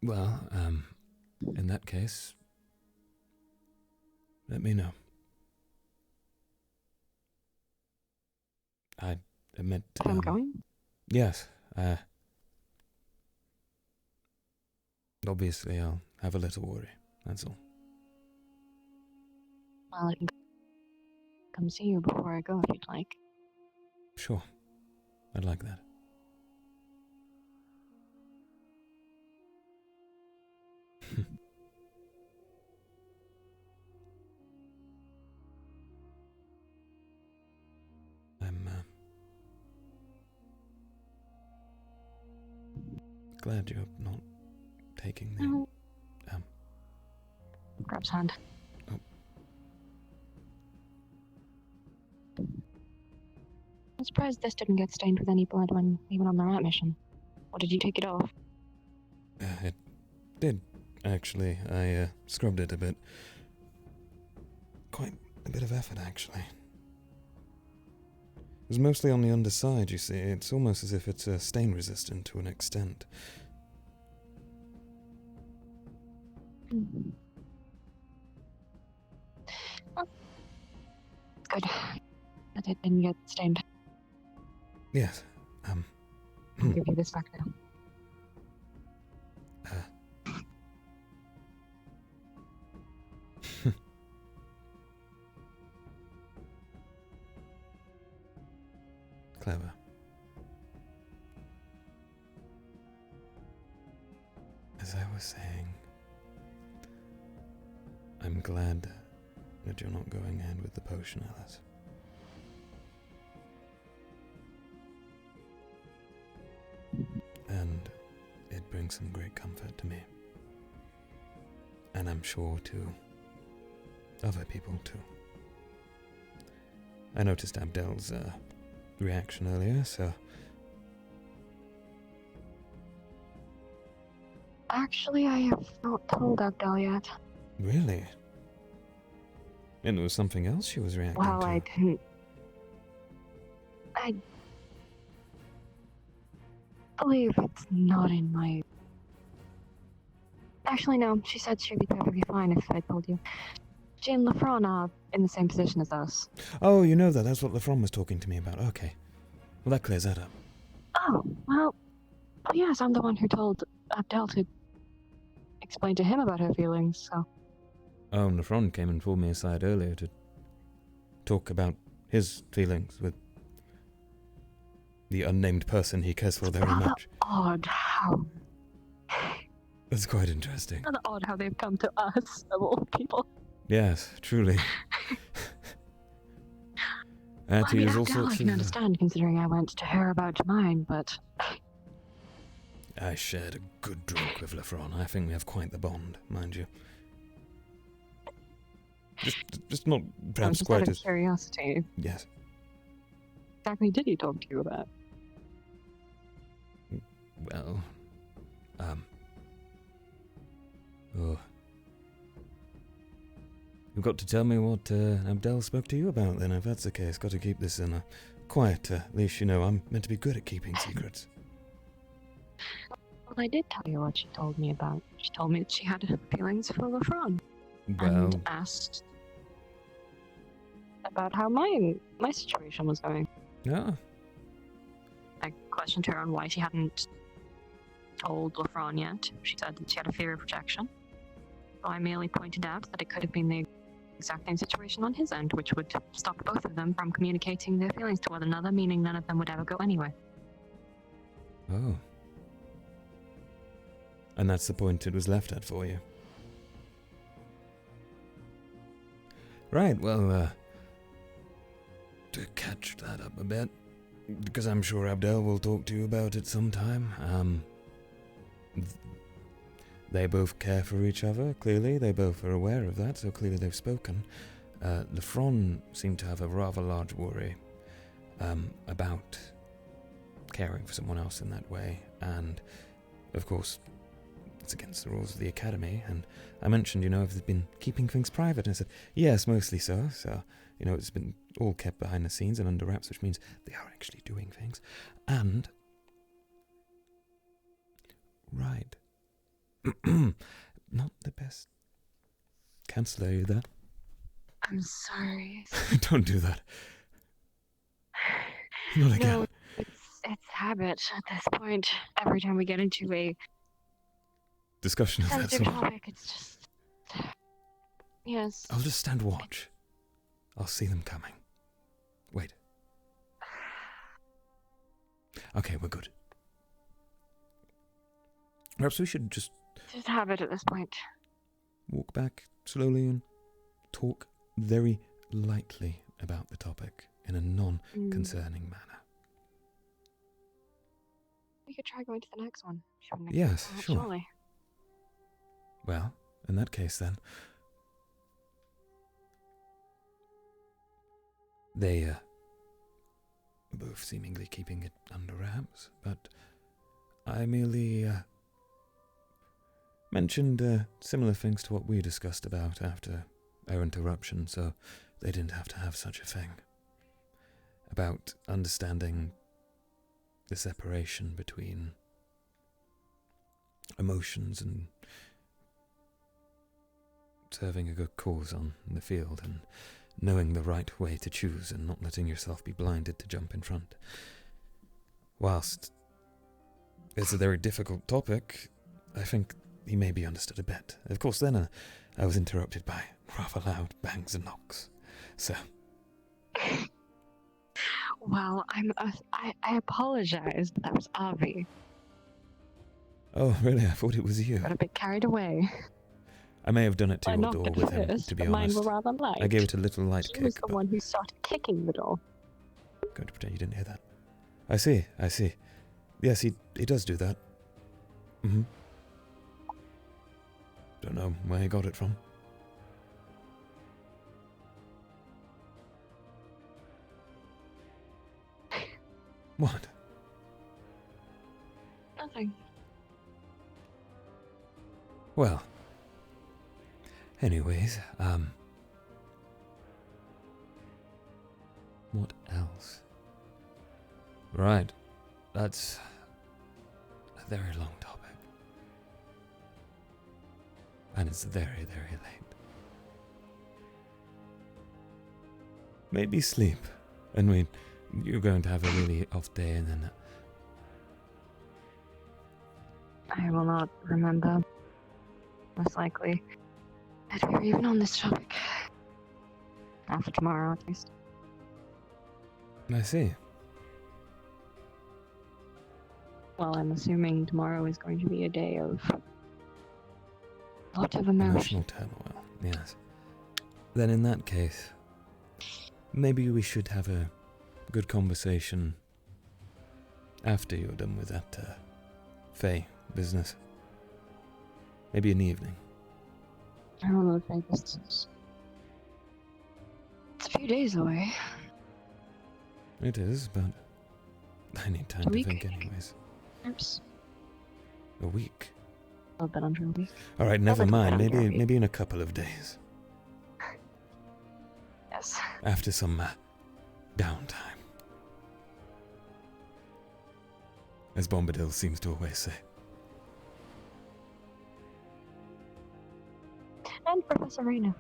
Well, in that case, let me know. I admit. If I'm going? Yes. Obviously, I'll have a little worry. That's all. Well, I can come see you before I go if you'd like. Sure. I'd like that. I'm glad you're not taking the Grabs hand. Oh. I'm surprised this didn't get stained with any blood when we went on the rat mission. Or did you take it off? It did, actually. I scrubbed it a bit. Quite a bit of effort, actually. It was mostly on the underside, you see. It's almost as if it's stain resistant to an extent. Well, good. That it didn't get stained. Yes, I'll give you this back now. Clever. As I was saying, I'm glad that you're not going ahead with the potion, Alice. And it brings some great comfort to me. And I'm sure to other people too. I noticed Abdel's reaction earlier, so... Actually, I have not told Abdel yet. Really? And there was something else she was reacting Well, to. I didn't... I believe it's not in my... Actually, no. She said she'd be perfectly fine if I told you. She and Lefron are in the same position as us. Oh, you know that. That's what Lefron was talking to me about. Okay. Well, that clears that up. Oh, well... Oh, yes, I'm the one who told Abdel to explain to him about her feelings, so... Oh, and Lefron came and pulled me aside earlier to talk about his feelings with the unnamed person he cares for very much. Odd how... That's quite interesting. Rather odd how they've come to us, of all people. Yes, truly. Well, I mean, all Abdel I sorts can of... understand, considering I went to her about mine, but... I shared a good drink with Lefron. I think we have quite the bond, mind you. Just not perhaps just quite out of as... curiosity, Yes. exactly did he talk to you about? Well... Oh. You've got to tell me what Abdel spoke to you about then, if that's the case. Got to keep this in a quiet, at least you know I'm meant to be good at keeping secrets. Well, I did tell you what she told me about. She told me that she had feelings for Lefron. Well... And asked about how my situation was going. Yeah. I questioned her on why she hadn't told Lefron yet. She said that she had a fear of rejection. So I merely pointed out that it could have been the exact same situation on his end, which would stop both of them from communicating their feelings to one another, meaning none of them would ever go anywhere. Oh. And that's the point it was left at for you. Right, well, to catch that up a bit, because I'm sure Abdel will talk to you about it sometime, they both care for each other, clearly. They both are aware of that, so clearly they've spoken. Lefron seemed to have a rather large worry about caring for someone else in that way, and, of course, it's against the rules of the Academy, and I mentioned, if they've been keeping things private, and I said, yes, mostly so, it's been all kept behind the scenes and under wraps, which means they are actually doing things, and... Right. Not the best. Cancel, are you there? I'm sorry. Don't do that. Not again. No, it's habit at this point. Every time we get into a Discussion of that sensitive sort. topic, it's just... Yes. I'll just stand watch. I'll see them coming. Wait. Okay, we're good. Perhaps we should just It's habit at this point. walk back slowly and talk very lightly about the topic in a non-concerning manner. We could try going to the next one. Yes, sure. Surely. Well, in that case then, they both seemingly keeping it under wraps, but I merely mentioned similar things to what we discussed about after our interruption, so they didn't have to have such a thing. About understanding the separation between emotions and serving a good cause on the field, and knowing the right way to choose and not letting yourself be blinded to jump in front. Whilst it's a very difficult topic, I think he may be understood a bit. Of course, then I was interrupted by rather loud bangs and knocks, so... Well, I apologize. That was Avi. Oh, really? I thought it was you. Got a bit carried away. I may have done it to I your knocked door it with him, first, to be but mine honest. were rather light. I gave it a little light He kick, was the one who started kicking the door. Going to pretend you didn't hear that. I see. Yes, he does do that. Mm-hmm. Don't know where he got it from. What? Nothing. Well, anyways, what else? Right, that's a very long topic. And it's very, very late. Maybe sleep. And you're going to have a really off day, and then... I will not remember. Most likely. That we were even on this topic. Not for tomorrow, at least. I see. Well, I'm assuming tomorrow is going to be a day of a lot of emotion. Emotional turmoil, yes. Then in that case, maybe we should have a good conversation after you're done with that Fae business. Maybe in the evening. I don't know if I guess it's a few days away. It is, but I need time to think anyways. Oops. A week? A little bit under a week. Alright, never mind. Maybe in a couple of days. Yes. After some downtime. As Bombadil seems to always say. And Professor Reyna.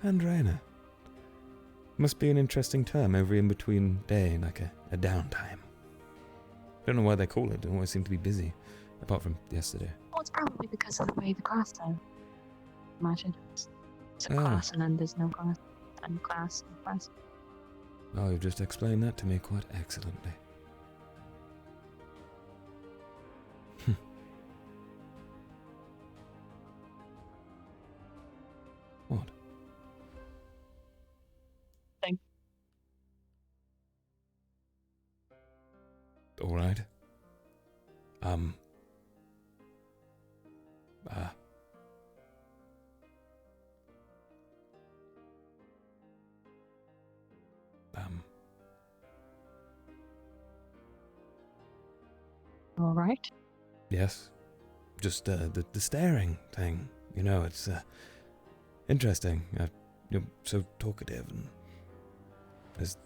And Reyna. Must be an interesting term, every in-between day, like a downtime. Don't know why they call it, they always seem to be busy, apart from yesterday. Well, it's probably because of the way the class are. Imagine. It's a class and then there's no class, and class and class. Oh, you've just explained that to me quite excellently. What? Thing. All right. All right. Yes. Just the staring thing. You know, it's interesting. You're so talkative, and there's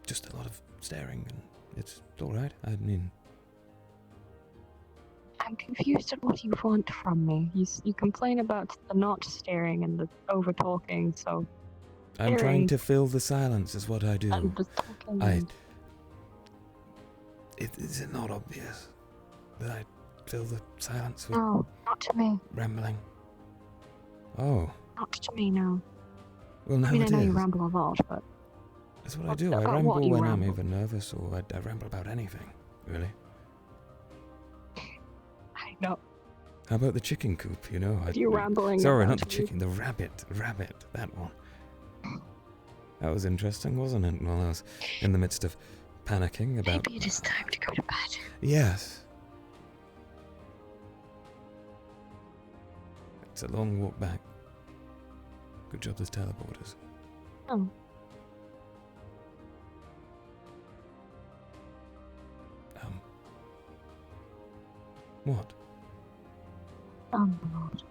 just a lot of staring, and it's all right. I mean, I'm confused at what you want from me. You complain about the not staring and the over talking, so. I'm trying to fill the silence, is what I do. And the talking. Is it not obvious that I fill the silence with No, not to me. rambling? Oh. Not to me, no. Well, now I mean, it I know is. you ramble a lot, but. That's what I do. I About ramble what you when I'm ramble? either nervous or I ramble about anything, really. I know. How about the chicken coop, you know? You rambling Sorry, about not the you. chicken, the rabbit, that one. That was interesting, wasn't it? While I was in the midst of panicking about... Maybe it is time to go to bed. Yes. It's a long walk back. Good job there's teleporters. Oh. What? Lord.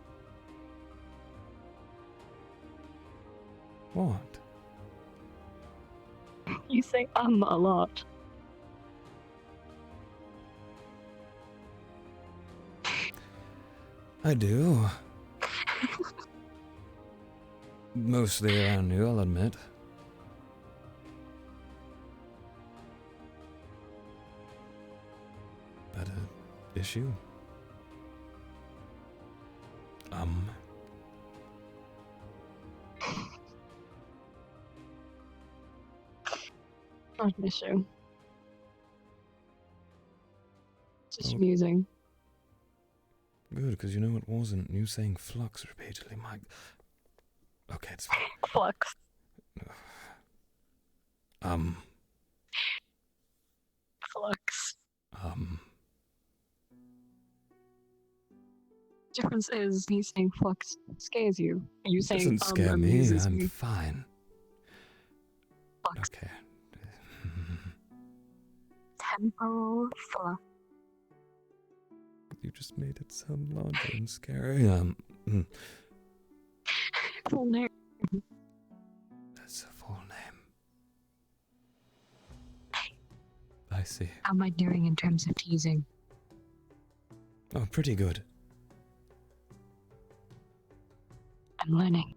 What? You say a lot. I do. Mostly around you, I'll admit. That an issue? Not an issue. Just Oh. amusing. Good, because you know it wasn't. You saying flux repeatedly, Mike. Okay, it's fine. Flux. Flux. Difference is me saying flux scares you. You saying Doesn't scare me. amuses I'm me. fine. Flux. Okay. Temporal flux. You just made it sound larger and scary. Full name. That's a full name. I see. How am I doing in terms of teasing? Oh, pretty good. I'm learning.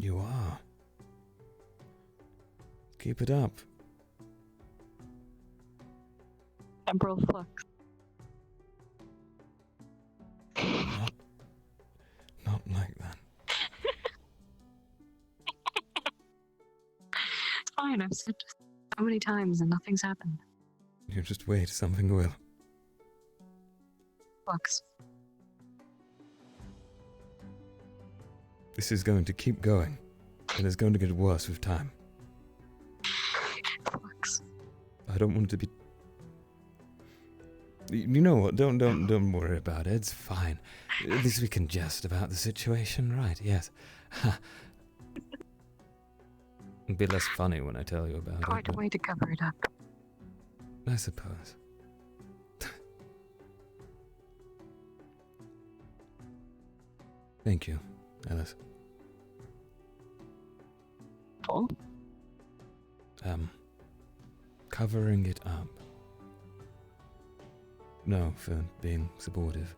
You are. Keep it up. Temporal flux. Not like that. It's fine, I've said it so many times and nothing's happened. You just wait, something will. Flux. This is going to keep going, and it's going to get worse with time. Flux. I don't want to be... You know what? Don't worry about it. It's fine. At least we can jest about the situation, right? Yes. It'll be less funny when I tell you about it. Quite a way to cover it up. I suppose. Thank you, Alice. Paul? Covering it up. No, for being supportive.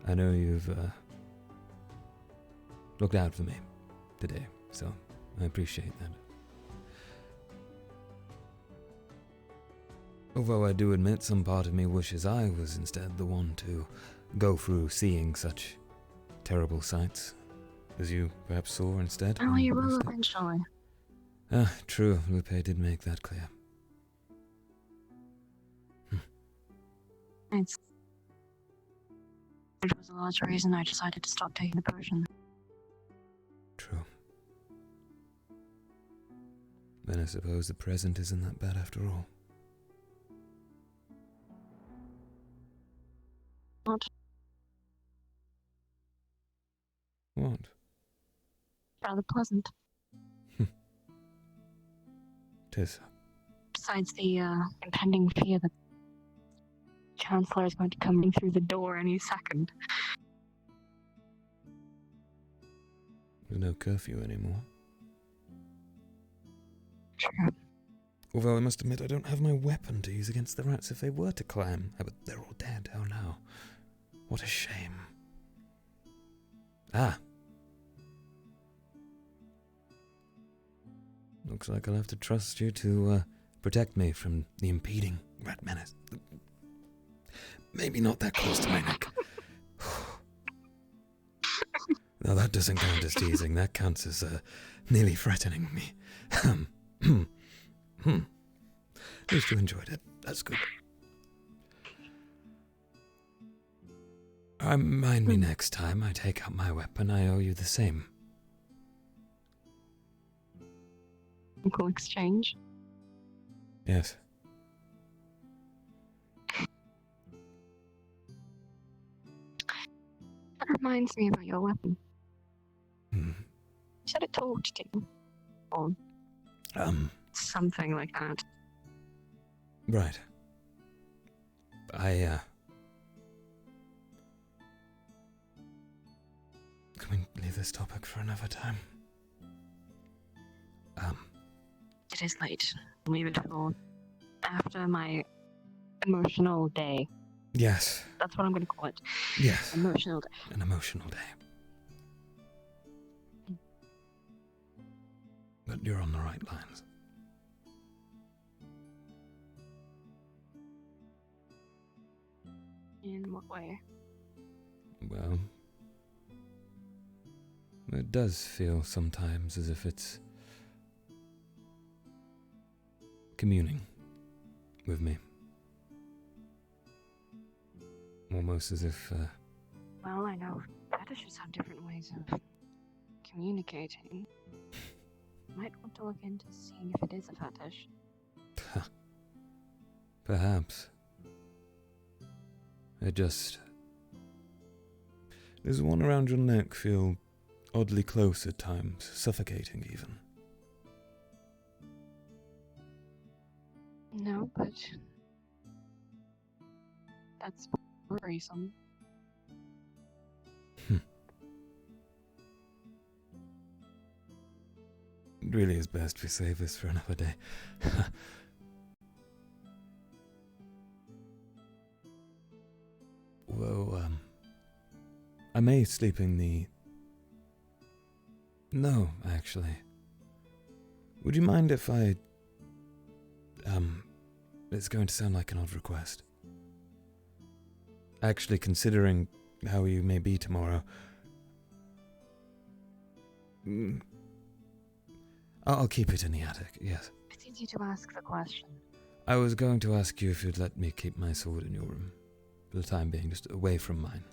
I know you've looked out for me today, so I appreciate that. Although I do admit some part of me wishes I was instead the one to go through seeing such terrible sights as you perhaps saw instead. Oh, you will eventually. Ah, true. Lupe did make that clear. It was a large reason I decided to stop taking the potion. True. Then I suppose the present isn't that bad after all. What? What? Rather pleasant. Tis. Besides the impending fear that Chancellor is going to come in through the door any second. There's no curfew anymore. True. Although I must admit I don't have my weapon to use against the rats if they were to climb. But they're all dead. Oh no. What a shame. Ah. Looks like I'll have to trust you to protect me from the impeding rat menace. Maybe not that close to my neck. No, that doesn't count as teasing. That counts as nearly threatening me. At least you enjoyed it. That's good. Remind me next time I take out my weapon, I owe you the same. Equal exchange. Yes. That reminds me about your weapon. Hmm. You said it talked to you. Or something like that. Right. Can we leave this topic for another time? It is late. Leave it for after my emotional day. Yes. That's what I'm going to call it. Yes. Emotional day. An emotional day. But you're on the right lines. In what way? Well, it does feel sometimes as if it's communing with me. Almost as if, Well, I know fetishes have different ways of communicating. Might want to look into seeing if it is a fetish. perhaps. Does the one around your neck feel oddly close at times, suffocating even? No, but that's worrisome. It really is best we save this for another day. Well, I may sleep in the... No, actually. Would you mind if I... It's going to sound like an odd request. Actually, considering how you may be tomorrow... I'll keep it in the attic, yes. It's easy to ask the question. I was going to ask you if you'd let me keep my sword in your room. For the time being, just away from mine.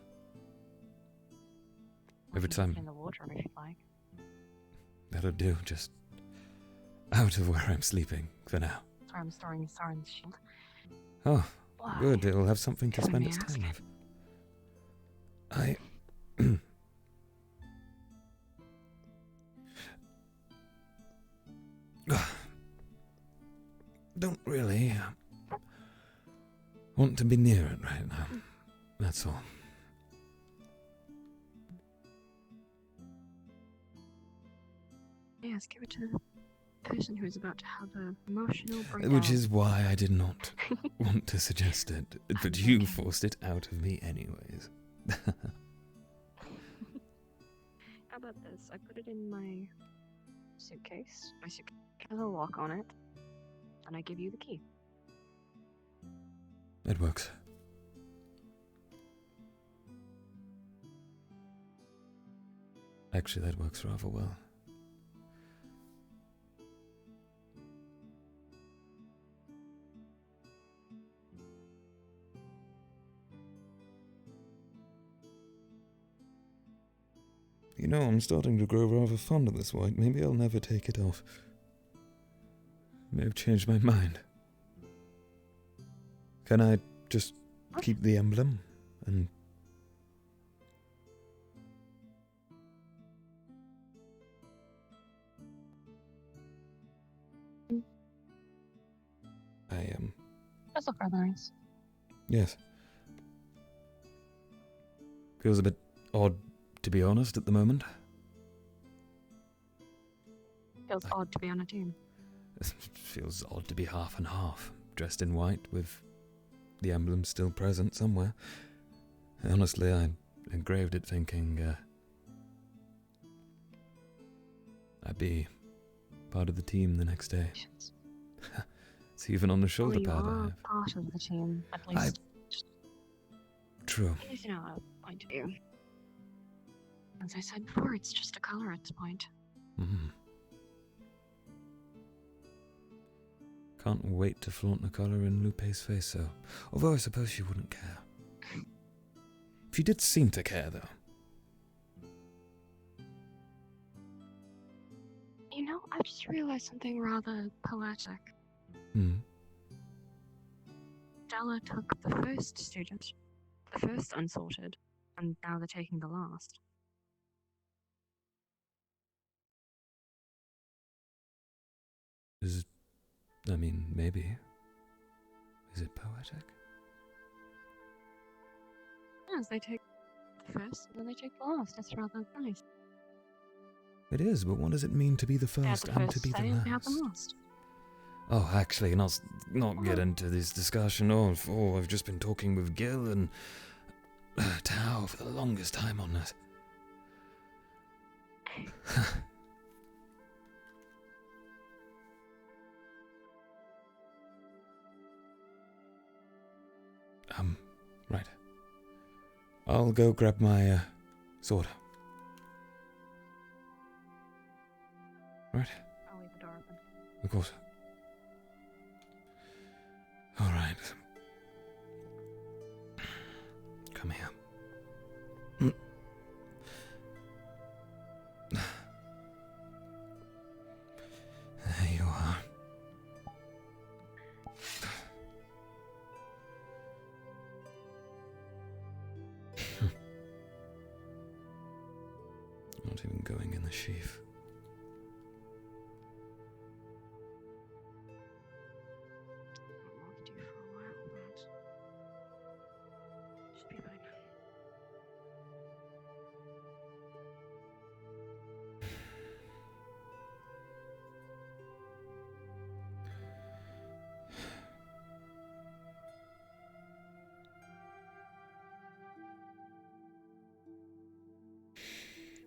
Every time... In the wardrobe, if you'd like. That'll do, just... out of where I'm sleeping, for now. That's where I'm storing Saren's shield. Oh, Why? good, it'll have something to Let spend me its ask. time with. Don't really want to be near it right now. That's all. Yes, give it to the person who is about to have an emotional breakdown. Which is why I did not want to suggest it, but you forced it out of me anyways. How about this? I put it in my suitcase. My suitcase has a lock on it. And I give you the key. It works. Actually, that works rather well. You know, I'm starting to grow rather fond of this white. Maybe I'll never take it off. May have changed my mind. Can I just keep the emblem and... That's look rather nice. Yes. Feels a bit odd, to be honest, at the moment. Feels odd to be on a team. It feels odd to be half and half, dressed in white with the emblem still present somewhere. Honestly, I engraved it thinking I'd be part of the team the next day. It's even on the shoulder Well, pad you I are have. part of the team, at least. True. At least you know a point of view. As I said before, it's just a color at this point. Can't wait to flaunt the colour in Lupe's face, so... Although I suppose she wouldn't care. She did seem to care, though. You know, I've just realized something rather poetic. Stella took the first student, the first unsorted, and now they're taking the last. I mean, maybe. Is it poetic? is. They take the first, and then they take the last. It's rather nice. It is, but what does it mean to be the first the and first to be the say, they have last? the last. Oh, actually, not get into this discussion. I've just been talking with Gil and Tao for the longest time on this. Right. I'll go grab my sword. Right? I'll leave the door open. Of course. All right. Come here. There you are. Not even going in the sheath. I've loved you for a while, but should be fine.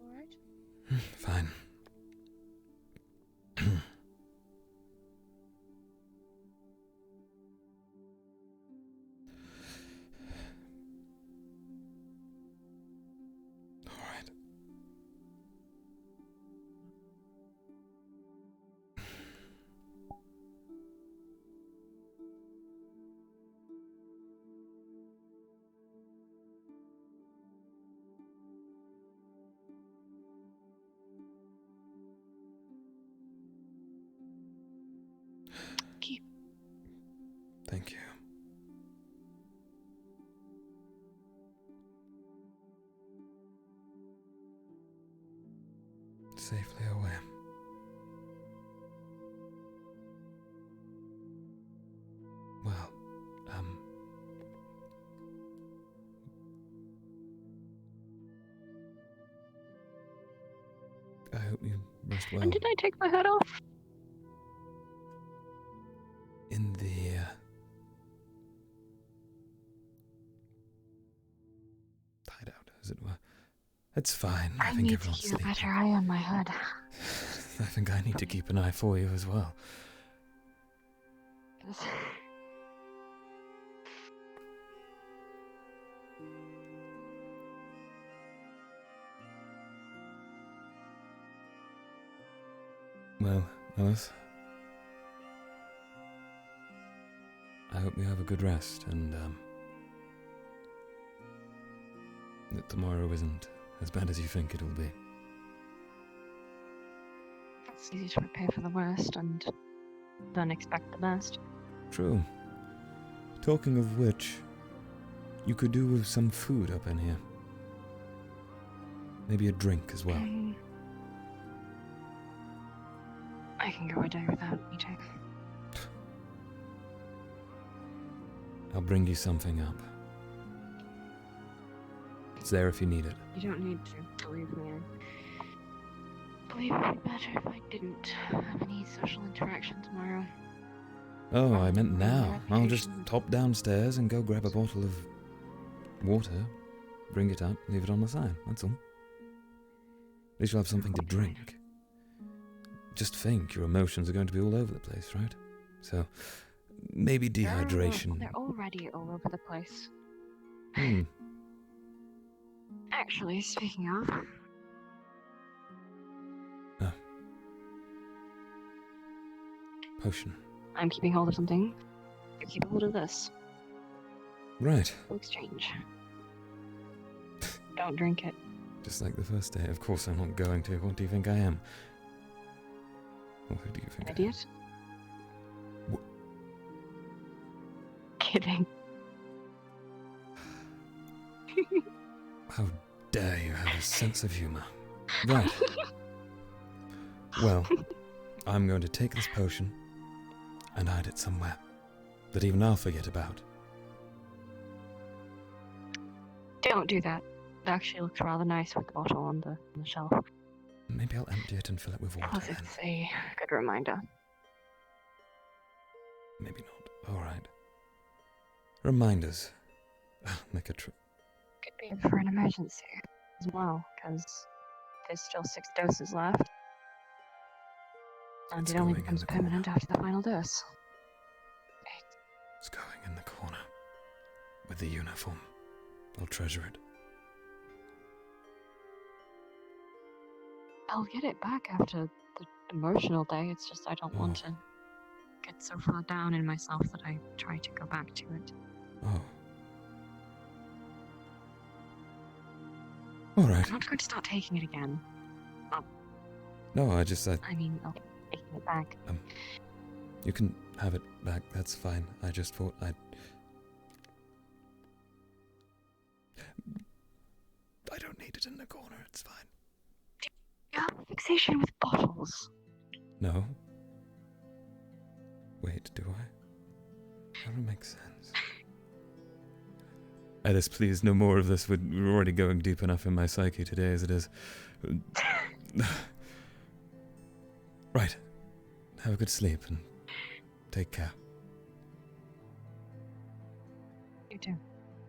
Alright? Fine. Thank you. Safely away. Well, I hope you rest well. When did I take my hood off? In the hideout, as it were. It's fine. I think need to everyone's keep a sleeping. better eye on my hood. I think I need to keep an eye for you as well. Well, Alice, I hope you have a good rest and that tomorrow isn't as bad as you think it'll be. It's easy to prepare for the worst and don't expect the best. True. Talking of which, you could do with some food up in here. Maybe a drink as well. I can go a day without eating. I'll bring you something up. It's there if you need it. You don't need to, believe me. I believe it would be better if I didn't have any social interaction tomorrow. Oh, I meant now. I'll just hop downstairs and go grab a bottle of water, bring it up, leave it on the side, that's all. At least you'll have something to drink. Just think, your emotions are going to be all over the place, right? So, maybe dehydration. They're already all over the place. Hmm. Actually, speaking of... Potion. I'm keeping hold of something. You keep hold of this. Right. We'll exchange. Don't drink it. Just like the first day. Of course I'm not going to. What do you think I am? Or who do you think Idiot? I am? Kidding. How dare you have a sense of humor. Right. Well, I'm going to take this potion and hide it somewhere. that even I'll forget about. Do Don't do that. It actually looks rather nice with the bottle on the shelf. Maybe I'll empty it and fill it with water. Plus, it's a good reminder. Maybe not. Alright. Reminders. Make a trip. Could be for an emergency as well, because there's still 6 doses left. And It's it only going in becomes the permanent after the final dose. It's going in the corner. With the uniform. I'll treasure it. I'll get it back after the emotional day. It's just I don't want to get so far down in myself that I try to go back to it. Oh. Alright. I'm not going to start taking it again. No, I mean, I'll be taking it back. You can have it back, that's fine. I just thought I don't need it in the corner, it's fine. You have a fixation with bottles. No. Wait, do I? That would make sense. Alice, please, no more of this. We're already going deep enough in my psyche today as it is. Right. Have a good sleep and take care. You too.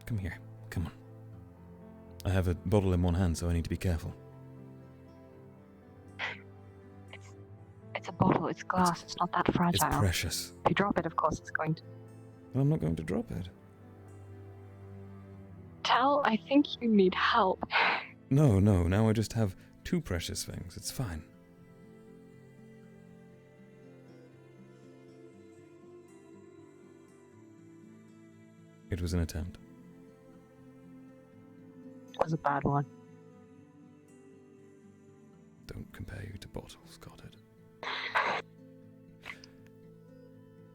Come here. Come on. I have a bottle in one hand, so I need to be careful. It's a bottle, it's glass, it's not that fragile. It's precious. If you drop it, of course it's going to... Well, I'm not going to drop it. Tal, I think you need help. No, now I just have 2 precious things. It's fine. It was an attempt. It was a bad one. Don't compare you to bottles, got it?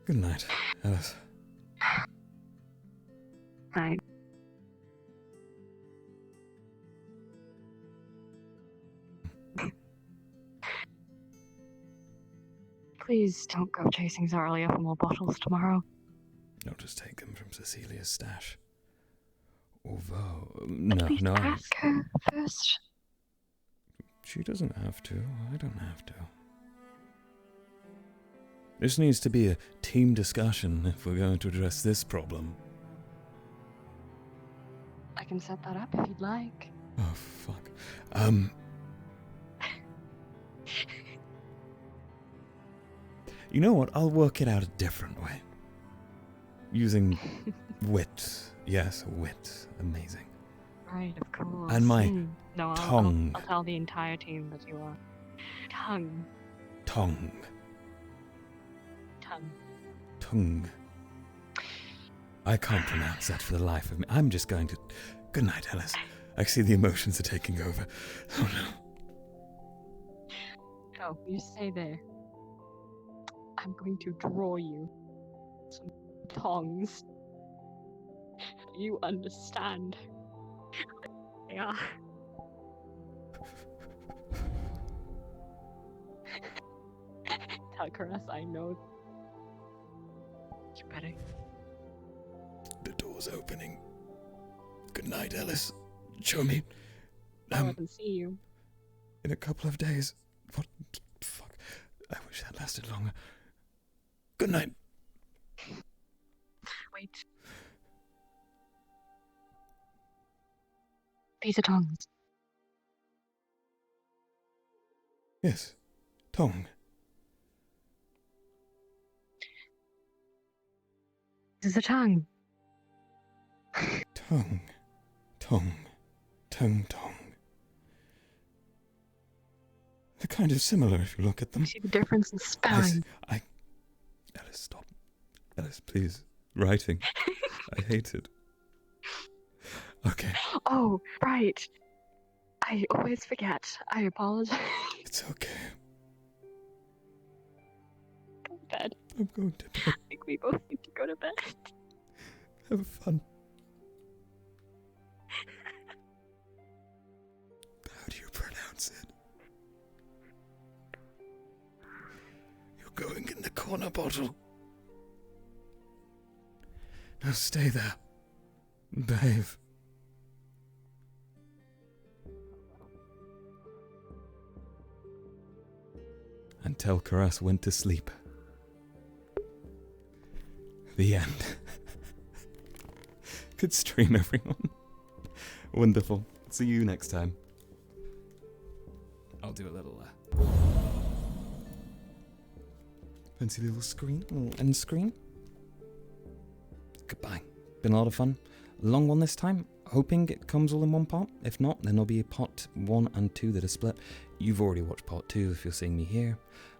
Good night, Alice. Night. Please don't go chasing Zarlia for more bottles tomorrow. I'll just take them from Cecilia's stash. Although, At no, least no. ask her first. She doesn't have to. I don't have to. This needs to be a team discussion if we're going to address this problem. I can set that up if you'd like. Oh, fuck. You know what? I'll work it out a different way. Using wit. Yes, wit. Amazing. Right, of course. And my No, tongue. I'll tell the entire team that you are. Tongue. Tongue. Tongue. Tongue. I can't pronounce that for the life of me. I'm just going to... Good night, Alice. I see the emotions are taking over. Oh, no. Oh, you stay there. I'm going to draw you some tongs. You understand. Yeah. Tel'Kahras, I know. You better. The door's opening. Good night, Alice. Show me. I can see you. In a couple of days. What? Fuck. I wish that lasted longer. Good night. Wait. These are tongs. Yes. Tongue. This is a tongue. Tongue. Tongue. Tongue. Tongue. They're kind of similar if you look at them. You see the difference in spelling. Alice, stop. Alice, please. Writing. I hate it. Okay. Oh, right. I always forget. I apologize. It's okay. Go to bed. I'm going to bed. I think we both need to go to bed. Have fun. How do you pronounce it? You're going in the corner bottle. Now stay there. Behave. Tel'Kahras went to sleep. The end. Good stream, everyone. Wonderful. See you next time. I'll do a little fancy little screen, little end screen. Goodbye. Been a lot of fun. Long one this time. Hoping it comes all in one part. If not, then there'll be a part 1 and 2 that are split. You've already watched part 2 if you're seeing me here.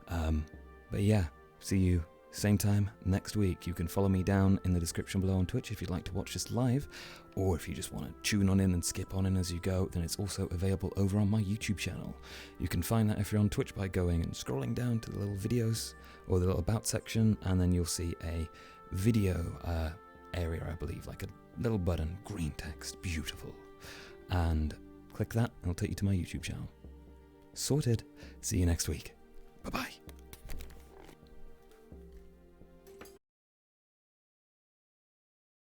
But yeah, see you same time next week. You can follow me down in the description below on Twitch if you'd like to watch this live, or if you just want to tune on in and skip on in as you go, then it's also available over on my YouTube channel. You can find that if you're on Twitch by going and scrolling down to the little videos or the little about section, and then you'll see a video area, I believe, like a little button, green text, beautiful, and click that and it'll take you to my YouTube channel. Sorted. See you next week. Bye bye.